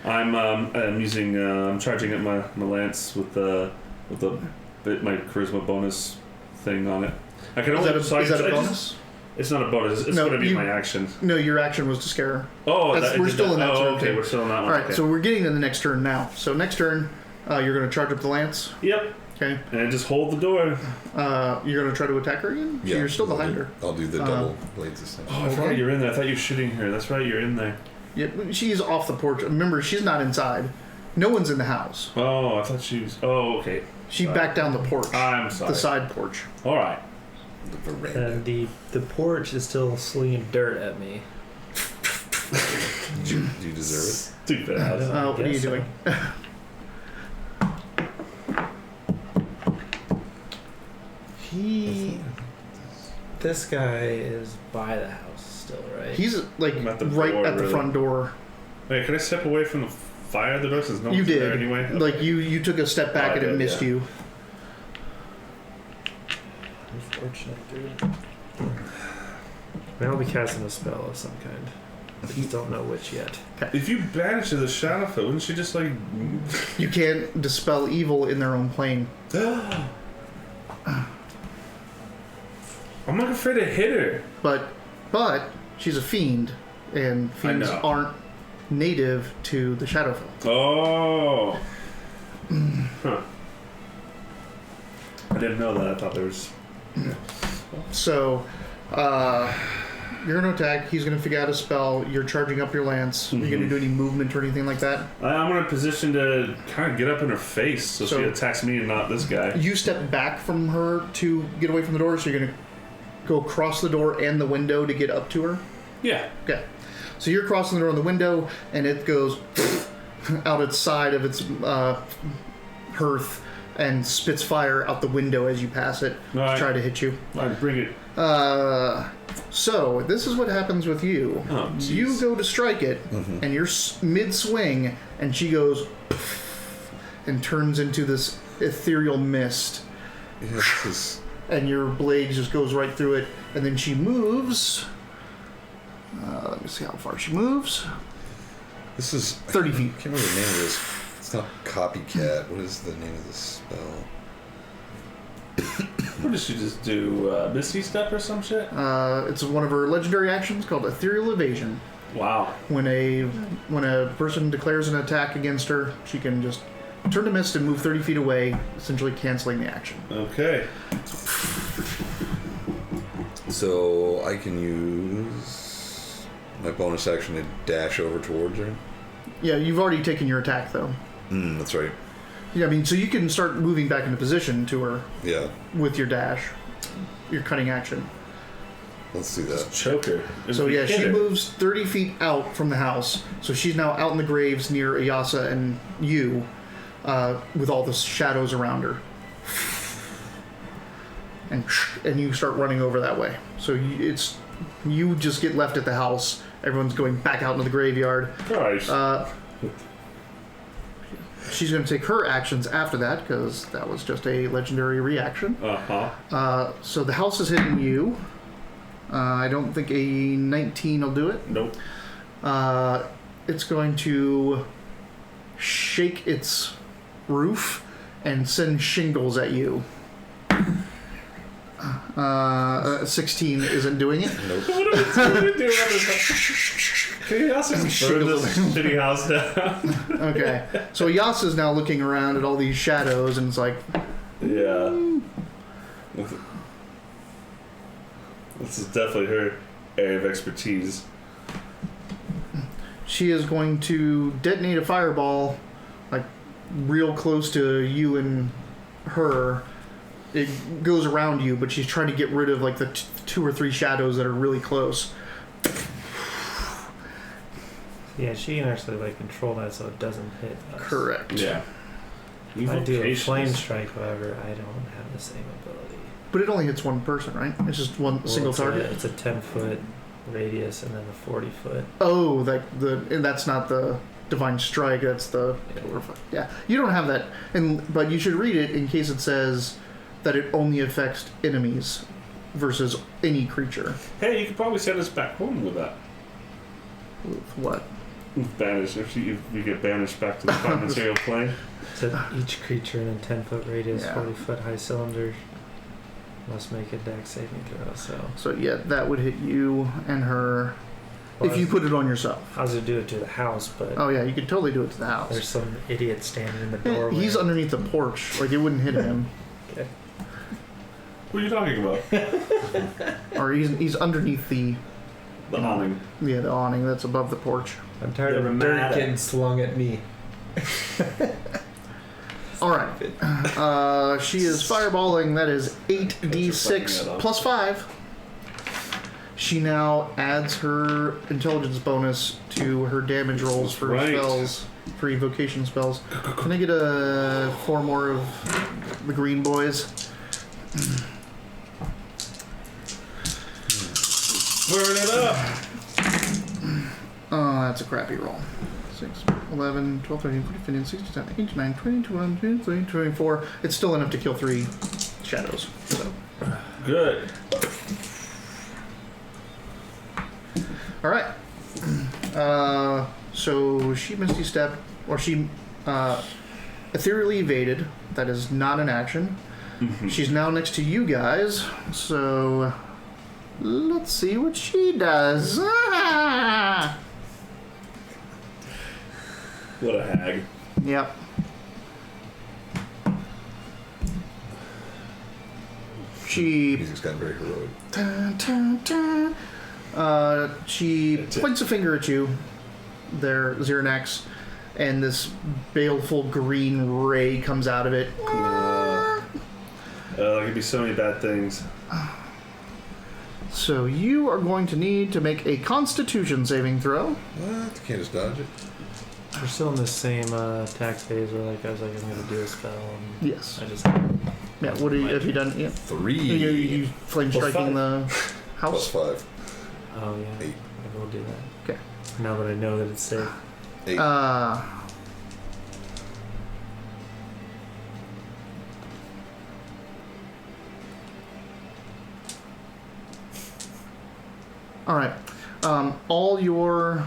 C: I'm using I'm charging up my lance with my charisma bonus thing on it. I can
A: Is
C: only
A: that a bonus?
C: It's not a bonus. It's
A: No,
C: going to be
A: you-
C: my action.
A: No, your action was to scare her.
C: Oh,
A: We're still in that turn.
C: okay, we're still in that
A: All
C: one.
A: right,
C: okay.
A: so we're getting to the next turn now. So next turn, you're going to charge up the lance.
C: Yep.
A: Okay.
C: And just hold the door.
A: You're going to try to attack her again? So you're still behind her.
B: I'll do the double blades this time.
C: Oh, I forgot you're in there. I thought you were shooting her. That's right, you're in there.
A: Yeah, she's off the porch. Remember, she's not inside. No one's in the house.
C: Oh, I thought she was. Oh, okay.
A: She backed down the porch.
C: I'm sorry.
A: The side porch.
C: All right.
B: The veranda.
D: And the porch is still slinging dirt at me.
B: Do you deserve
C: Stupid ass.
A: What are you
D: guess so.
A: doing?
D: This guy is by the house still, right?
A: He's like
C: I'm at the
A: right
C: door,
A: at the
C: really.
A: front door.
C: Wait, can I step away from the fire of the door since no
A: You
C: one's there
A: did.
C: anyway?
A: Like you took a step back
C: Oh, I
A: and it
C: did,
A: missed
C: yeah.
A: you.
D: Unfortunate, dude. I'll be casting a spell of some kind. I just don't know which yet.
C: If you banish the Shadowfoot, wouldn't she just like?
A: You can't dispel evil in their own plane.
C: I'm not afraid to hit her.
A: But she's a fiend, and fiends
C: know.
A: aren't native to the Shadowfell.
C: Oh. Huh. I didn't know that. I thought there was.
A: So, You're going to attack. He's going to figure out a spell. You're charging up your lance. Are you going to do any movement or anything like that?
C: I'm in a position to kind of get up in her face so she attacks me and not this guy.
A: You step back from her to get away from the door, so you're going to go across the door and the window to get up to her?
C: Yeah.
A: Okay. So you're crossing the door and the window, and it goes out its side of its hearth and spits fire out the window as you pass it to try to hit you.
C: All right, bring it.
A: So this is what happens with you.
C: Oh,
A: you go to strike it, and you're mid-swing, and she goes and turns into this ethereal mist.
B: Yes,
A: and your blade just goes right through it, and then she moves. Let me see how far she moves.
B: This is
A: 30 feet.
B: I can't remember the name of this. It's not copycat. What is the name of this spell?
C: What did she just do? Misty Step or some shit?
A: It's one of her legendary actions called Ethereal Evasion.
C: Wow.
A: When a person declares an attack against her, she can just turn to mist and move 30 feet away, essentially canceling the action.
C: Okay.
B: So I can use my bonus action to dash over towards her.
A: Yeah, you've already taken your attack though.
B: That's right.
A: Yeah, I mean, so you can start moving back into position to her.
B: Yeah.
A: With your dash, your cutting action.
B: Let's do that.
C: Choke her.
A: So yeah, she moves 30 feet out from the house. So she's now out in the graves near Ayasa and you, with all the shadows around her. And you start running over that way. So you just get left at the house. Everyone's going back out into the graveyard.
C: Christ.
A: She's going to take her actions after that because that was just a legendary reaction. So the house is hitting you. I don't think a 19 will do it.
C: Nope.
A: It's going to shake its roof and send shingles at you. 16 isn't doing it.
B: Nope.
C: What are we going to do about this? Can you also just burn this shitty house down?
A: Okay. So Yasa's now looking around at all these shadows and it's like...
C: Yeah. This is definitely her area of expertise.
A: She is going to detonate a fireball, like, real close to you and her. It goes around you, but she's trying to get rid of, like, the 2 or 3 shadows that are really close.
D: Yeah, she can actually, like, control that so it doesn't hit us.
A: Correct.
C: Yeah.
D: If I do a flame strike, however, I don't have the same ability.
A: But it only hits one person, right? It's just one single target?
D: It's a 10-foot radius and then a 40-foot.
A: Oh, and that's not the Divine Strike, that's the... Yeah. You don't have that, but you should read it in case it says that it only affects enemies versus any creature.
C: Hey, you could probably send us back home with that.
A: With what?
C: Banish. If you get banished back to the material plane.
D: To each creature in a 10-foot radius,
A: Yeah.
D: 40-foot high cylinder must make a dex saving throw.
A: So yeah, that would hit you and her if you put it on yourself.
D: I was gonna do it to the house, but
A: Oh yeah, you could totally do it to the house.
D: there's some idiot standing in the doorway.
A: He's underneath the porch, like it wouldn't hit him.
D: Okay.
C: What are you talking about?
A: Or he's underneath the
C: awning.
A: Yeah, the awning that's above the porch.
E: I'm tired
D: You're
E: of
D: mad
E: dirt
D: at-
E: getting slung at me.
A: All right. She is fireballing. That is 8d6 plus 5. She now adds her intelligence bonus to her damage rolls for
C: Right.
A: spells, for evocation spells. Can I get 4 more of the green boys?
C: Burn it up!
A: Oh, that's a crappy roll. 6, 11, 12, 13, 14, 15, 16, 17, 18, 19, 20, 21, 22, 23, 24. It's still enough to kill 3 shadows. So.
C: Good.
A: All right. So she Misty Step, or she ethereally evaded. That is not an action. She's now next to you guys. So let's see what she does. Ah!
C: What a hag.
A: Yep.
B: Music's gotten very heroic.
A: Dun, dun, dun. She points a finger at you, there, Xernax, and this baleful green ray comes out of it.
C: There could be so many bad things.
A: So you are going to need to make a Constitution saving throw.
B: What? You can't just dodge it.
D: We're still in the same attack phase where like I was like I'm gonna do a spell. And
A: Yes.
D: I just
A: Yeah. What have you done? Yeah.
B: 3.
A: You flame
C: Plus
A: striking the
B: Plus
A: house.
B: 5.
D: oh yeah.
B: 8.
D: I will do that.
A: Okay.
D: Now that I know that it's safe.
B: 8.
A: All right. All your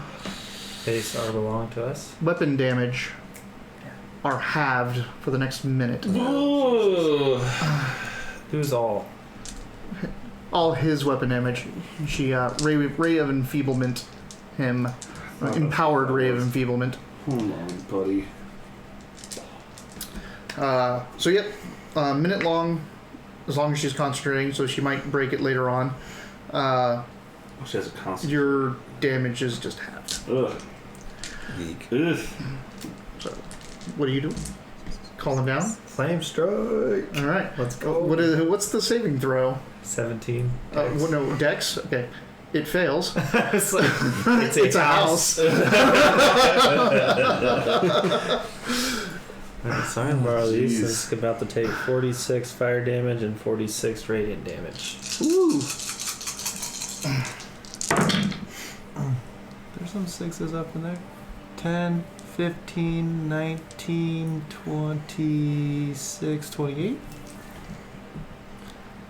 D: Base are belong to us.
A: weapon damage are halved for the next minute.
C: Ooh.
D: Who's all?
A: All his weapon damage. She ray of enfeeblement him. Empowered ray of enfeeblement.
C: Hold on, buddy.
A: So yep, minute long, as long as she's concentrating. So she might break it later on.
C: She has a constant.
A: Your damage is just halved.
C: Ugh.
B: Weak.
C: Ugh.
A: So, what do you do? Call him down.
E: Flame strike.
A: All right.
E: Let's go.
A: What's the saving throw?
D: 17.
A: No, Dex. Okay, it fails.
D: It's like,
A: It's a house.
D: Alright, so I'm borrow these.
C: Jeez.
D: It's about to take 46 fire damage and 46 radiant damage.
A: Ooh.
E: There's some 6s up in there. 10, 15, 19, 26, 28.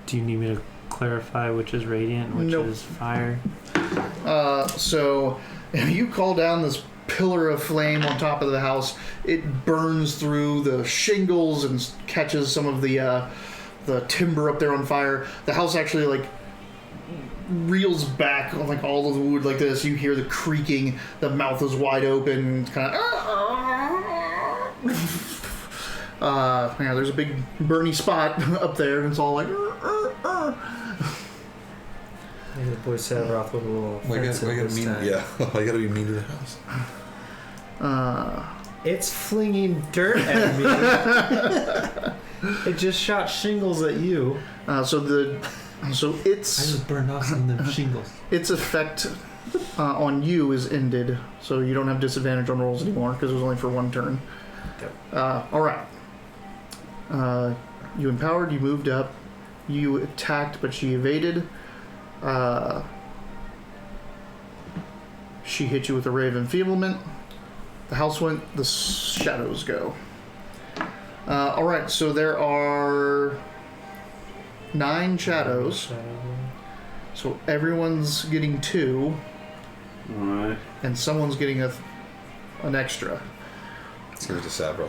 D: Do you need me to clarify which is radiant and which
A: Nope.
D: is fire?
A: So you call down this pillar of flame on top of the house. It burns through the shingles and catches some of the timber up there on fire. The house actually like reels back on like all of the wood like this. You hear the creaking. The mouth is wide open. Kind of. Yeah, there's a big burny spot up there, and it's all like.
D: Maybe the boy Savroth with a little offensive this time.
B: Yeah, I gotta be mean to the house.
D: It's flinging dirt at me. It just shot shingles at you.
A: So
E: I
A: its
E: just burned off some of them shingles.
A: its effect on you is ended, so you don't have disadvantage on rolls anymore because it was only for one turn.
D: Yep.
A: All right. You empowered. You moved up. You attacked, but she evaded. She hit you with a ray of enfeeblement. The house went. The shadows go. All right. So there are 9 shadows. So everyone's getting 2,
C: Alright.
A: and someone's getting an extra.
B: Let's give it to Sabro.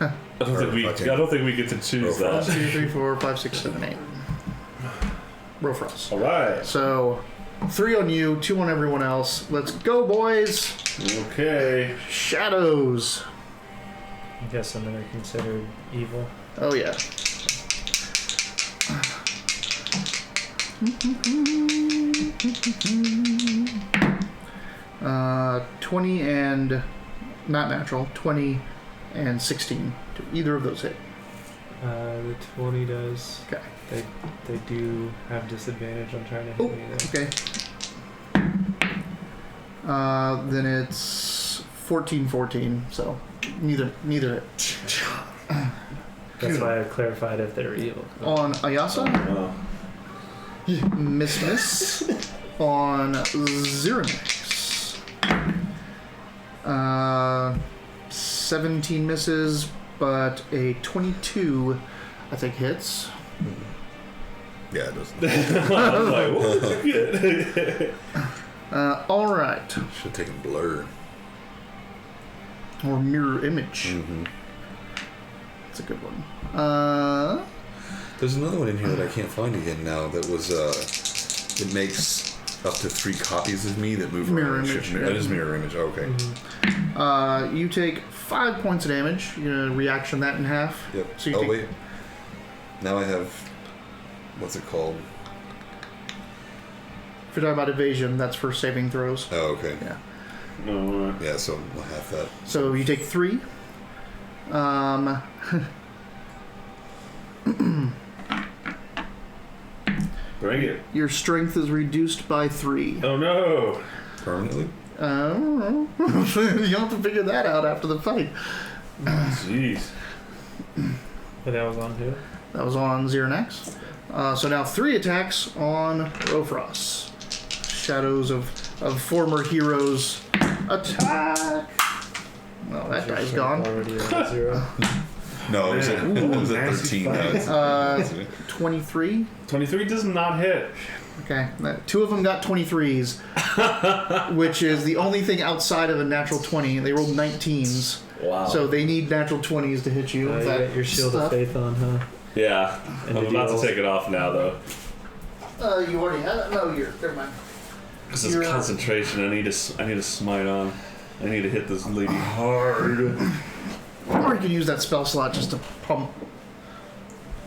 C: I don't think we get to choose
A: 1,
C: that.
A: 2, 3, 4, 5, 6, 7, 8. Rofros.
C: Alright.
A: So 3 on you, 2 on everyone else. Let's go, boys.
C: Okay.
A: Shadows.
D: I'm guessing they're considered evil.
A: Oh yeah. Uh, 20 and not natural. 20 and 16. Do either of those hit?
D: The 20 does.
A: Okay.
D: They do have disadvantage on trying to hit
A: Oh,
D: me there.
A: okay. Then it's 14. So neither hit.
D: That's why I clarified if they're evil.
A: On Ayasa,
C: Oh.
A: miss. On Xernax, 17 misses, but a 22, I think, hits.
B: Yeah, it doesn't.
C: I was like, whoa, good.
A: All right,
B: Should have taken blur.
A: or mirror image.
B: Mm-hmm.
A: That's a good one.
B: There's another one in here that I can't find again now. That was it makes up to 3 copies of me that move
A: Mirror
B: around.
A: image,
B: That
A: yeah.
B: is mirror image. Oh, okay.
A: You take 5 points of damage. You're gonna reaction that in half.
B: Yep.
A: So you
B: Oh
A: take-
B: wait. Now I have. What's it called?
A: If you're talking about evasion, that's for saving throws.
B: Oh, okay.
A: Yeah.
C: No,
B: Yeah, so we'll have that.
A: So you take 3.
C: bring it.
A: Your strength is reduced by 3.
C: Oh no.
B: Permanently?
A: I don't know. You'll have to figure that out after the fight.
C: Jeez.
D: But that was on who?
A: That was on Xernex. So now 3 attacks on Rofros. Shadows of former heroes. Attack! Well, that guy's gone.
D: Already at 0.
B: No, it was at,
C: Man.
B: it was at
C: Nasty
B: 13.
C: fight.
A: 23.
C: 23 does not hit.
A: Okay, 2 of them got 23s, which is the only thing outside of a natural 20. They rolled 19s,
C: Wow.
A: so they need natural 20s to hit you.
D: You
A: with
D: got
A: that
D: your shield
A: stuff.
D: of faith on, huh?
C: Yeah.
D: And
C: I'm
D: the
C: about
D: deals.
C: to take it off now, though.
A: You already had it? No, never mind.
C: Because it's
A: You're,
C: concentration. I need to smite on. I need to hit this lady hard.
A: Or you can use that spell slot just to pump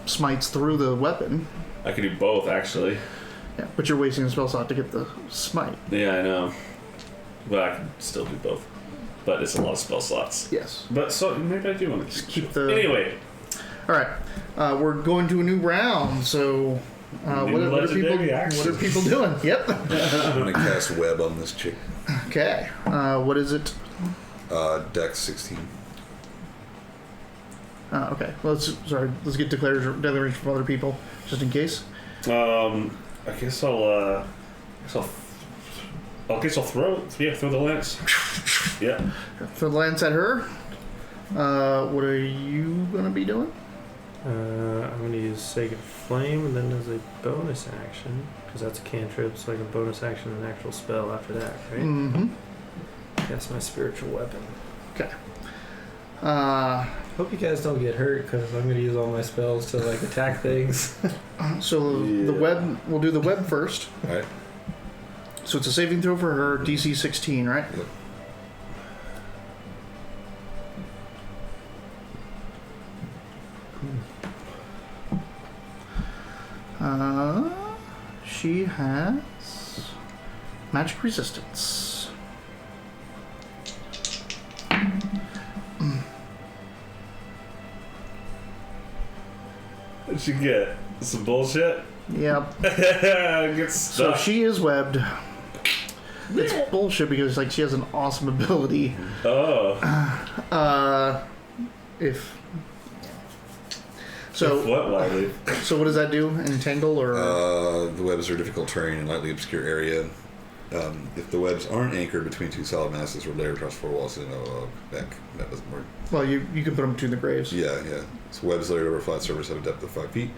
A: smites through the weapon.
C: I could do both, actually.
A: Yeah, but you're wasting a spell slot to get the smite.
C: Yeah, I know. But I can still do both. But it's a lot of spell slots.
A: Yes.
C: But so maybe I do want to
A: Just keep the...
C: Anyway.
A: Alright, we're going to a new round, so...
C: New
A: what
C: legendary actions.
A: are people doing? Yep.
B: I'm going to cast Web on this chick.
A: Okay. What is it?
B: Dex 16.
A: Okay. Let's get declaration from other people, just in case.
C: I guess I'll throw the lance. Yeah.
A: Throw the lance at her. What are you gonna be doing?
D: I'm going to use Sacred Flame, and then as a bonus action, because that's a cantrip, so I can bonus action an actual spell after that, right?
A: Mm-hmm.
D: Cast my spiritual weapon.
A: Okay.
D: Hope you guys don't get hurt, because I'm going to use all my spells to like attack things.
A: So the web. We'll do the web first.
B: All right.
A: So it's a saving throw for her, DC 16, right?
B: Yep.
A: She has magic resistance.
C: What'd you get? Some bullshit?
A: Yep.
C: Get
A: So
C: stuck.
A: she is webbed. It's bullshit because like she has an awesome ability.
C: Oh.
A: If so,
C: What, Wiley?
A: so what does that do? Entangle or?
B: The webs are difficult terrain in lightly obscure area. If the webs aren't anchored between 2 solid masses or layered across 4 walls, that doesn't work.
A: Well, you can put them between the graves.
B: Yeah. So webs layered over a flat surface have a depth of 5 feet.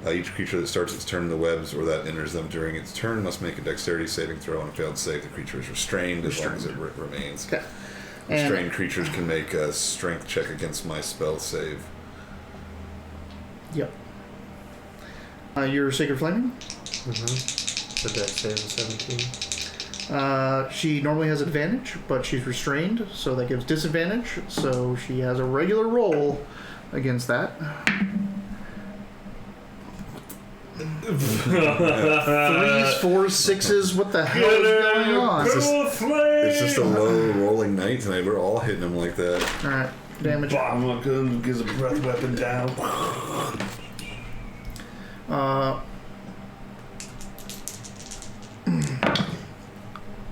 B: Each creature that starts its turn in the webs or that enters them during its turn must make a dexterity saving throw. On a failed save, the creature is restrained as long as it remains.
A: Okay.
B: Restrained creatures can make a strength check against my spell save.
A: Yep. Your Sacred Flaming?
D: Mm-hmm. The dex save is 17.
A: She normally has advantage, but she's restrained, so that gives disadvantage. So she has a regular roll against that. 3s, 4s, 6s. What the hell is going on?
B: It's just a low rolling night tonight. We're all hitting them like that.
A: All right, damage.
C: Bomb gives a breath weapon down.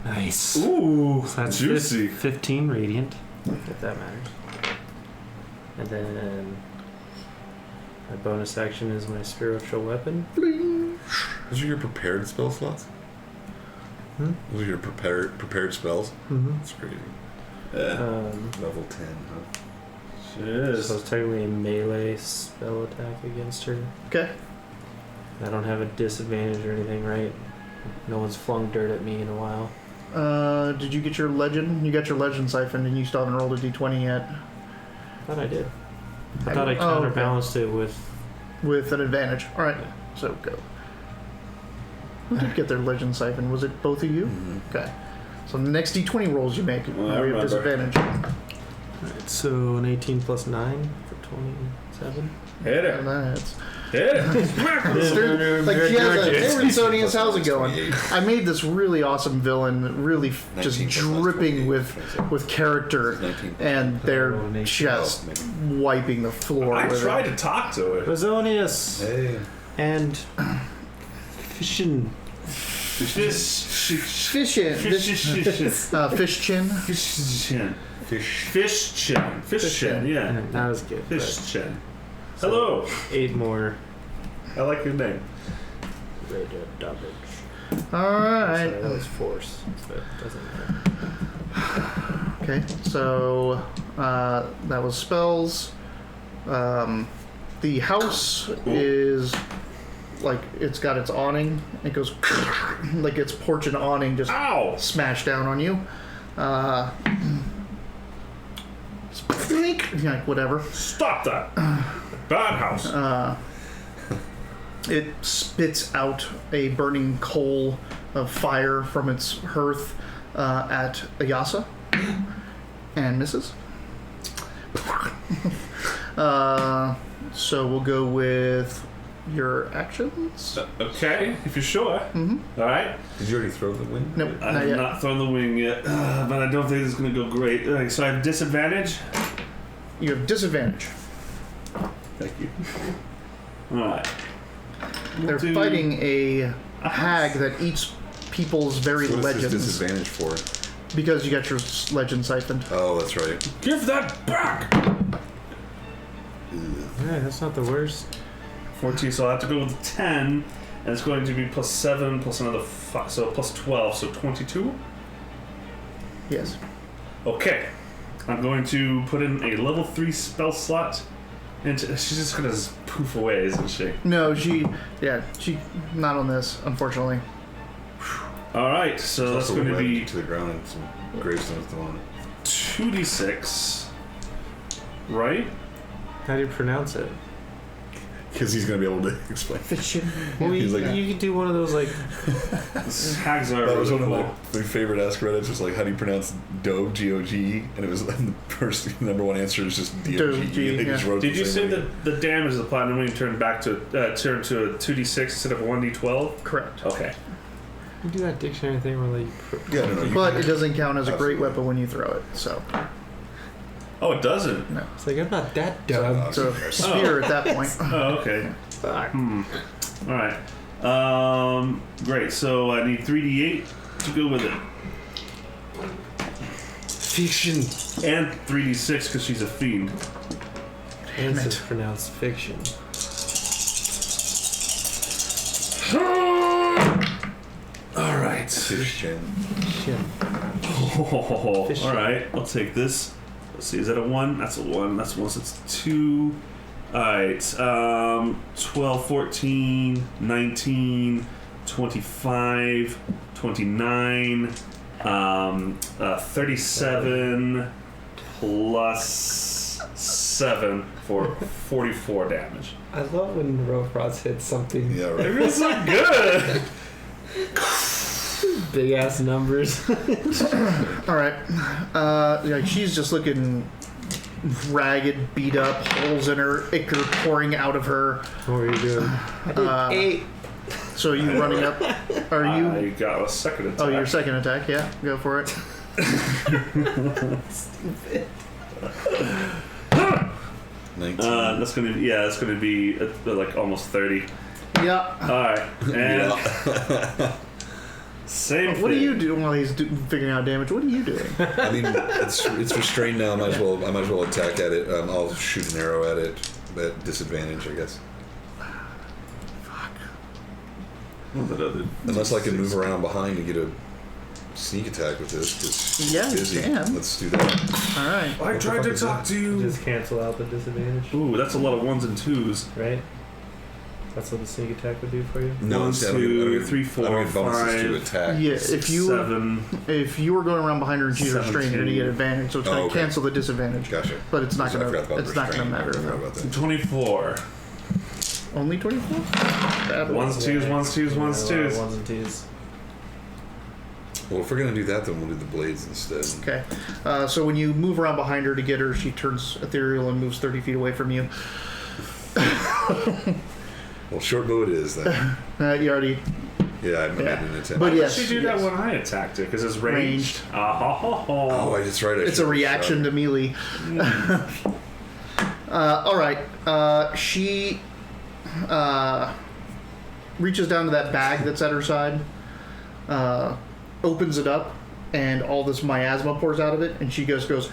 D: Nice.
C: Ooh,
D: So that's
C: juicy.
D: 15 radiant, if that matters. And then my bonus action is my spiritual weapon.
B: Those are your prepared spell slots?
D: Hmm?
B: Those are your prepared spells?
D: Mm-hmm.
B: That's crazy.
C: Yeah.
B: Level 10, huh?
C: Shit.
D: So it's technically a melee spell attack against her.
A: Okay.
D: I don't have a disadvantage or anything, right? No one's flung dirt at me in a while.
A: Did you get your legend? You got your legend siphon, and you still haven't rolled a d20 yet.
D: I thought I did. I thought I
A: okay.
D: counterbalanced it with...
A: With an advantage. All right. So go. Who did get their legend siphon? Was it both of you?
B: Mm-hmm.
A: Okay. So the next d20 rolls you make,
C: Well, I
A: we have
C: remember.
A: disadvantage.
D: Alright, so an 18 plus 9 for 27.
C: Hit
A: And
C: it.
A: that's
C: Yeah.
A: Like she has hey Rinsonius, how's it going? I made this really awesome villain, really just
B: 19
A: dripping
B: plus 28.
A: with character,
B: 19.
A: and they're just wiping the floor.
C: I
A: with
C: tried
A: it.
C: to talk to it.
E: Resonius
B: Hey.
E: and Fishin.
A: Fish chin.
C: Fish chin. Yeah.
E: That was good.
C: Fish chin. Hello.
E: 8 more.
C: I like your name.
E: Radio damage.
A: All right.
E: Sorry, that was force, but it doesn't matter.
A: Okay, so that was spells. The house is like it's got its awning. It goes like its porch and awning just smash down on you. Like whatever.
C: Stop that. Bad house.
A: It spits out a burning coal of fire from its hearth at Ayasa and misses. So we'll go with your actions.
C: Okay, if you're sure.
A: Mm-hmm.
C: All right.
B: Did you already throw the wing?
A: Nope,
C: I
A: not
C: have
A: yet.
C: not thrown the wing yet, but I don't think this is going to go great. So I have disadvantage.
A: You have disadvantage.
C: Thank you. All right.
A: They're fighting a hag that eats people's very
B: What is this
A: legends
B: disadvantage for?
A: because you got your legend siphoned.
B: Oh, that's right.
C: Give that back.
E: Yeah, that's not the worst.
C: 14, so I'll have to go with 10, and it's going to be plus 7 plus another 5, so plus 12, so 22.
A: Yes.
C: Okay. I'm going to put in a level 3 spell slot. And she's just going to poof away, isn't she?
A: No, she not on this, unfortunately.
C: Alright, so that's going to be
B: to the ground and some gravestones to on it.
C: 2d6. Right?
E: How do you pronounce it?
B: Because he's going to be able to explain.
E: Well,
B: He's
E: you,
B: like-
E: you could do one of those like.
C: Hags are
B: That was
C: really
B: one of
C: cool.
B: my favorite Ask Reddits. Was like, how do you pronounce Doge, G-O-G-E? And it was the first number one answer is just D-O-G-E. They just wrote
C: Did
B: the
C: you
B: same
C: say
B: way.
C: that the damage of the platinum wing turned back to turn to a 2d6 instead of a 1d12?
A: Correct.
C: Okay.
E: You do that dictionary thing where like.
B: Yeah, no,
A: But it doesn't count as a great
B: Absolutely.
A: weapon when you throw it. So
C: Oh, it doesn't.
A: no.
E: It's like I'm not that dumb.
B: Oh,
A: It's a spear at that point.
C: Oh, okay.
E: Fuck.
C: All right. Great. So I need 3d8 to go with it,
E: Fiction.
C: and 3d6 because she's a fiend.
E: And it's pronounced fiction.
C: All right.
B: Fish chin.
E: Shit.
C: All right. I'll take this. Let's see. Is that a 1? That's a 1. That's 1. So it's 2. All right. 12, 14, 19, 25, 29, 37 plus 7 for 44 damage.
E: I love when Rothrots hit something.
B: Yeah,
C: It
B: right.
C: feels so good.
E: Big ass numbers.
A: All right. Like she's just looking ragged, beat up, holes in her, ichor pouring out of her.
E: What were you doing? I did 8.
A: So are you running up? Are you?
C: I got a second attack.
A: Oh, your second attack. Yeah, go for it.
B: 19.
C: That's gonna be like almost 30.
A: Yeah.
C: All right, and same thing.
A: What are you doing while he's figuring out damage? What are you doing?
B: I mean, it's restrained now. I might as well attack at it. I'll shoot an arrow at it at disadvantage, I guess. Unless I can move around behind and get a sneak attack with this. 'Cause she's
A: Yeah, you
B: busy.
A: can.
B: Let's do that.
A: All right.
C: I tried to
B: is
C: talk to you.
E: Just cancel out the disadvantage,
C: Ooh, that's a lot of 1s and 2s.
E: right? That's what the sneak attack would do for you.
B: No,
C: 1,
B: see, I don't
C: 2,
B: get-
C: 3,
B: I
C: 4,
B: don't get bonuses
C: 5.
B: to attack.
A: Yeah.
C: 6,
A: If you
C: 7.
A: were going around behind her and she's restrained, you're gonna
C: 17.
A: get advantage. So it's gonna
B: Oh, okay.
A: cancel the disadvantage.
B: Gotcha.
A: But it's not
B: So I
A: gonna.
B: forgot about
A: It's not gonna
B: restraint.
A: matter.
B: I forgot
A: No.
B: about that.
C: 24.
A: Only 24.
C: 1s, 2s, 1s, 2s, 1s, 2s.
E: 1s and 2s.
B: Well, if we're gonna do that, then we'll do the blades instead.
A: Okay. So when you move around behind her to get her, she turns ethereal and moves 30 feet away from you.
B: Well, short bow it is then.
A: You already.
B: Yeah, I made an attempt.
A: But yes,
C: She do that when I attacked it because it's ranged.
B: Oh, that's right.
A: It's a reaction to melee. All right. She reaches down to that bag that's at her side, opens it up, and all this miasma pours out of it, and she just goes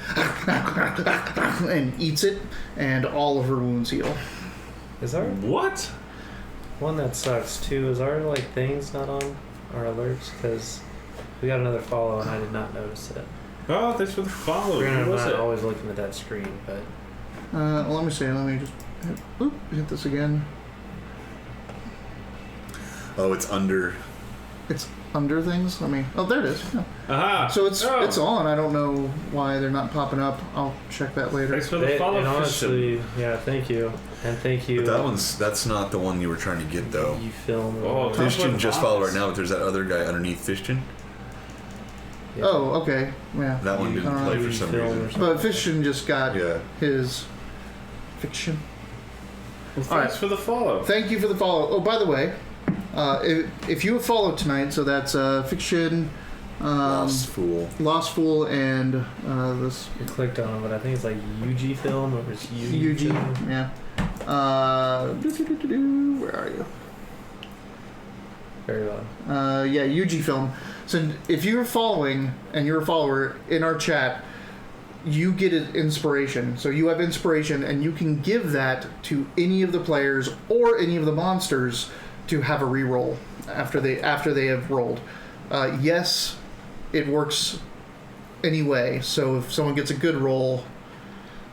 A: and eats it, and all of her wounds heal.
D: Is our
C: What?
D: one that sucks too? Is our like things not on our alerts? Because we got another follow and I did not notice it.
C: Oh, thanks for the follow.
D: Granted, I'm
C: Who was
D: not
C: it?
D: always looking at that screen, but
A: Let me see. Let me just hit this again.
B: Oh, it's under.
A: It's under things. Let me. Oh, there it is. Yeah.
C: Aha.
A: So it's
C: Oh.
A: on. I don't know why they're not popping up. I'll check that later.
C: Thanks for the follow,
D: and
C: Christian.
D: honestly, yeah, thank you, and thank you.
B: But that's not the one you were trying to get though.
D: You film.
C: Oh,
B: Fishton just
C: box.
B: followed right now, but there's that other guy underneath Fishton.
D: Yeah.
A: Oh, okay. Yeah.
B: That one didn't play for some
D: film or
B: reason.
A: But Fiction just got
B: Yeah.
A: his fiction.
C: Well,
A: All right.
C: thanks for the follow.
A: Thank you for the follow. Oh, by the way, if you have followed tonight, so that's Fiction,
B: Lost Fool.
A: Lost Fool, and this
D: You clicked on it, but I think it's like UG film or it's UG.
A: UG. Yeah. Where are you?
D: Very well.
A: Yeah, UG film. So if you're following and you're a follower in our chat, you get an inspiration. So you have inspiration, and you can give that to any of the players or any of the monsters to have a reroll after they have rolled. Yes, it works anyway. So if someone gets a good roll,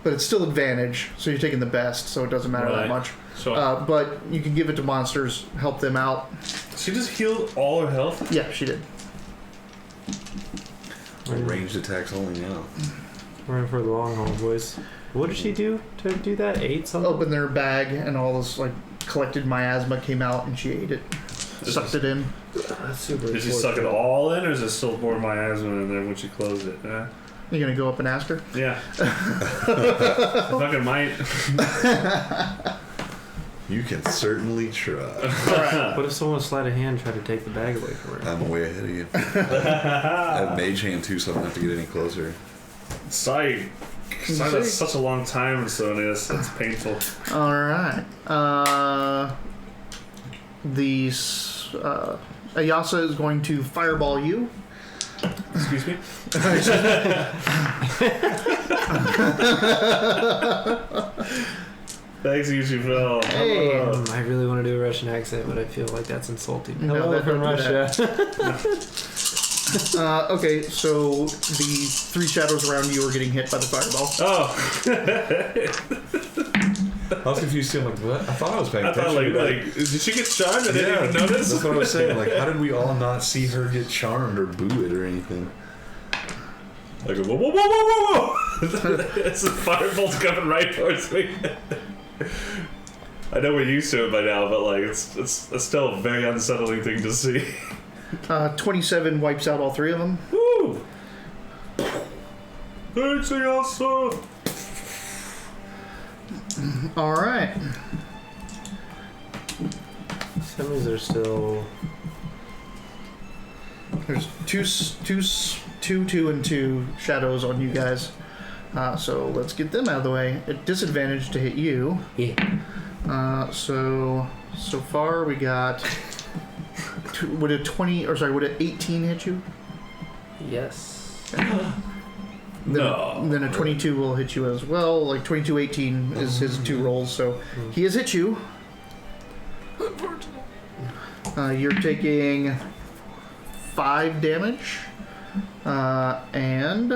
A: but it's still advantage, so you're taking the best, so it doesn't matter that
C: Right.
A: much.
C: So
A: But you can give it to monsters, help them out.
C: she just healed all her health.
A: Yeah, she did.
B: Ranged attacks only now.
D: We're in for the long haul, boys. What did she do to do that? Ate something?
A: Opened their bag, and all this like collected miasma came out, and she ate it, sucked it in.
D: That's super.
C: Did she suck it all in, or is it still more miasma in there when she closed it?
A: You gonna go up and ask her?
C: Yeah. Fucking might.
B: You can certainly try.
D: What if someone sleight of hand tried to take the bag away from her?
B: I'm way ahead of you. I have Mage Hand too, so I don't have to get any closer.
C: Sight. That's such a long time, so it's painful.
A: All right. Ayasa is going to fireball you.
C: Excuse me? Thanks, Yushifel.
A: Hey.
D: I really want to do a Russian accent, but I feel like that's insulting.
A: No,
D: Hello
A: that-
D: from
A: don't do
D: Russia.
A: Okay, so the three shadows around you are getting hit by the fireball.
C: Oh.
B: I was confused too. I'm like, what? I thought I was paying
C: I
B: attention.
C: thought, like, did she get charmed? I didn't even notice.
B: That's what I was saying. Like, how did we all not see her get charmed or boo it or anything?
C: I go, whoa, whoa, whoa, whoa, whoa, whoa! It's a firebolt's coming right towards me. I know we're used to it by now, but like, it's still a very unsettling thing to see.
A: 27 wipes out all three of them.
C: Woo! Thanks, Ayasa!
A: All right.
D: Some of these are still.
A: There's two, and 2 shadows on you guys. So let's get them out of the way. At disadvantage to hit you.
D: Yeah.
A: So far we got. Would a 20 or sorry? Would an 18 hit you?
D: Yes.
C: No.
A: Then a 22 will hit you as well. Like 22, 18 is his 2 rolls. So he has hit you. You're taking 5 damage, and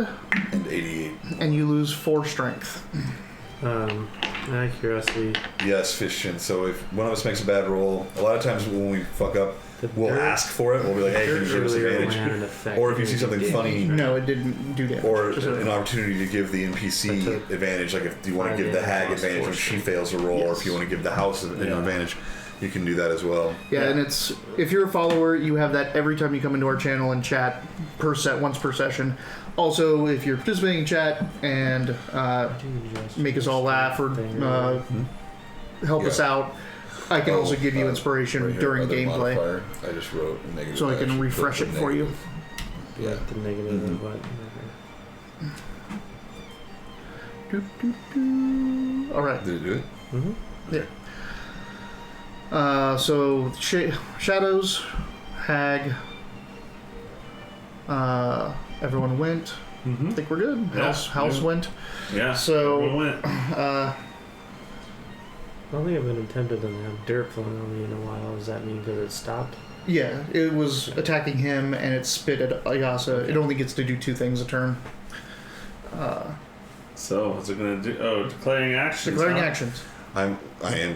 B: 88.
A: And you lose 4 strength.
D: Out of curiosity.
B: Yes, Fishton. So if one of us makes a bad roll, a lot of times when we fuck up, we'll ask for it. We'll be like, hey, can you give us advantage? Or if you see something funny,
A: No, it didn't do damage.
B: or
A: Just
B: an opportunity to give the NPC advantage, like if you want to give the hag advantage when she fails a roll, or if you want to give the house an advantage, you can do that as well.
A: Yeah, and it's if you're a follower, you have that every time you come into our channel and chat once per session. Also, if you're participating in chat and make us all laugh or help us out, I can also give you inspiration
B: right here,
A: during
B: other
A: gameplay,
B: modifier. I just wrote a negative.
A: so I can
B: should
A: refresh
B: put
A: it
B: the
A: for you.
B: negative.
D: Yeah,
B: Yeah.
D: the negative
B: Mhm.
D: button.
A: All right.
B: Did it do it?
D: Mm-hmm.
A: So shadows, hag. Everyone went.
C: Mm-hmm.
A: I think we're good.
C: Yeah,
A: House
C: yeah.
A: went.
C: Yeah.
A: So-
C: everyone went.
D: I don't think I've been tempted to have dirt flowing on me in a while. Does that mean because it stopped?
A: Yeah, it was attacking him and it spit at Ayasa. It only gets to do 2 things a turn.
C: So what's it gonna do? Oh, declaring actions.
A: Declaring
C: huh?
A: actions.
B: I am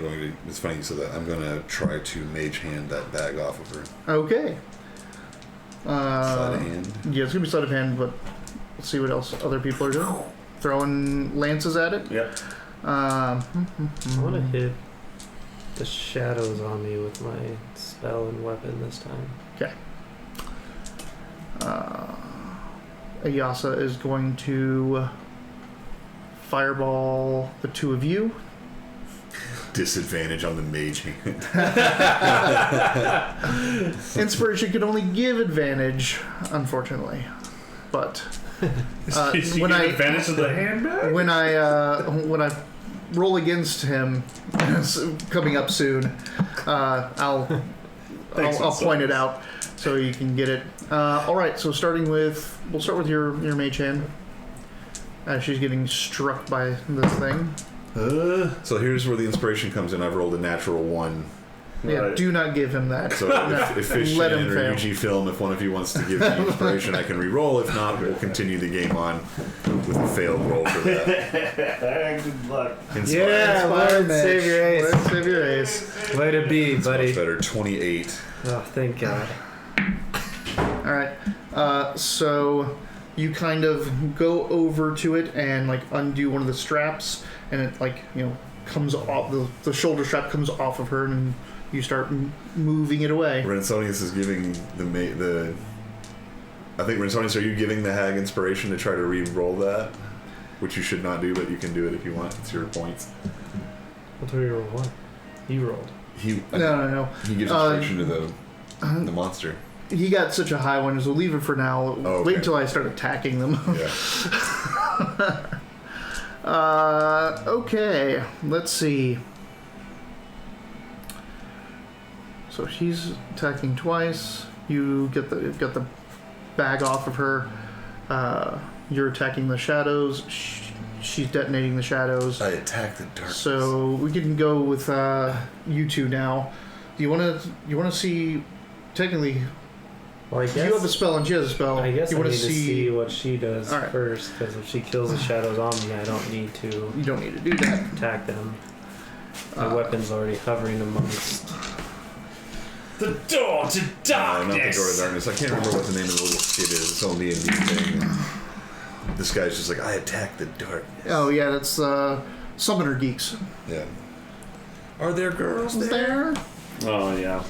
B: going to. It's funny you said that. I'm going to try to mage hand that bag off of her.
A: Okay.
B: Sleight of hand.
A: Yeah, it's gonna be sleight of hand, but let's see what else other people are doing. Throwing lances at it.
C: Yep.
D: I want to hit the shadows on me with my spell and weapon this time.
A: Ayasa is going to fireball the 2 of you.
B: Disadvantage on the mage hand.
A: Inspiration can only give advantage, unfortunately. But
C: She
A: when
C: get
A: I-
C: advantage of the handbag.
A: when I roll against him, coming up soon, I'll point it out so you can get it. All right, so we'll start with your mage hand. She's getting struck by this thing.
B: So here's where the inspiration comes in. I've rolled a natural 1.
A: Yeah,
C: Right.
A: do not give him that.
B: So
A: No.
B: if Fish
A: Let
B: Shan
A: him
B: or
A: fail.
B: UG Film, if one of you wants to give me inspiration, I can re-roll. If not, we'll continue the game on with a failed roll for that.
C: Good luck.
B: Inspire.
D: Yeah, Lord, save your ace.
A: Let's save your ace.
D: Way to be,
B: It's
D: buddy.
B: much better. 28.
D: Oh, thank God.
A: All right. So you kind of go over to it and like undo one of the straps, and it comes off. The shoulder strap comes off of her, and you start moving it away.
B: Rensonius is giving the. I think Rensonius, are you giving the hag inspiration to try to re-roll that? Which you should not do, but you can do it if you want. It's your points.
D: What do you roll? What? You rolled.
A: No.
B: He gives inspiration to the monster.
A: He got such a high one, so leave it for now.
B: Oh, okay.
A: Wait until I start attacking them.
B: Yeah.
A: Okay, let's see. So she's attacking twice. You get the bag off of her. You're attacking the shadows. She's detonating the shadows.
B: I attack the darkness.
A: So we can go with you 2 now. Do you want to see? Technically,
D: Well, I guess.
A: you have a spell and she has a spell.
D: I guess
A: you
D: I
A: want
D: need to see what she does
A: All right.
D: first, because if she kills the shadows on me, I don't need to
A: You don't need to do that.
D: attack them. My weapon's already hovering amongst.
C: The door to darkness.
B: Not the door to darkness. I can't remember what the name of the little skit is. It's only D&D thing. This guy's just like, I attack the darkness.
A: Oh yeah, that's Summoner Geeks.
B: Yeah. Are there girls
A: There.
C: Oh yeah.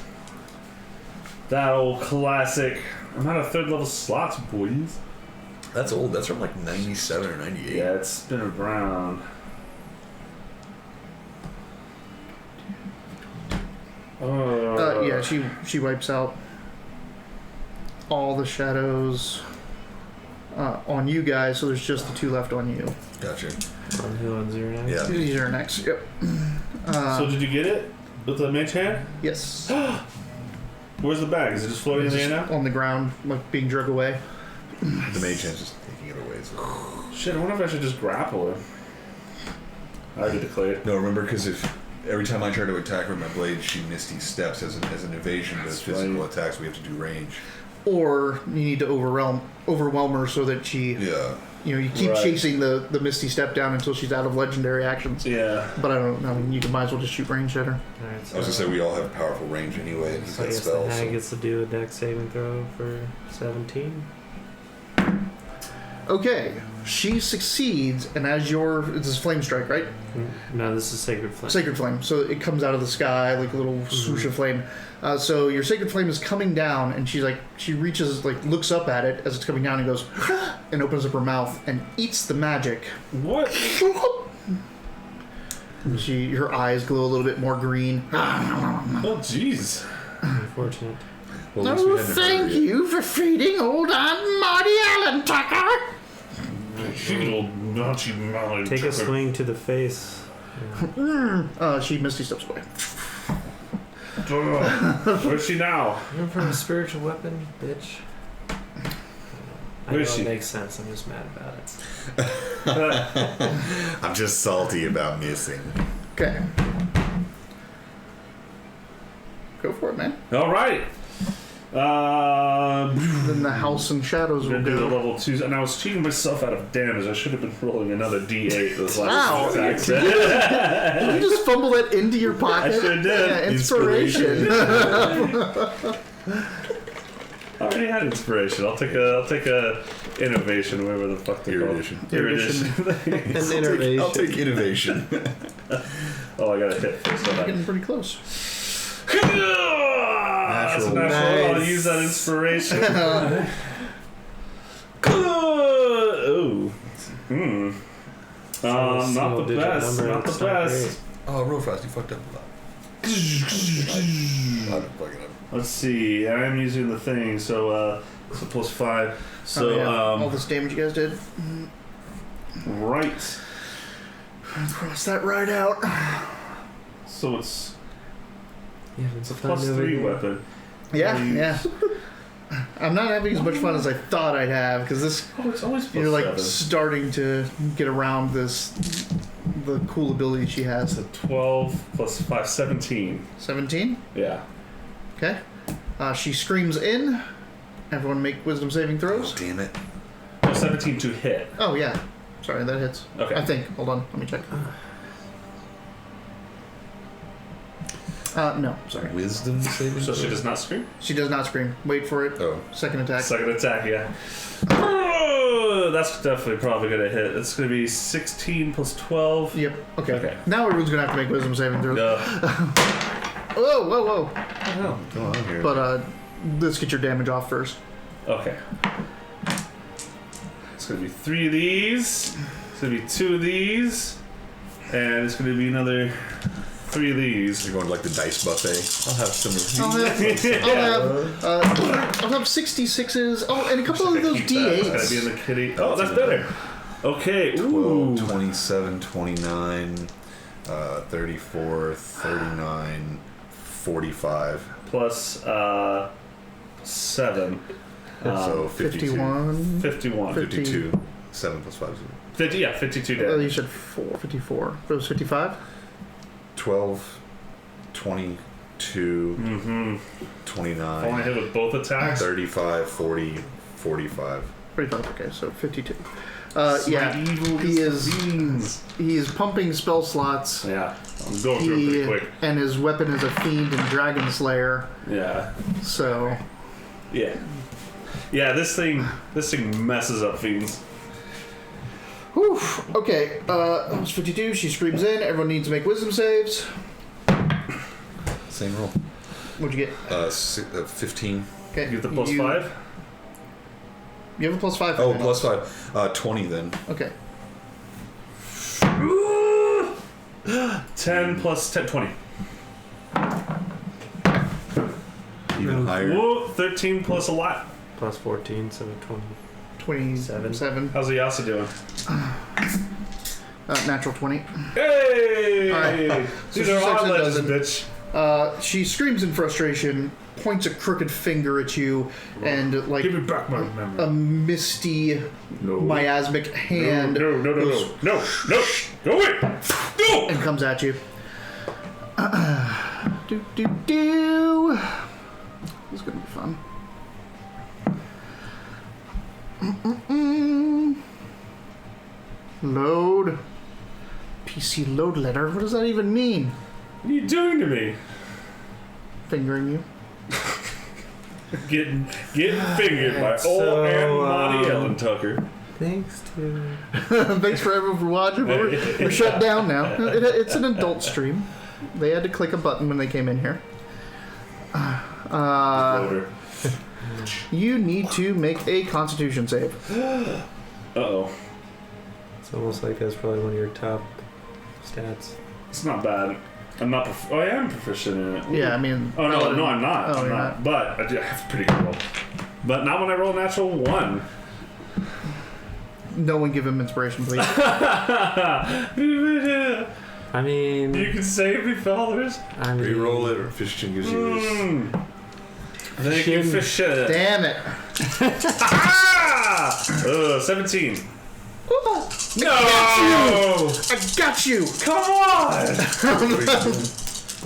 C: That old classic. I'm out of 3rd level slots, boys.
B: That's old. That's from like 97 or 98.
C: Yeah, it's been around.
A: Yeah, she wipes out all the shadows on you guys, so there's just the 2 left on you.
B: Gotcha.
D: On who on zero now?
B: Yeah.
A: These are next. Yep.
C: So did you get it with the mage hand?
A: Yes.
C: Where's the bag? Is it just floating in the air now?
A: On the ground, like being drug away.
B: The mage hand's just taking it away. So.
C: Shit, I wonder if I should just grapple her. I already declared.
B: No, remember, because if every time I try to attack her with my blade, she misty steps as an evasion to
C: That's
B: physical
C: right.
B: attacks. We have to do range.
A: Or you need to overwhelm her so that she,
B: Yeah.
A: you keep
C: Right.
A: chasing the misty step down until she's out of legendary actions.
C: Yeah.
A: But I mean, you might as well just shoot range at her.
D: Alright, so,
B: I was gonna say we all have powerful range anyway, and he's
D: so I
B: got
D: guess the
B: spells.
D: hag
B: So.
D: gets to do a dex saving throw for 17.
A: Okay, she succeeds, and as this is flame strike, right?
D: No, this is Sacred Flame.
A: Sacred flame. So it comes out of the sky like a little swoosh of flame. So your sacred flame is coming down, and she reaches, looks up at it as it's coming down and goes, and opens up her mouth and eats the magic.
C: What?
A: Her eyes glow a little bit more green.
C: Oh, jeez.
D: Unfortunate.
B: Well, at least we hadn't heard
A: thank
B: it yet.
A: you for feeding old Aunt Marty Allen Tucker.
C: Little naughty Molly.
D: Take a swing to the face.
A: She misty steps away.
C: Where's she now?
D: You're from a spiritual weapon, bitch. I
C: Where
D: know
C: is she?
D: it makes sense. I'm just mad about it.
B: I'm just salty about missing.
A: Okay. Go for it, man.
C: All right.
A: Then the house and shadows
C: We're
A: will
C: gonna do the
A: go.
C: level 2s, and I was cheating myself out of damage. I should have been rolling another D8 this
A: Wow.
C: last attack.
A: Did you just fumble it into your pocket?
C: I sure did.
A: Yeah, inspiration.
C: I already had inspiration. I'll take a innovation, whatever the fuck they call it.
B: Erudition.
C: Erudition.
D: An innovation.
B: I'll take innovation.
C: Oh, I got a hit first. So
A: Getting pretty close.
C: That's a natural. I'll
D: Nice.
C: use that inspiration. Oh. Not the
D: Single-digit
C: best.
D: number,
C: Not the
D: it's not
C: best.
B: Oh, real fast, you fucked up a lot. I didn't fuck it up.
C: Let's see. I'm using the thing, so plus 5. So
A: Oh, yeah. All this damage you guys did.
C: right.
A: Cross that right out.
C: So it's
D: Yeah,
C: a plus 3 weapon.
A: Yeah, yeah. I'm not having as much fun as I thought I'd have because this
C: Oh, it's always plus
A: you're like
C: 7.
A: starting to get around the cool ability she has.
C: So 12 plus 5, 17.
A: 17.
C: Yeah.
A: Okay. She screams in. Everyone make wisdom saving throws.
B: Oh, damn it.
C: Oh, 17 to hit.
A: Oh yeah. Sorry, that hits.
C: Okay.
A: I think. Hold on. Let me check. No, sorry.
B: Wisdom saving
C: So she
B: throw?
C: does not scream?
A: She does not scream. Wait for it.
B: Oh.
A: Second attack.
C: Second attack, yeah. Oh, that's definitely probably going to hit. It's going to be 16 plus 12.
A: Yep. Okay.
C: Okay.
A: Now everyone's gonna have to make wisdom saving throws.
C: Oh,
A: Whoa, whoa, whoa!
B: What's going on here?
A: But let's get your damage off first.
C: okay. It's going to be 3 of these. It's going to be 2 of these. And it's going to be another 3 of these.
B: You're going to like the dice buffet. I'll have some of
A: I'll have 66s. Oh, and a couple of those
C: It's going to be
A: D8s.
C: in the kitty. Oh, that's better. Okay. Ooh.
B: 12, 27, 29, 34, 39, 45.
C: Plus 7.
B: So 52.
A: 51.
C: 51.
B: 52. 7 plus 5 is
C: 50, yeah, 52
A: Oh, you
C: damage.
A: said 54. It was 55?
B: 12, 22,
C: Mm-hmm. If only
B: 29,
C: hit with both attacks.
B: 35, 40, 45.
A: 45, okay, so 52.
C: My
A: Yeah,
C: evil
A: he is
C: beans.
A: he is pumping spell slots.
C: Yeah, I'm going through it pretty quick.
A: And his weapon is a fiend and dragon slayer.
C: Yeah,
A: So
C: yeah, yeah. This thing messes up fiends.
A: whew, okay, that was 52. She screams in. Everyone needs to make wisdom saves.
B: Same roll.
A: What'd you get?
B: 15.
A: Okay.
C: You get the plus 5.
A: You have a plus 5. for
B: Oh,
A: that.
B: plus 5. 20 then.
A: Okay.
C: 10 plus 10, 20.
B: Even higher.
C: Whoa, 13 plus a lot.
D: Plus 14, so 20.
A: 27.
C: How's the Yasa doing?
A: Natural 20.
C: Hey!
A: All right.
C: These
A: So
C: are
A: she
C: odd
A: actually
C: legends,
A: doesn't-
C: bitch.
A: She screams in frustration, points a crooked finger at you, and like
C: Give me back my memory.
A: a misty, miasmic hand
C: No. Go away! No!
A: and comes at you. Do. This is gonna be fun. Load. PC load letter. What does that even mean?
C: What are you doing to me?
A: Fingering you.
C: Getting fingered by
D: So,
C: old Aunt Monty Ellen Tucker.
D: Thanks to.
A: Thanks for everyone for watching. We're shut down now. It's an adult stream. They had to click a button when they came in here.
C: Loader.
A: You need to make a Constitution save.
C: Uh-oh.
D: It's almost like that's probably one of your top stats.
C: It's not bad. I'm not. I am proficient in it. Ooh.
A: Yeah, I mean.
C: Oh no, no, I'm not.
A: Oh,
C: I'm
A: you're
C: not. But I do have a pretty good roll. But not when I roll a natural 1.
A: No one give him inspiration, please.
D: I mean,
C: You can save me, fellas.
D: I mean,
B: Reroll it, or Fishing gives you this.
C: Thank you for shit.
A: Damn it.
C: Ah! 17. No!
A: I got you.
C: Come on!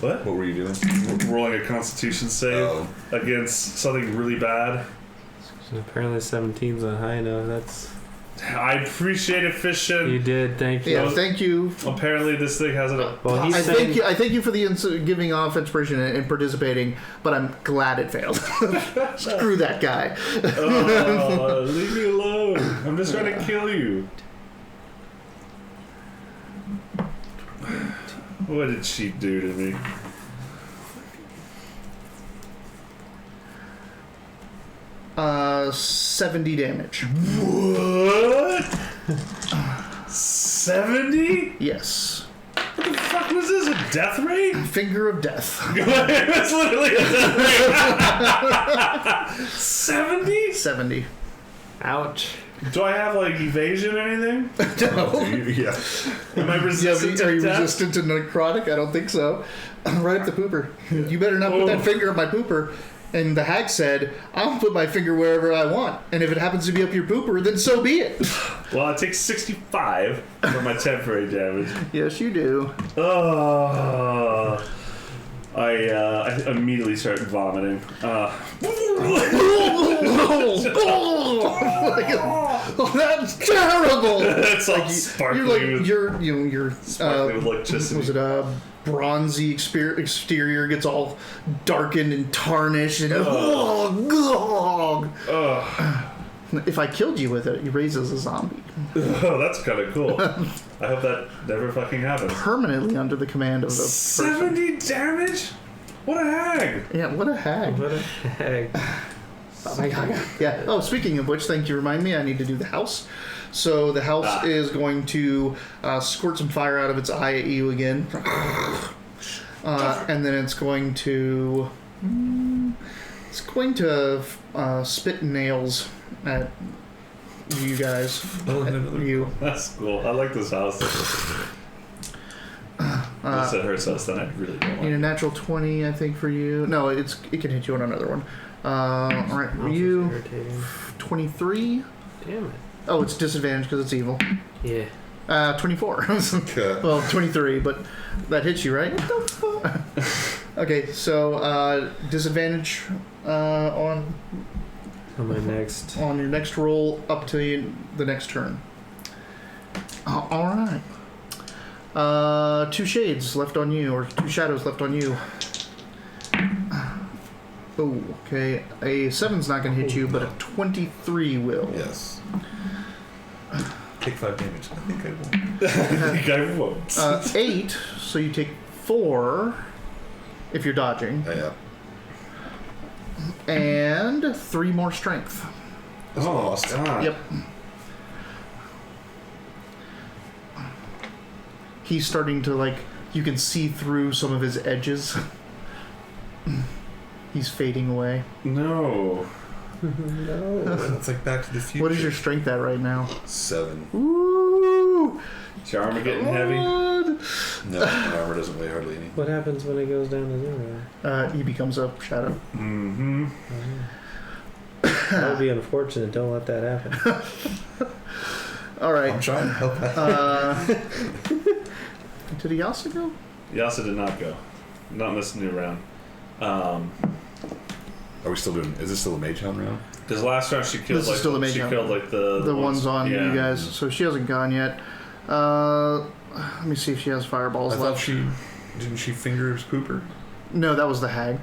C: What?
B: What were you doing?
C: Rolling a Constitution save
B: Oh.
C: against something really bad.
D: apparently 17's not high enough. That's.
C: I appreciate it, Fishin.
D: You did, thank you.
A: Yeah, thank you.
C: Apparently, this thing has a.
D: Well, he's
A: I
D: saying,
A: thank you for the giving off inspiration and participating, but I'm glad it failed. Screw that guy.
C: Oh, leave me alone. I'm just trying to kill you. What did she do to me?
A: Uh, 70 damage.
C: What? 70?
A: Yes.
C: What the fuck was this? A death ray?
A: Finger of death.
C: That's literally a death ray. 70?
A: 70.
D: ouch.
C: Do I have like evasion or anything?
B: Yeah.
C: Am I
A: Yeah,
C: resistant
A: are
C: to
A: you
C: death?
A: resistant to necrotic? I don't think so. Right up the pooper. You better not put that finger up my pooper. And the hag said, I'll put my finger wherever I want. And if it happens to be up your pooper, then so be it.
C: Well, I take 65 for my temporary damage.
A: Yes, you do.
C: Oh. I immediately start vomiting.
A: Oh, that's terrible.
C: It's all
A: Like
C: sparkly with
A: you're
C: sparkly with electricity.
A: was it a bronzy exterior gets all darkened and tarnished and if I killed you with it, you raise as a zombie.
C: Oh, that's kind of cool. I hope that never fucking happens.
A: Permanently under the command of the person.
C: 70 damage? What a hag!
A: Yeah, what a hag.
D: What a heck.
A: Oh my God. Yeah. Oh, speaking of which, thank you. Remind me, I need to do the house. So the house is going to squirt some fire out of its eye at you again, and then it's going to spit nails at you guys. At you.
C: That's cool. I like this house. Unless it hurts us, then I really don't
A: Need a
C: like it.
A: natural 20, I think, for you. No, it can hit you on another one. All right, for you,
D: Irritating.
A: 23.
D: Damn it.
A: Oh, it's disadvantage because it's evil.
D: Yeah.
A: 24.
B: Okay.
A: Well, 23, but that hits you, right? Okay, so disadvantage on
D: On my next.
A: your next roll up to the next turn. All right. 2 shades left on you, or 2 shadows left on you. Oh, okay. A 7's not going to hit you, but a 23 will.
B: Yes. Take 5 damage. I think I won't.
C: I think I won't.
A: 8, so you take 4 if you're dodging,
B: Yeah.
A: and 3 more strength.
B: That's lost.
C: God.
A: Yep. He's starting to, like, you can see through some of his edges. He's fading away.
C: No.
B: It's like Back to the Future.
A: What is your strength at right now?
B: 7.
A: Ooh!
C: Is your armor getting heavy?
A: God.
B: No, my armor doesn't weigh hardly any.
D: What happens when it goes down to 0?
A: He becomes a shadow.
C: Mm-hmm.
D: That would be unfortunate. Don't let that happen.
A: All right.
B: I'm trying to help out.
A: Did Yasa go?
C: Yasa did not go. Not in this new round.
B: Are we still doing? Is this still a Mage Hound round?
C: Because last round she killed
A: This is
C: like
A: still the mage
C: she
A: hound.
C: killed like the
A: ones on
C: yeah.
A: you guys. So she hasn't gone yet. Let me see if she has fireballs
B: I thought
A: left.
B: didn't she finger his pooper?
A: No, that was the hag.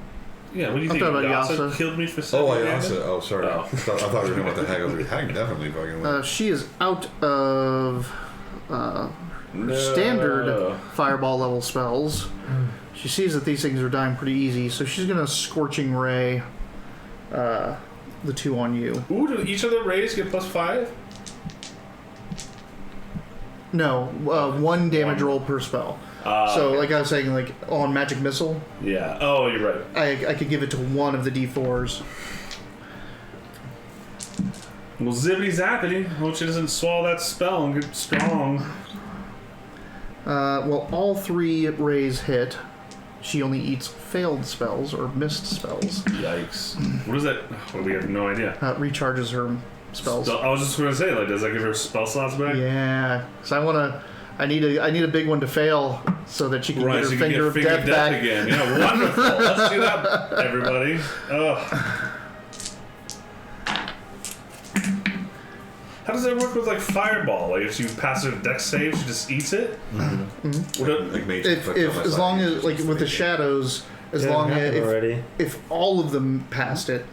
C: Yeah, what do you
A: I'm
C: think?
A: talking about
C: Yasa
A: Yasa.
C: killed me for 70
B: Oh, I
C: damage?
B: also. Oh, sorry.
C: Oh.
B: I thought we were talking about the hag over. The hag definitely fucking went.
A: She is out of
C: No.
A: standard fireball level spells. She sees that these things are dying pretty easy, so she's gonna scorching ray the 2 on you.
C: Ooh, do each of the rays get +5?
A: No, 1 damage roll per spell. So, like I was saying, like on Magic Missile,
C: Yeah. Oh, you're right.
A: I could give it to one of the D4s.
C: Well, zippity zappity. Hope she doesn't swallow that spell and get strong.
A: Well, all 3 rays hit. She only eats failed spells or missed spells.
C: Yikes. What is that? Oh, we have no idea.
A: Recharges her spells.
C: I was just going to say, like, does that give her spell slots back?
A: Yeah, so I need a big one to fail so that she can get her
C: so you
A: finger of
C: can get
A: death
C: Finger of
A: back.
C: again. Yeah, wonderful. Let's do that, everybody. Ugh. How does that work with like Fireball? Like if you pass her dex save, she just eats it?
B: Like mage
A: If as long as like with the shadows, as long as if all of them passed it,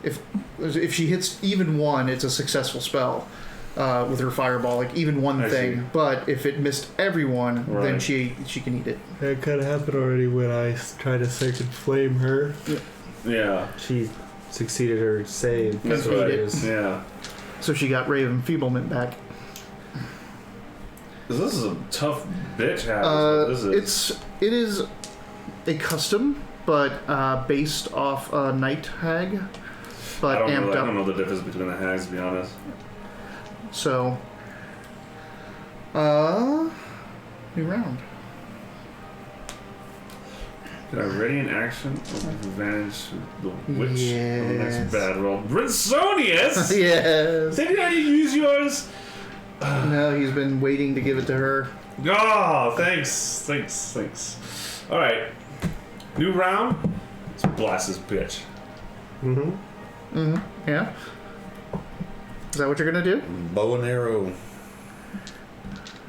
A: if she hits even one, it's a successful spell with her fireball. Like even one thing,
C: see.
A: but if it missed everyone, then she can eat it.
E: That kind of happened already when I tried to Sacred Flame her.
C: Yeah.
E: She succeeded her save.
C: That's
A: Eat
C: right.
A: it.
C: Yeah.
A: So she got Ray of Enfeeblement back.
C: This is a tough bitch habit.
A: It is a custom, but based off Night Hag, but
C: I
A: amped
C: don't
A: up.
C: know the difference between the hags, to be honest.
A: So, new round.
C: Can I ready an action with advantage the witch on the
A: Yes.
C: next bad roll? Brinsonius!
A: Yes.
C: Did you use yours?
A: No, he's been waiting to give it to her.
C: Oh, thanks. Alright. New round. Let's blast this bitch.
A: Yeah. Is that what you're gonna do?
B: Bow and arrow.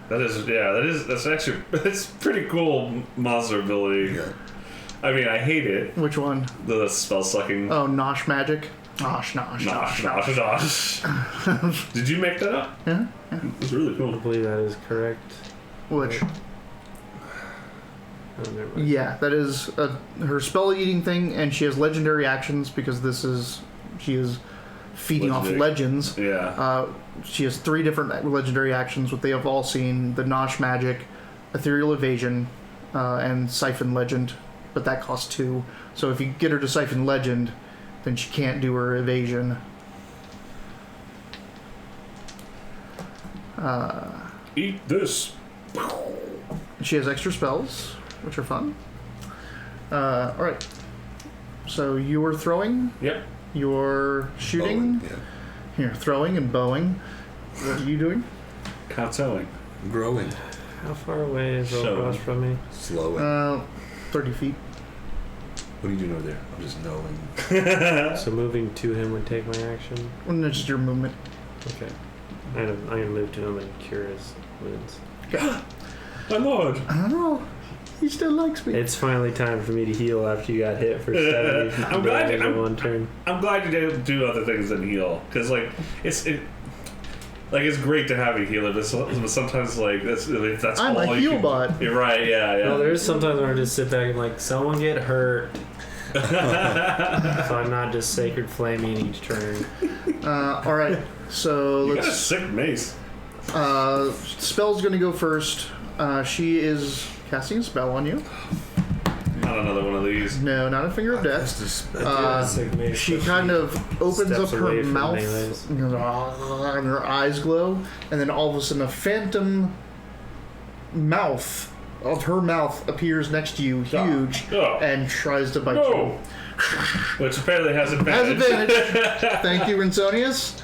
C: That's actually, it's pretty cool monster ability.
B: Yeah.
C: I mean, I hate it.
A: Which one?
C: The spell sucking.
A: Oh, Nosh magic. Nosh.
C: Nosh. Did you make that up?
A: Yeah.
C: It's really
E: I
C: cool.
E: believe that is correct.
A: Which?
E: Oh, never mind.
A: Yeah, that is her spell eating thing, and she has legendary actions because she is feeding off
C: Legendary.
A: legends.
C: Yeah.
A: She has 3 different legendary actions, which they have all seen: the Nosh magic, Ethereal Evasion, and Siphon Legend. But that costs 2. So if you get her to Siphon Legend, then she can't do her evasion.
C: Eat this.
A: She has extra spells, which are fun. Alright. So you are throwing,
C: Yep.
A: you're shooting,
B: Bowing,
A: you're throwing and bowing. What are you doing?
C: Kowtowing.
B: yeah. Growing.
E: How far away is
C: Showing.
E: Overcross from me?
B: Slowing.
A: 30 feet.
B: What are you doing over there? I'm just knowing.
E: So moving to him would take my action.
A: And that's just your movement.
E: Okay. I'm gonna move to him and cure his wounds.
C: My lord.
A: I don't know. He still likes me.
E: It's finally time for me to heal after you got hit for 70
C: I'm glad
E: damage
C: you-
E: in one turn.
C: I'm glad you didn't do other things than heal, because like it's great to have a healer, but sometimes like that's
A: I'm
C: all
A: a
C: you
A: heal
C: can,
A: bot.
C: You're right, yeah.
E: No, there's sometimes where I just sit back and like, someone get hurt. So I'm not just Sacred Flaming each turn.
A: Alright. So
C: You got a
A: let's.
C: sick mace.
A: Spell's gonna go first. She is casting a spell on you.
C: Not another one of these.
A: No, not a Finger of Death.
E: Sick mace,
A: She
E: but
A: kind of opens up
E: steps
A: her
E: away from
A: mouth,
E: melees.
A: and her eyes glow, and then all of a sudden a phantom mouth of her mouth appears next to you, huge,
C: Oh.
A: and tries to bite
C: No.
A: you.
C: Which apparently has
A: Has
C: advantage.
A: advantage. Thank you, Rinsonius.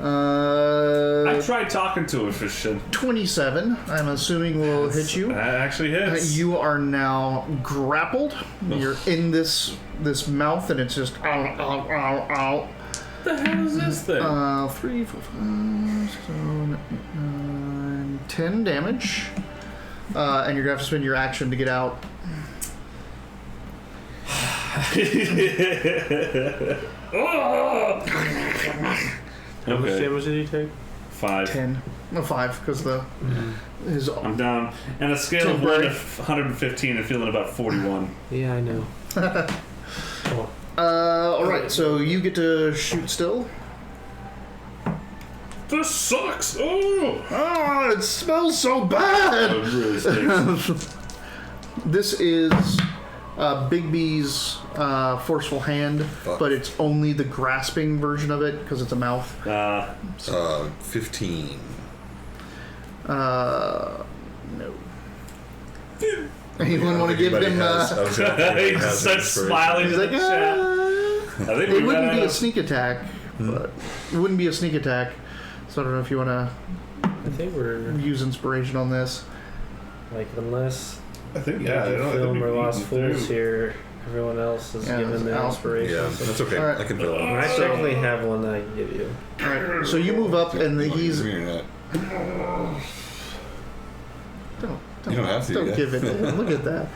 C: I tried talking to a fishin.
A: 27, I'm assuming will hit you.
C: That actually hits.
A: You are now grappled. You're in this mouth, and it's just ow, ow, ow, ow.
C: What the hell is this thing?
A: 3, 4, 5, 6, 7, 8, 9, 10 damage. And you're gonna have to spend your action to get out.
E: How much
C: Okay.
E: damage did he take?
C: 5.
A: 10. No, 5, because his.
C: I'm down. And a scale of 1
A: Temporary.
C: to 115 and feeling about 41.
E: Yeah, I know.
A: Alright, so you get to shoot still.
C: This sucks. Oh,
A: it smells so bad.
C: it really stinks.
A: This is Bigby's forceful hand, but it's only the grasping version of it because it's a mouth.
B: 15.
A: No. Anyone want to give him?
C: He just starts smiling.
A: He's
C: in
A: like,
C: the chat. I think
A: it wouldn't be a sneak attack, but it wouldn't be a sneak attack. So I don't know if you want to
E: I think we're
A: use inspiration on this.
E: like unless
C: I think
E: film or Lost Fools here, everyone else is given the inspiration.
B: Yeah,
E: so-
B: that's okay.
A: Alright.
B: I can fill it.
E: I technically have one that I can give you.
A: All right. So you move up, and he's. Don't
B: You don't have to,
A: Don't
B: yeah.
A: give it to him. Look at that.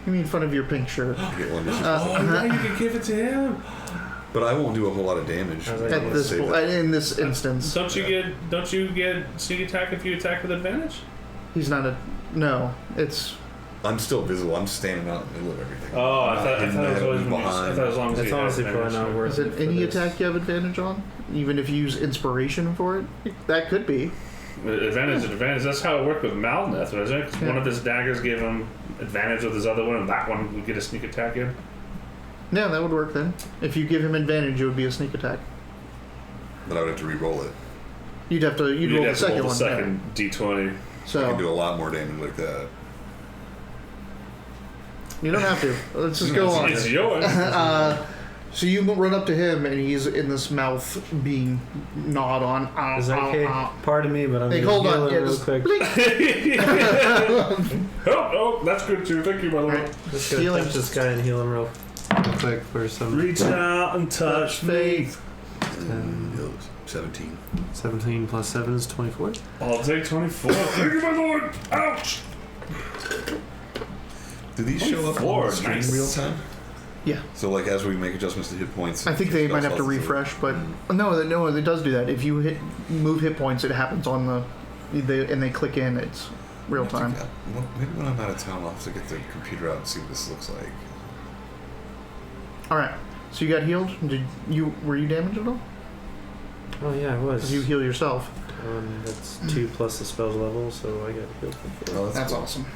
A: You mean fun of your pink shirt?
B: Get one just-
C: now you can give it to him.
B: but I won't do a whole lot of damage.
E: I was like,
A: At this, in this instance,
C: Don't you get sneak attack if you attack with advantage?
A: he's not a. No, it's.
B: I'm still visible. I'm standing out in the middle of everything.
C: Oh, I
B: I'm
C: thought
B: not
C: it was always
B: hidden
C: when you, I
B: behind.
C: thought as long as
E: That's
C: you had
E: honestly probably
C: advantage.
E: not worth
A: Is
E: it.
A: it
E: for
A: any
E: this.
A: attack you have advantage on? Even if you use inspiration for it, that could be.
C: Advantage. That's how it worked with Malneth, wasn't it? 'Cause one of his daggers gave him advantage with his other one, and that one would get a sneak attack in.
A: Yeah, that would work then. If you give him advantage, it would be a sneak attack.
B: But I would have to re-roll it.
A: You'd have to. You'd roll the
C: have to
A: second
C: roll the
A: one.
C: second D20.
A: Yeah.
B: I
A: So
B: can do a lot more damage like that.
A: you don't have to. Let's just go on.
C: It's yours.
A: So you run up to him, and he's in this mouth being gnawed on.
E: Is that okay? Pardon me, but I'm
A: Hey,
E: gonna
A: hold
E: heal
A: on.
E: him
A: Yeah,
E: real
A: just
E: quick.
A: blink.
C: Oh, that's good too. Thank you, by the way.
A: Alright.
E: Just gonna
A: Healing.
E: touch this guy and heal him real quick for some.
C: Reach out and touch me.
B: 17.
E: 17 plus 7 is 24.
C: I'll take 24. Thank you, my lord. Ouch.
B: Do these show up
C: 24,
B: on the screen
C: nice.
B: real time?
A: Yeah,
B: So like as we make adjustments to hit points,
A: I think they might have to
B: spells
A: refresh, but no, it does do that. If you move hit points, it happens on and they click in. It's real time.
B: Maybe when I'm out of town, I'll have to get the computer out and see what this looks like.
A: All right. So you got healed. Were you damaged at all?
E: Oh yeah, I was.
A: Did you heal yourself?
E: That's 2 plus the spell's level, so I got healed for 4.
B: Oh,
A: That's
B: cool.
A: awesome.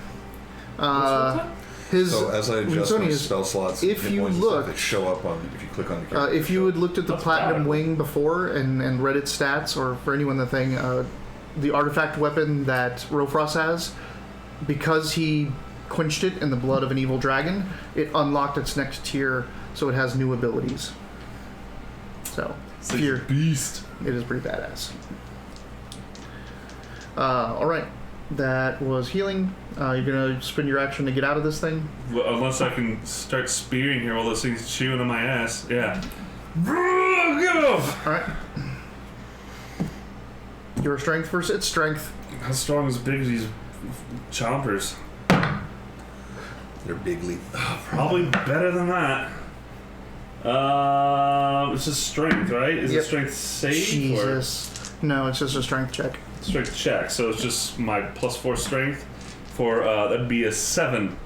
C: What's
B: So as I adjust
A: Tony,
B: my spell slots,
A: if
B: hit
A: you
B: points and stuff
A: look-
B: that show up on if you click on the character.
A: if you had looked at the
C: That's
A: Platinum
C: radical.
A: Wing before and read its stats, or for anyone the thing, the artifact weapon that Rofrost has, because he quenched it in the blood of an evil dragon, it unlocked its next tier, so it has new abilities. So, if you're
B: beast.
A: it is pretty badass. All right, that was healing. You're gonna spend your action to get out of this thing.
C: Well, unless I can start spearing here while those things chewing on my ass. Yeah. Go!
A: All right. Your strength versus its strength.
C: How strong is Bigsy's chompers?
B: They're bigly.
C: Probably better than that. It's just strength, right? Is
A: Yep.
C: it strength save
A: Jesus. No, it's just a strength check.
C: or strength check? So it's just my +4 strength for that'd be a 7.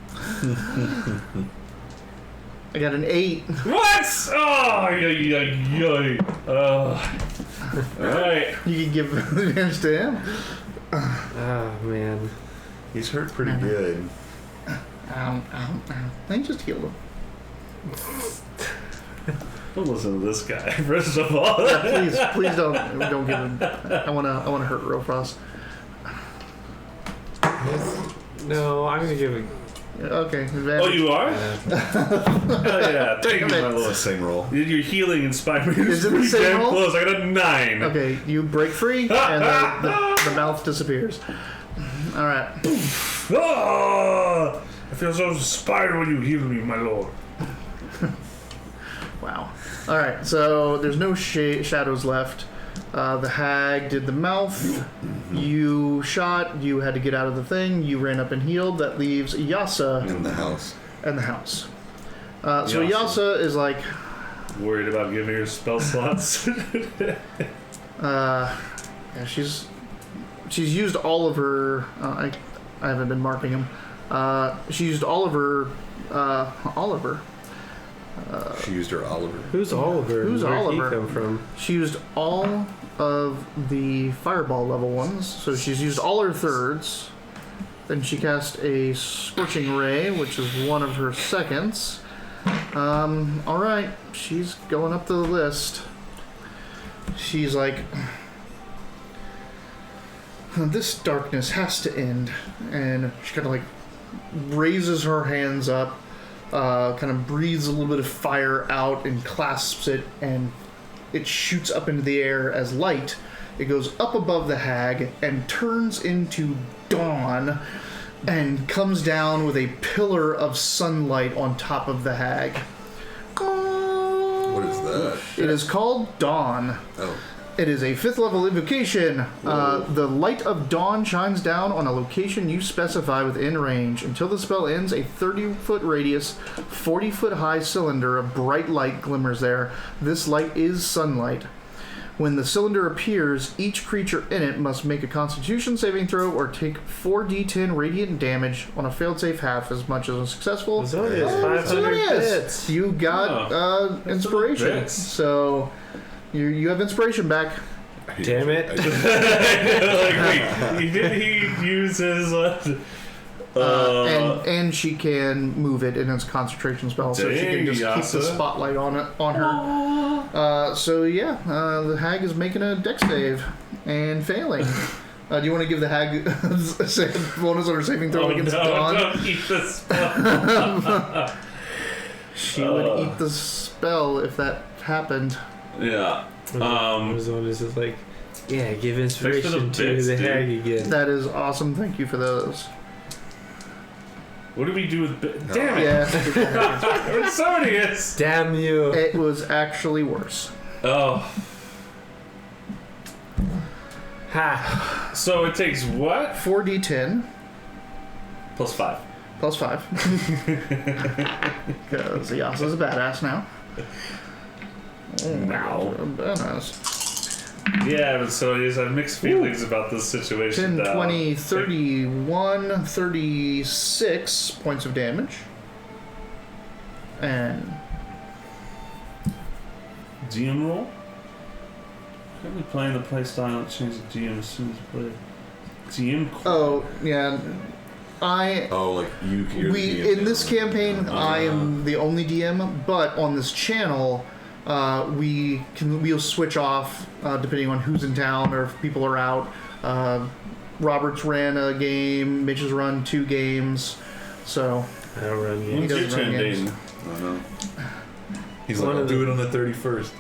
A: I got an 8.
C: What? Oh, yay. Alright.
A: You can give advantage to him.
E: Oh man.
B: He's hurt pretty good.
A: Ow. I just healed him.
C: Don't listen to this guy, first of all.
A: Please don't give him. I wanna hurt Rofrost.
E: No, I'm gonna give it.
A: Okay. Advantage.
C: Oh, you are? Hell yeah. Thank you, my
A: Damn it.
B: It's the
C: lord.
B: same roll.
C: Your healing inspired me.
A: Is it the
C: Pretty
A: same
C: damn
A: roll?
C: close. I got a 9.
A: Okay, you break free and the mouth disappears. All right.
C: Ah! I feel so inspired when you heal me, my lord.
A: Wow. All right. So there's no shadows left. The hag did the mouth. You shot. You had to get out of the thing. You ran up and healed. That leaves Yasa
B: In the house.
A: and the house. So
C: Yasa.
A: Yasa is like,
C: Worried about giving her spell slots.
A: yeah, she's used all of her. I haven't been marking them. She used all of her
B: She used her Oliver.
E: Who's Oliver?
A: Who's
E: Where'd
A: Oliver?
E: he come from?
A: She used all of the fireball level ones, so she's used all her thirds. Then she cast a Scorching Ray, which is one of her seconds. Alright, she's going up the list. She's like, this darkness has to end. And she kind of like raises her hands up, kind of breathes a little bit of fire out and clasps it, and it shoots up into the air as light. It goes up above the hag and turns into dawn and comes down with a pillar of sunlight on top of the hag.
B: What is that?
A: It is called Dawn.
B: Oh.
A: It is a 5th level invocation. The light of dawn shines down on a location you specify within range. Until the spell ends, a 30-foot radius, 40-foot high cylinder of bright light glimmers there. This light is sunlight. When the cylinder appears, each creature in it must make a Constitution saving throw or take 4d10 radiant damage on a failed save half as much as a successful.
E: Zonia's 500 bits.
A: You got inspiration.
C: bits.
A: So you have inspiration back.
E: Damn it.
C: Like, wait, he use his...
A: And she can move it in its concentration spell, so she can just keep the
C: Yasa.
A: spotlight on her. The hag is making a dex save and failing. Do you want to give the hag a bonus on her saving throw against Dawn?
C: Don't eat the spell.
A: She would eat the spell if that happened.
C: Yeah.
E: Zonia's just like, yeah, give inspiration to
C: bits,
E: the
C: dude.
E: hag again.
A: That is awesome. Thank you for those.
C: What do we do with... Damn it.
A: Yeah,
C: We're Sonius.
E: Damn you.
A: it was actually worse.
C: Oh.
E: Ha.
C: So it takes what?
A: 4d10
C: Plus 5.
A: plus 5. Because Yasa's a badass now.
C: Now.
A: Badass.
C: Yeah, but so I have mixed feelings about this situation
A: 10,
C: now.
A: 20, 31, 36 points of damage. And
C: GM roll? Currently playing the playstyle and change the GM as soon as play. GM
A: yeah,
B: Oh, like you're
A: we
B: the DM.
A: in this campaign I am the only DM, but on this channel we'll switch off depending on who's in town or if people are out. Robert's ran a game, Mitch has run 2 games, so
E: I don't run
A: He
C: When's
E: games.
C: your
A: doesn't run
C: turn,
A: games.
C: Dayton?
B: I don't know. He's
E: One
B: like, I'll
E: of
B: do
E: the-
B: it on the 31st.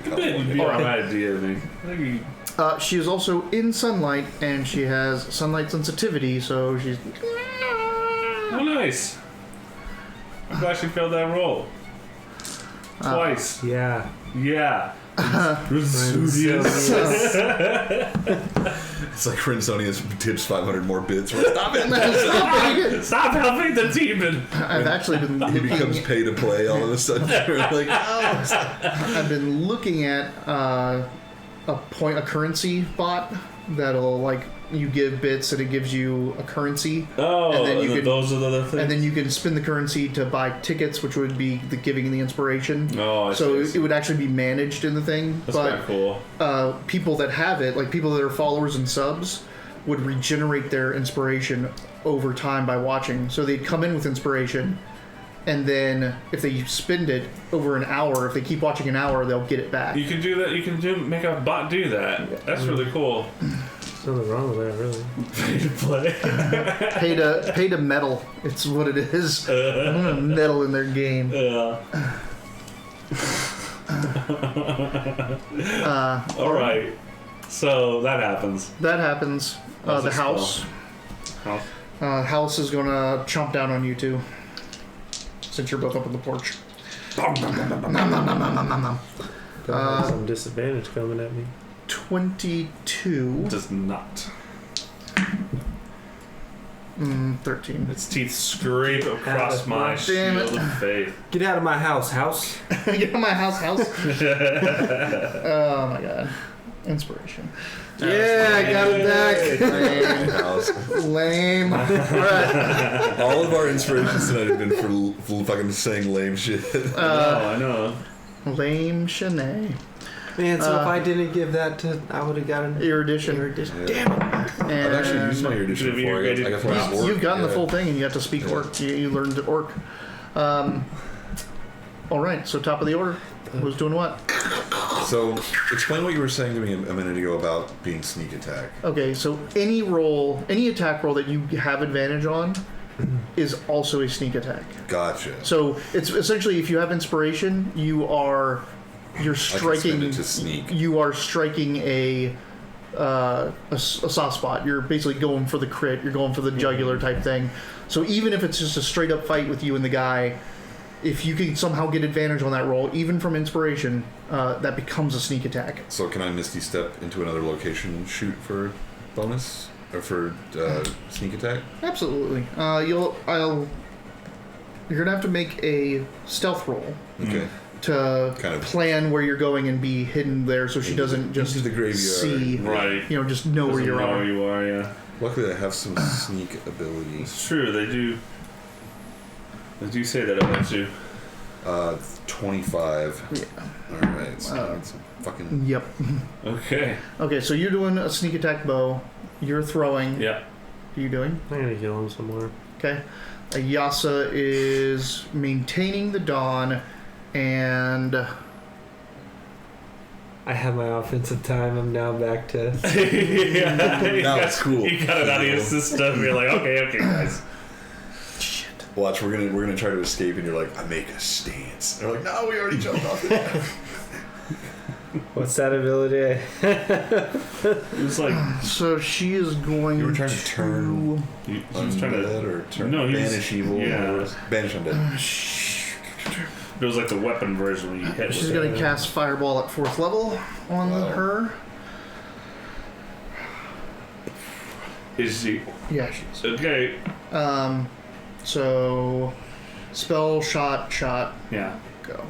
C: I bet you'd be alright, DMing. I think you...
A: she is also in sunlight and she has sunlight sensitivity, so she's
C: Oh, nice. I'm glad she failed that roll. Twice.
E: Yeah.
C: Yeah.
B: It's like Rinsonius tips 500 more bits. Stop it!
C: Stop helping the demon.
A: I've actually been
B: He becomes
A: looking,
B: pay to play all of a sudden. You're like,
A: I've been looking at a currency bot that'll like you give bits and it gives you a currency,
C: Oh,
A: And then you could-
C: those are the other things.
A: and then you can spend the currency to buy tickets, which would be the giving and the inspiration.
C: Oh, I
A: So
C: see.
A: it would actually be managed in the thing.
C: That's kind
A: But
C: of cool.
A: people that have it, like people that are followers and subs, would regenerate their inspiration over time by watching. So they'd come in with inspiration, and then if they spend it over an hour, if they keep watching an hour, they'll get it back.
C: You can do that. You can make a bot do that. That's really cool.
E: There's nothing wrong with that, really.
C: Pay to play.
A: Pay to meddle. It's what it is. I'm gonna meddle in their game.
C: Yeah. All right. So that happens.
A: That happens.
C: How's
A: The
C: it
A: house.
C: House.
A: House is gonna chomp down on you two, since you're both up on the porch.
E: Got some disadvantage coming at me.
A: 22.
C: Does not.
A: 13.
C: Its teeth scrape across my
A: Damn it.
C: shield of faith.
E: Get out of my house.
A: Get out of my house. Oh my god. Inspiration.
E: Yeah, I got it back.
A: Lame. All right.
B: All of our inspirations tonight have been for fucking saying lame shit.
C: I know.
A: Lame Shanae.
E: Man, so if I didn't give that to, I would have gotten
A: Erudition.
B: Yeah.
E: Damn it.
B: I've actually used my erudition
C: Have you
B: before. I got some orc.
A: You've gotten the
B: Yeah.
A: full thing, and you got to speak orc. You learned orc. All right. So top of the order. Who's doing what?
B: So, explain what you were saying to me a minute ago about being sneak attack.
A: Okay. So any roll, any attack roll that you have advantage on, is also a sneak attack.
B: Gotcha.
A: So it's essentially if you have inspiration, you're striking.
B: spend it to sneak.
A: You are striking a soft spot. You're basically going for the crit. You're going for the jugular type thing. So even if it's just a straight up fight with you and the guy, if you can somehow get advantage on that roll, even from inspiration, that becomes a sneak attack.
B: So can I Misty Step into another location and shoot for bonus? Or for sneak attack?
A: Absolutely. You're gonna have to make a stealth roll
B: Okay.
A: to
B: Kind of-
A: plan where you're going and be hidden there, so she doesn't just
B: into the graveyard.
A: see.
C: Right.
A: Just know where
C: Doesn't
A: you
C: know
A: are.
C: where you are, yeah.
B: Luckily I have some sneak ability.
C: It's true, they do. They do say that about you.
B: 25.
A: Yeah.
B: Alright, so I need some fucking...
A: Yep.
C: Okay.
A: Okay, so you're doing a sneak attack bow. You're throwing.
C: Yeah.
A: What are you doing?
E: I'm gonna heal him somewhere.
A: Okay. Yasa is maintaining the dawn, and
E: I have my offensive time. I'm now back to.
C: Yeah,
B: Now it's cool.
C: You got it out of your system. You're like, okay, guys.
B: Watch, we're gonna try to escape, and you're like, I make a stance. And they're like, no, we already jumped off it.
E: What's that ability?
C: It's like
A: so she is going.
B: You were trying to turn
C: she was trying
B: undead
C: to.
B: or turn
C: No, he's-
B: banish evil.
C: yeah.
B: Or banish undead.
C: It was like the weapon version when you hit.
A: She's
C: with
A: going
C: it.
A: to cast Fireball at 4th level on
B: Wow.
A: her.
C: Is she
A: Yeah, she is.
C: okay?
A: So spell, shot,
C: Yeah.
A: go.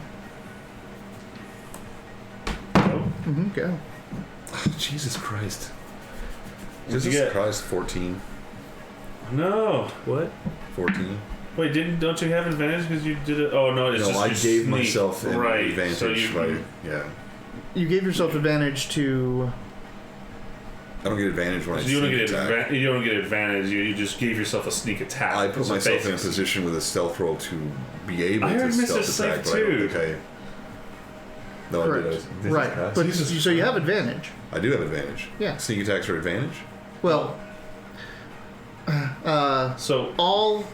C: Oh,
A: Go.
B: Jesus Christ.
C: What'd you
B: Jesus
C: get?
B: Christ, 14.
C: no.
E: What?
B: 14.
C: Wait, don't you have advantage because you did it? Oh no, it's
B: No,
C: just
B: I
C: you
B: gave
C: sneak.
B: myself an
C: right.
B: advantage
C: So you,
B: by, yeah.
A: You gave yourself advantage to.
B: I don't get advantage when I
C: you don't
B: sneak
C: get
B: attack.
C: you don't get advantage. You just gave yourself a sneak attack.
B: I put
C: So
B: myself in a
C: basics.
B: position with a stealth roll to be able
C: I
B: to
C: heard Mr.
B: stealth attack,
C: Safe
B: but I don't
C: too.
B: think I... No, I
A: Correct.
B: did.
A: Right. But so you have advantage.
B: I do have advantage.
A: Yeah.
B: Sneak attacks are advantage?
A: Well,
C: So
A: all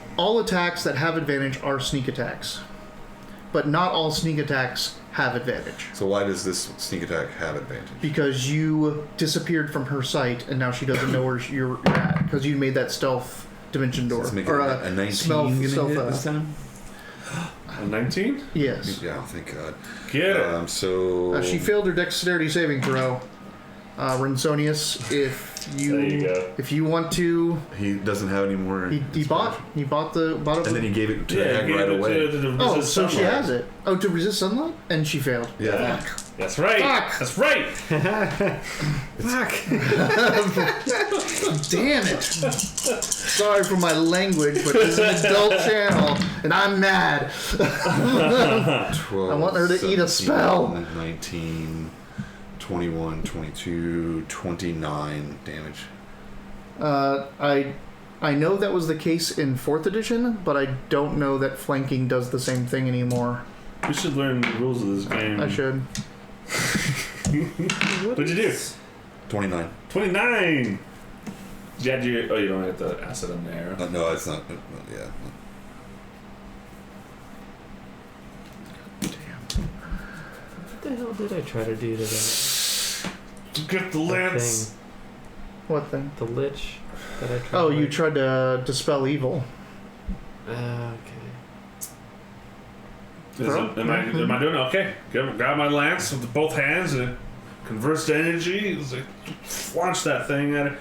A: attacks that have advantage are sneak attacks, but not all sneak attacks have advantage
B: So why does this sneak attack have advantage?
A: because you disappeared from her sight and now she doesn't know where you're at because you made that stealth dimension door
B: Let's make
A: or
B: it a 19
A: smell-
B: gonna
A: stealth,
B: hit this time?
C: a 19.
A: Yes.
B: Yeah, thank God.
C: Get it.
B: So...
A: She failed her dexterity saving throw. Rinsonius,
C: There you go.
A: if you want to,
B: He doesn't have any more...
A: he bought the
B: And then he gave it to the hag
C: give
B: right
C: it
B: away.
C: to
A: Oh,
C: resist
A: so she
C: sunlight.
A: has it. Oh, to resist sunlight, and she failed.
B: Yeah.
C: That's right.
A: Fuck.
C: That's right.
E: Fuck!
A: Damn it! Sorry for my language, but this is an adult channel, and I'm mad.
B: 12,
A: I want her to eat a
B: 17,
A: spell.
B: 19, 21, 22, 29 damage.
A: I know that was the case in 4th edition, but I don't know that flanking does the same thing anymore.
C: We should learn the rules of this game.
A: I should.
C: What'd you do?
B: 29.
C: 29. You had your, you don't have the acid on there.
B: No, it's not. Yeah.
E: What the hell did I try to do to that?
C: Get the lance.
E: Thing,
A: What thing?
E: the lich that I tried.
A: Oh, you tried to dispel evil.
E: Okay.
C: Am I doing it? Okay? Grab my lance with both hands and converts to energy. It's like, launch that thing at it.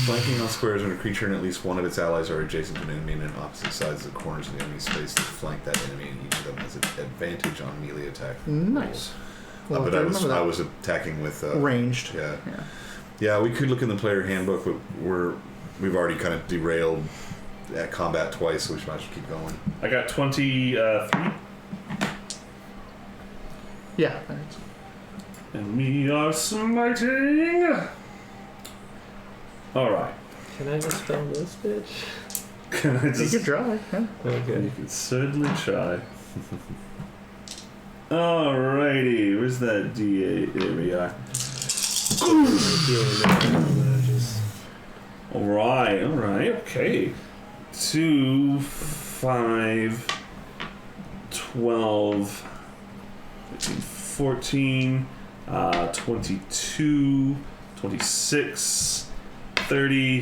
B: Flanking on squares when a creature and at least one of its allies are adjacent to an enemy and on opposite sides of the corners of the enemy's space to flank that enemy, and each of them has an advantage on melee attack.
A: Nice. Well,
B: But
A: I
B: I
A: remember that.
B: was attacking with
A: Ranged.
B: Yeah. Yeah, we could look in the player handbook, but we've already kind of derailed at combat twice, so we should keep going.
C: I got 23.
A: Yeah. Thanks.
C: And we are smiting. Alright.
E: Can I just spell this bitch?
C: Can I
A: You
C: just...
A: could try. Yeah.
E: Okay.
C: You can certainly try. Alrighty. Where's that D8? There we are. Alright, okay. 2, 5, 12, 14, 22, 26, 30,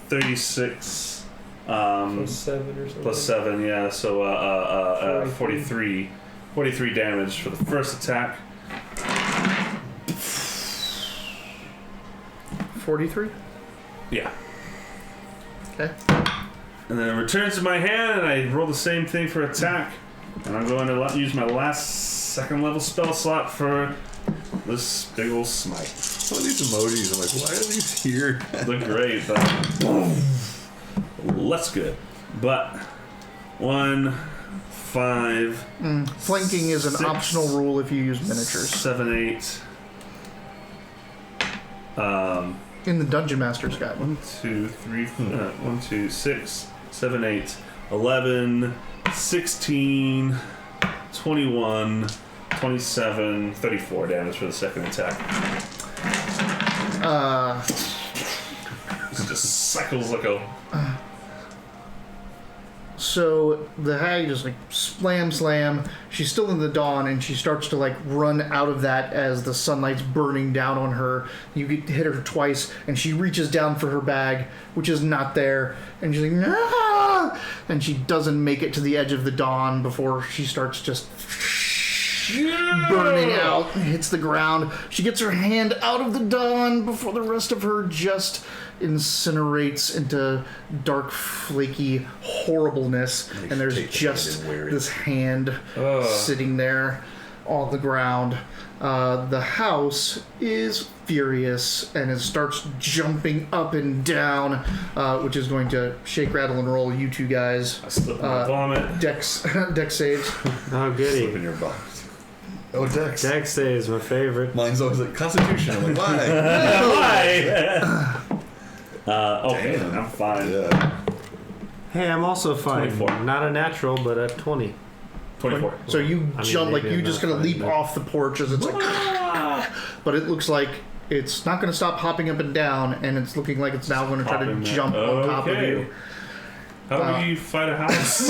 C: 36,
E: Plus 7 or something.
C: plus 7, yeah, so 43 damage for the first attack.
A: 43?
C: Yeah.
A: Okay.
C: And then it returns to my hand, and I roll the same thing for attack. And I'm going to use my last 2nd level spell slot for this big old smite.
B: Some of these emojis, I'm like, why are these here?
C: Look great, but less good. But 1, 5.
A: Flanking is an
C: 6,
A: optional rule if you use miniatures.
C: 7, 8.
A: In the Dungeon Master's Guide.
C: 1, 2, 3, 1, 2, 6, 7, 8, 11, 16, 21, 27, 34 damage for the second attack. It just cycles like a...
A: So the hag just like slam. She's still in the dawn, and she starts to like run out of that as the sunlight's burning down on her. You get hit her twice, and she reaches down for her bag, which is not there, and she's like, ah! And she doesn't make it to the edge of the dawn before she starts just burning out, hits the ground. She gets her hand out of the dawn before the rest of her just incinerates into dark, flaky horribleness, and there's just this hand sitting there on the ground. The house is furious, and it starts jumping up and down, which is going to shake, rattle, and roll you two guys.
C: I slip my vomit.
A: Dex saves.
E: Oh,
B: Slip
E: goody.
B: in your box. Oh, Dex.
E: Dex save is my favorite.
B: Mine's always like Constitution. I'm like, why?
C: Why? Okay,
B: Damn.
C: I'm fine.
B: Yeah.
E: Hey, I'm also fine.
C: 24.
E: Not a natural, but a 20.
C: 24.
A: So you jump, like
E: maybe
A: you
E: I'm
A: just
E: not
A: gonna
E: fine,
A: leap
E: but-
A: off the porch as it's like, but it looks like it's not gonna stop hopping up and down, and it's looking like it's now gonna try to
C: Hopping
A: jump on top of you.
C: How do you fight a house?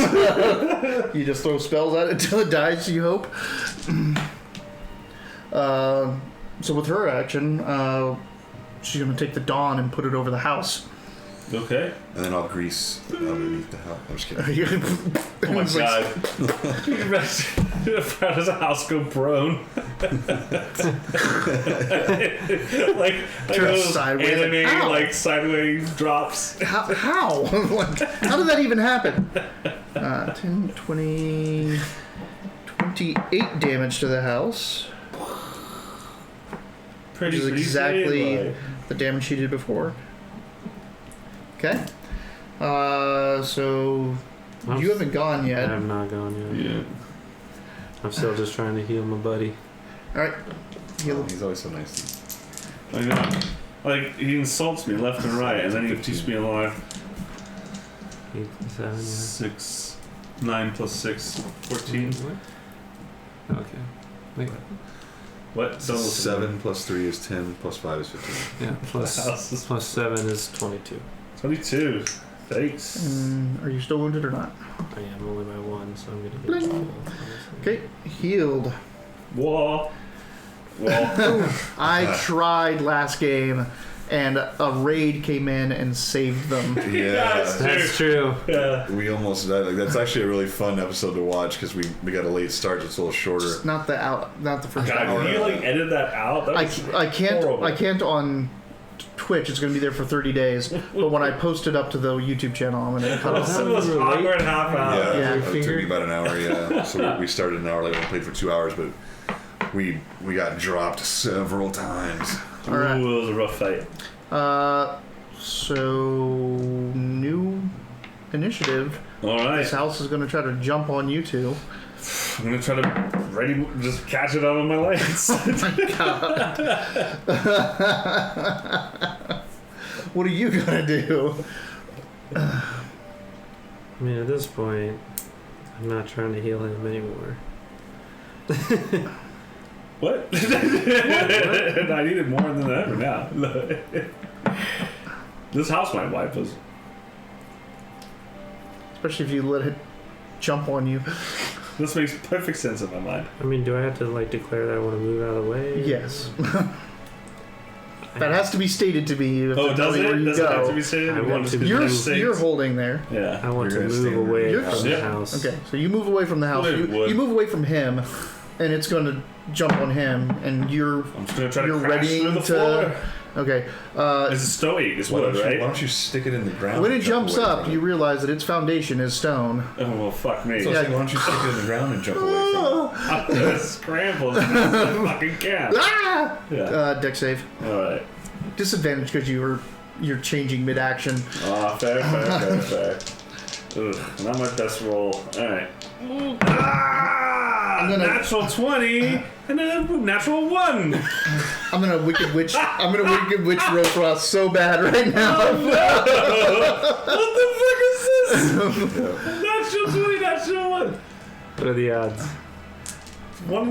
A: You just throw spells at it until it dies, you hope. So with her action, she's gonna take the dawn and put it over the house.
C: Okay.
B: And then I'll grease underneath the house. I'm just kidding.
C: Oh my
A: It's like-
C: god. How does a house go prone? like
A: Turns
C: those
A: sideways,
C: anime,
A: like, ow.
C: like sideways drops.
A: How? Like, how did that even happen? 10, 20, 28 damage to the house.
C: Pretty
A: Which is exactly
C: like,
A: the damage she did before. Okay. So you haven't gone
E: I
A: yet.
E: have not gone yet.
C: yeah.
E: I'm still just trying to heal my buddy.
A: All right.
B: Oh, he's always so nice.
C: I know. Like he insults me left and right, and then he keeps me alive.
E: 8, 7,
C: 6, 9 plus 6, 14.
E: What? Okay. Wait.
C: What? Don't listen.
B: 7 plus 3 is 10, plus 5 is 15.
E: Yeah. Plus 7 is 22.
C: 22. Thanks.
A: Are you still wounded or not?
E: I am only by 1, so I'm gonna get.
A: Bling. Okay. Healed.
C: Whoa. Well,
A: I tried last game, and a raid came in and saved them.
B: Yeah.
E: That's true.
C: yeah.
B: We almost died. Like that's actually a really fun episode to watch because we got a late start. So it's a little shorter.
A: It's not the first
C: God,
A: hour.
C: can you like edit that out? That was
A: I can't
C: horrible.
A: on Twitch. It's going to be there for 30 days. But when I post it up to the YouTube channel, I'm going to cut
C: This is
A: off.
C: the most awkward half hour.
A: Yeah.
B: It took me about an hour. Yeah. So we started an hour late. We played for 2 hours, but we got dropped several times.
A: All right.
C: Ooh, it was a rough fight.
A: So new initiative.
C: All right.
A: This house is going to try to jump on you two.
C: I'm gonna try to just catch it out with my legs.
A: Oh my god. What are you gonna do?
E: I mean, at this point, I'm not trying to heal him anymore.
C: What? I needed more than ever now. This house might wipe us.
A: Especially if you let it jump on you.
C: This makes perfect sense in my mind.
E: I mean, do I have to like declare that I want to move out of the way?
A: Yes. That has to be stated to me.
C: Oh, does it?
A: Where you
C: Does it have to
A: go.
C: be stated?
E: I want to
A: You're holding there.
C: Yeah.
E: I want to
B: You're gonna
E: move
B: stand
E: away
B: there.
E: from the
C: Yeah.
E: house.
A: Okay, so you move away from the house.
C: Well, it would.
A: You move away from him, and it's going to jump on him, and you're
C: I'm just gonna try to
A: You're
C: crash
A: ready
C: through the
A: to-
C: floor.
A: okay.
C: It's a stoic. It's
B: Why
C: wood,
B: don't
C: right?
B: you stick it in the ground?
A: When
B: and
A: it
B: jump
A: jumps
B: away
A: up,
B: from
A: you
B: it?
A: realize that its foundation is stone.
C: Oh well, fuck me.
B: So I was saying, why don't you stick it in the ground and jump away from
C: I'm gonna scramble as fast as I fucking can.
A: Ah!
C: Yeah.
A: Deck save.
C: All right.
A: Disadvantage because you're changing mid-action.
C: Fair. Ugh, not my best roll. All right.
A: I'm gonna-
C: Natural 20 and a natural 1.
A: I'm gonna wicked witch Rofrost so bad right now.
C: What the fuck is this? Natural 20, natural 1.
E: What are the odds?
A: 1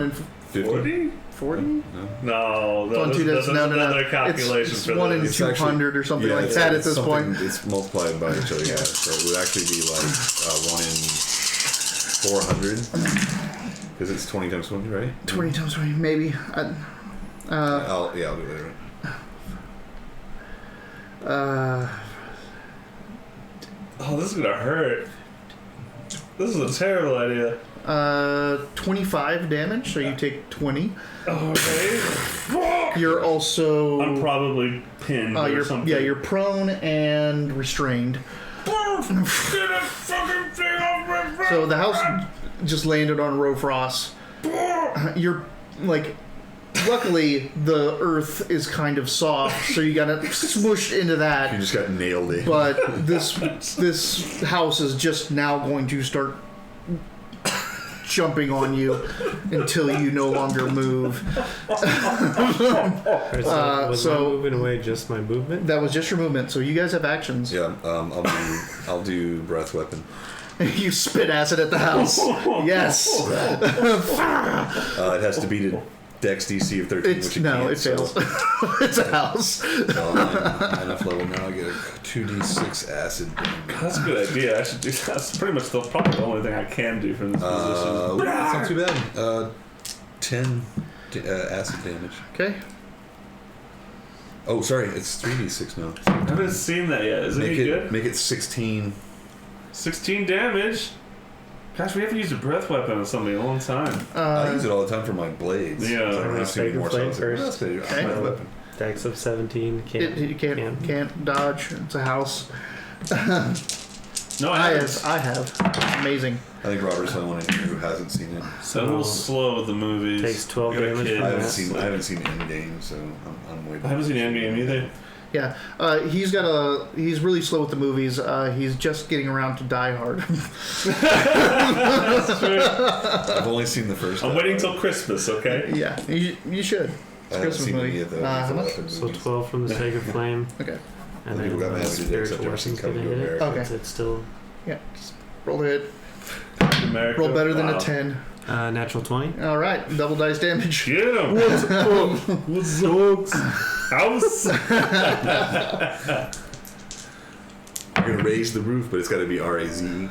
A: in
C: 40?
A: 40?
C: No,
A: On two
C: there's
A: dice. No.
C: another calculation
A: It's
C: for
A: 1 in
C: this.
B: It's actually-
A: 200 or something
B: Yeah,
A: like
B: it's-
A: that at
B: it's
A: this
B: something-
A: point.
B: It's multiplied by each other, yeah. So it would actually be like 1 in 400. Because it's 20 times 20, right?
A: 20 times 20, maybe.
B: I'll do it later.
C: Oh, this is gonna hurt. This is a terrible idea.
A: 25 damage, so you take 20.
C: Okay.
A: You're also
C: I'm probably pinned or something.
A: you're prone and restrained.
C: Get a fucking thing off my face!
A: So the house just landed on Rofrost. You're like, luckily the earth is kind of soft, so you got smushed into
B: You
A: that.
B: just got nailed in.
A: But this house is just now going to start jumping on you until you no longer move.
E: Alright, so was
A: so-
E: my moving away just my movement?
A: That was just your movement, so you guys have actions.
B: Yeah, I'll do breath weapon.
A: You spit acid at the house. Yes.
B: It has to beat a Dex DC of 13, which it can't.
A: It fails. It's a house.
B: So I'm enough level now. I get a 2d6 acid.
C: That's a good idea. I should do that. That's pretty much probably the only thing I can do from this position.
B: That's not too bad. 10 acid damage.
A: Okay.
B: Oh, sorry, it's 3d6 now.
C: I haven't seen that yet. Is it any good?
B: Make it 16.
C: 16 damage. Gosh, we haven't used a breath weapon on something in a long time.
B: I use it all the time for my blades.
C: Yeah.
B: So I don't have to
E: Take
B: do
E: the
B: more
E: flame
B: so I was like,
E: first.
B: "Well, that's a breath weapon."
E: Dex of 17.
A: You can't dodge. It's a house.
C: No,
A: I have. Amazing.
B: I think Robert's the only one who hasn't seen it.
C: So a little slow with the movies.
E: Takes 12
C: Got a
E: damage
C: kid.
E: from
B: I haven't
E: that.
B: seen Endgame, so I'm way.
C: I haven't seen Endgame either.
A: Yeah. He's really slow with the movies. He's just getting around to Die Hard.
B: I've only seen the first.
C: I'm waiting till Christmas, okay?
A: Yeah. You should.
B: I haven't seen any of the
A: how much?
B: weapon
E: So
B: movies.
E: 12 from the Sacred Flame.
A: Okay.
E: And
B: People
E: then
B: got mad when we did it,
E: Spiritual
B: except I've seen
E: Weapon's gonna
B: Coming to
E: hit it.
B: America.
A: Okay.
E: It's still
A: Yeah. Just roll the hit.
C: America.
A: Roll better than
C: Wow.
A: a 10.
E: natural 20.
A: All right. Double dice damage.
C: Get him! What's House!
B: You're gonna raise the roof, but it's got to be R-A-Z.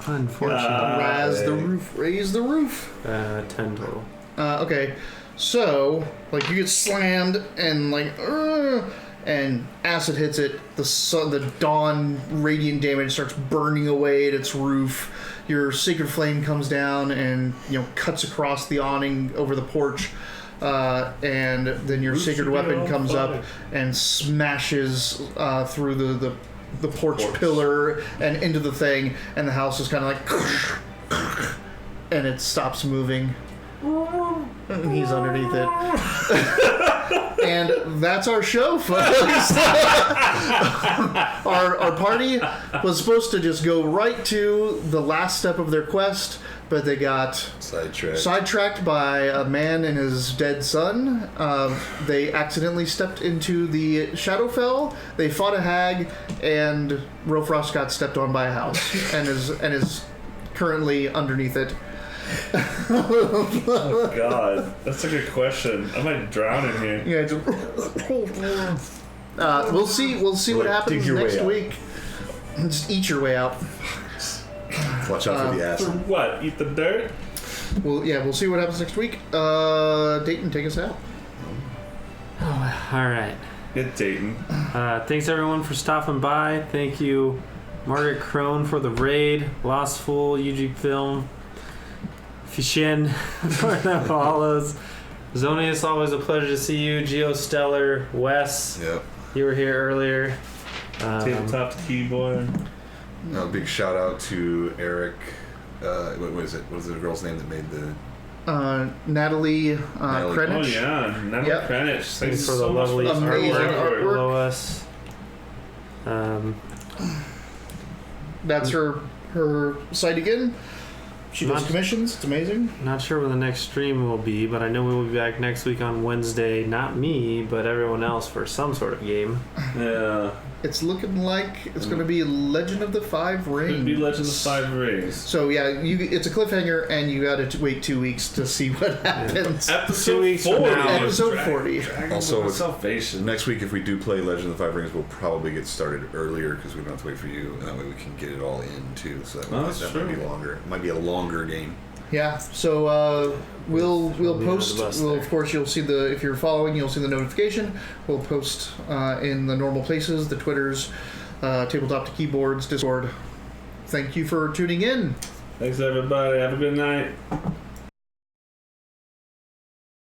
E: Unfortunately.
A: Raise the roof.
E: 10 total.
A: Okay, so like you get slammed and and acid hits it. The dawn radiant damage starts burning away at its roof. Your sacred flame comes down and cuts across the awning over the porch, and then your sacred weapon comes up and smashes through the porch pillar and into the thing, and the house is kind of like, and it stops moving. And he's underneath it. And that's our show, folks. Our party was supposed to just go right to the last step of their quest, but they got sidetracked by a man and his dead son. They accidentally stepped into the Shadowfell. They fought a hag, and Rofrost got stepped on by a house and is currently underneath it.
C: Oh God, that's a good question. I might drown in here.
A: Yeah, we'll see what happens next week. Just eat your way out.
B: Watch out for the acid.
C: What? Eat the dirt?
A: We'll see what happens next week. Dayton, take us out.
E: Oh, all right.
C: Get Dayton.
E: Thanks everyone for stopping by. Thank you, Margaret Crone, for the raid. Lost Fool, UG Film, Fishin for the follows. Zonius, always a pleasure to see you. Geostellar, Wes.
B: Yep.
E: You were here earlier.
C: Tabletop to keyboard.
B: Big shout out to Eric. What is it? What is the girl's name that made the?
A: Natalie Krenich.
C: Oh yeah, Natalie Krenich.
E: Thanks for the lovely
A: artwork
E: below us.
A: That's her site again. She does commissions. It's amazing.
E: Not sure when the next stream will be, but I know we will be back next week on Wednesday. Not me, but everyone else for some sort of game.
C: Yeah.
A: It's looking like it's going to be Legend of the Five Rings.
C: It'd be Legend of the Five Rings.
A: So yeah, it's a cliffhanger, and you got to wait 2 weeks to see what happens.
C: Episode
E: 2 weeks from
C: 40.
E: now.
A: Episode 40.
B: Also,
C: Salvation.
B: Next week, if we do play Legend of the Five Rings, we'll probably get started earlier because we don't have to wait for you, and that way we can get it all in too. So that might be longer. It might be a longer game.
A: Yeah. So we'll post. Of course, you'll see if you're following, you'll see the notification. We'll post in the normal places, the Twitters, Tabletop to Keyboards, Discord. Thank you for tuning in.
C: Thanks everybody. Have a good night.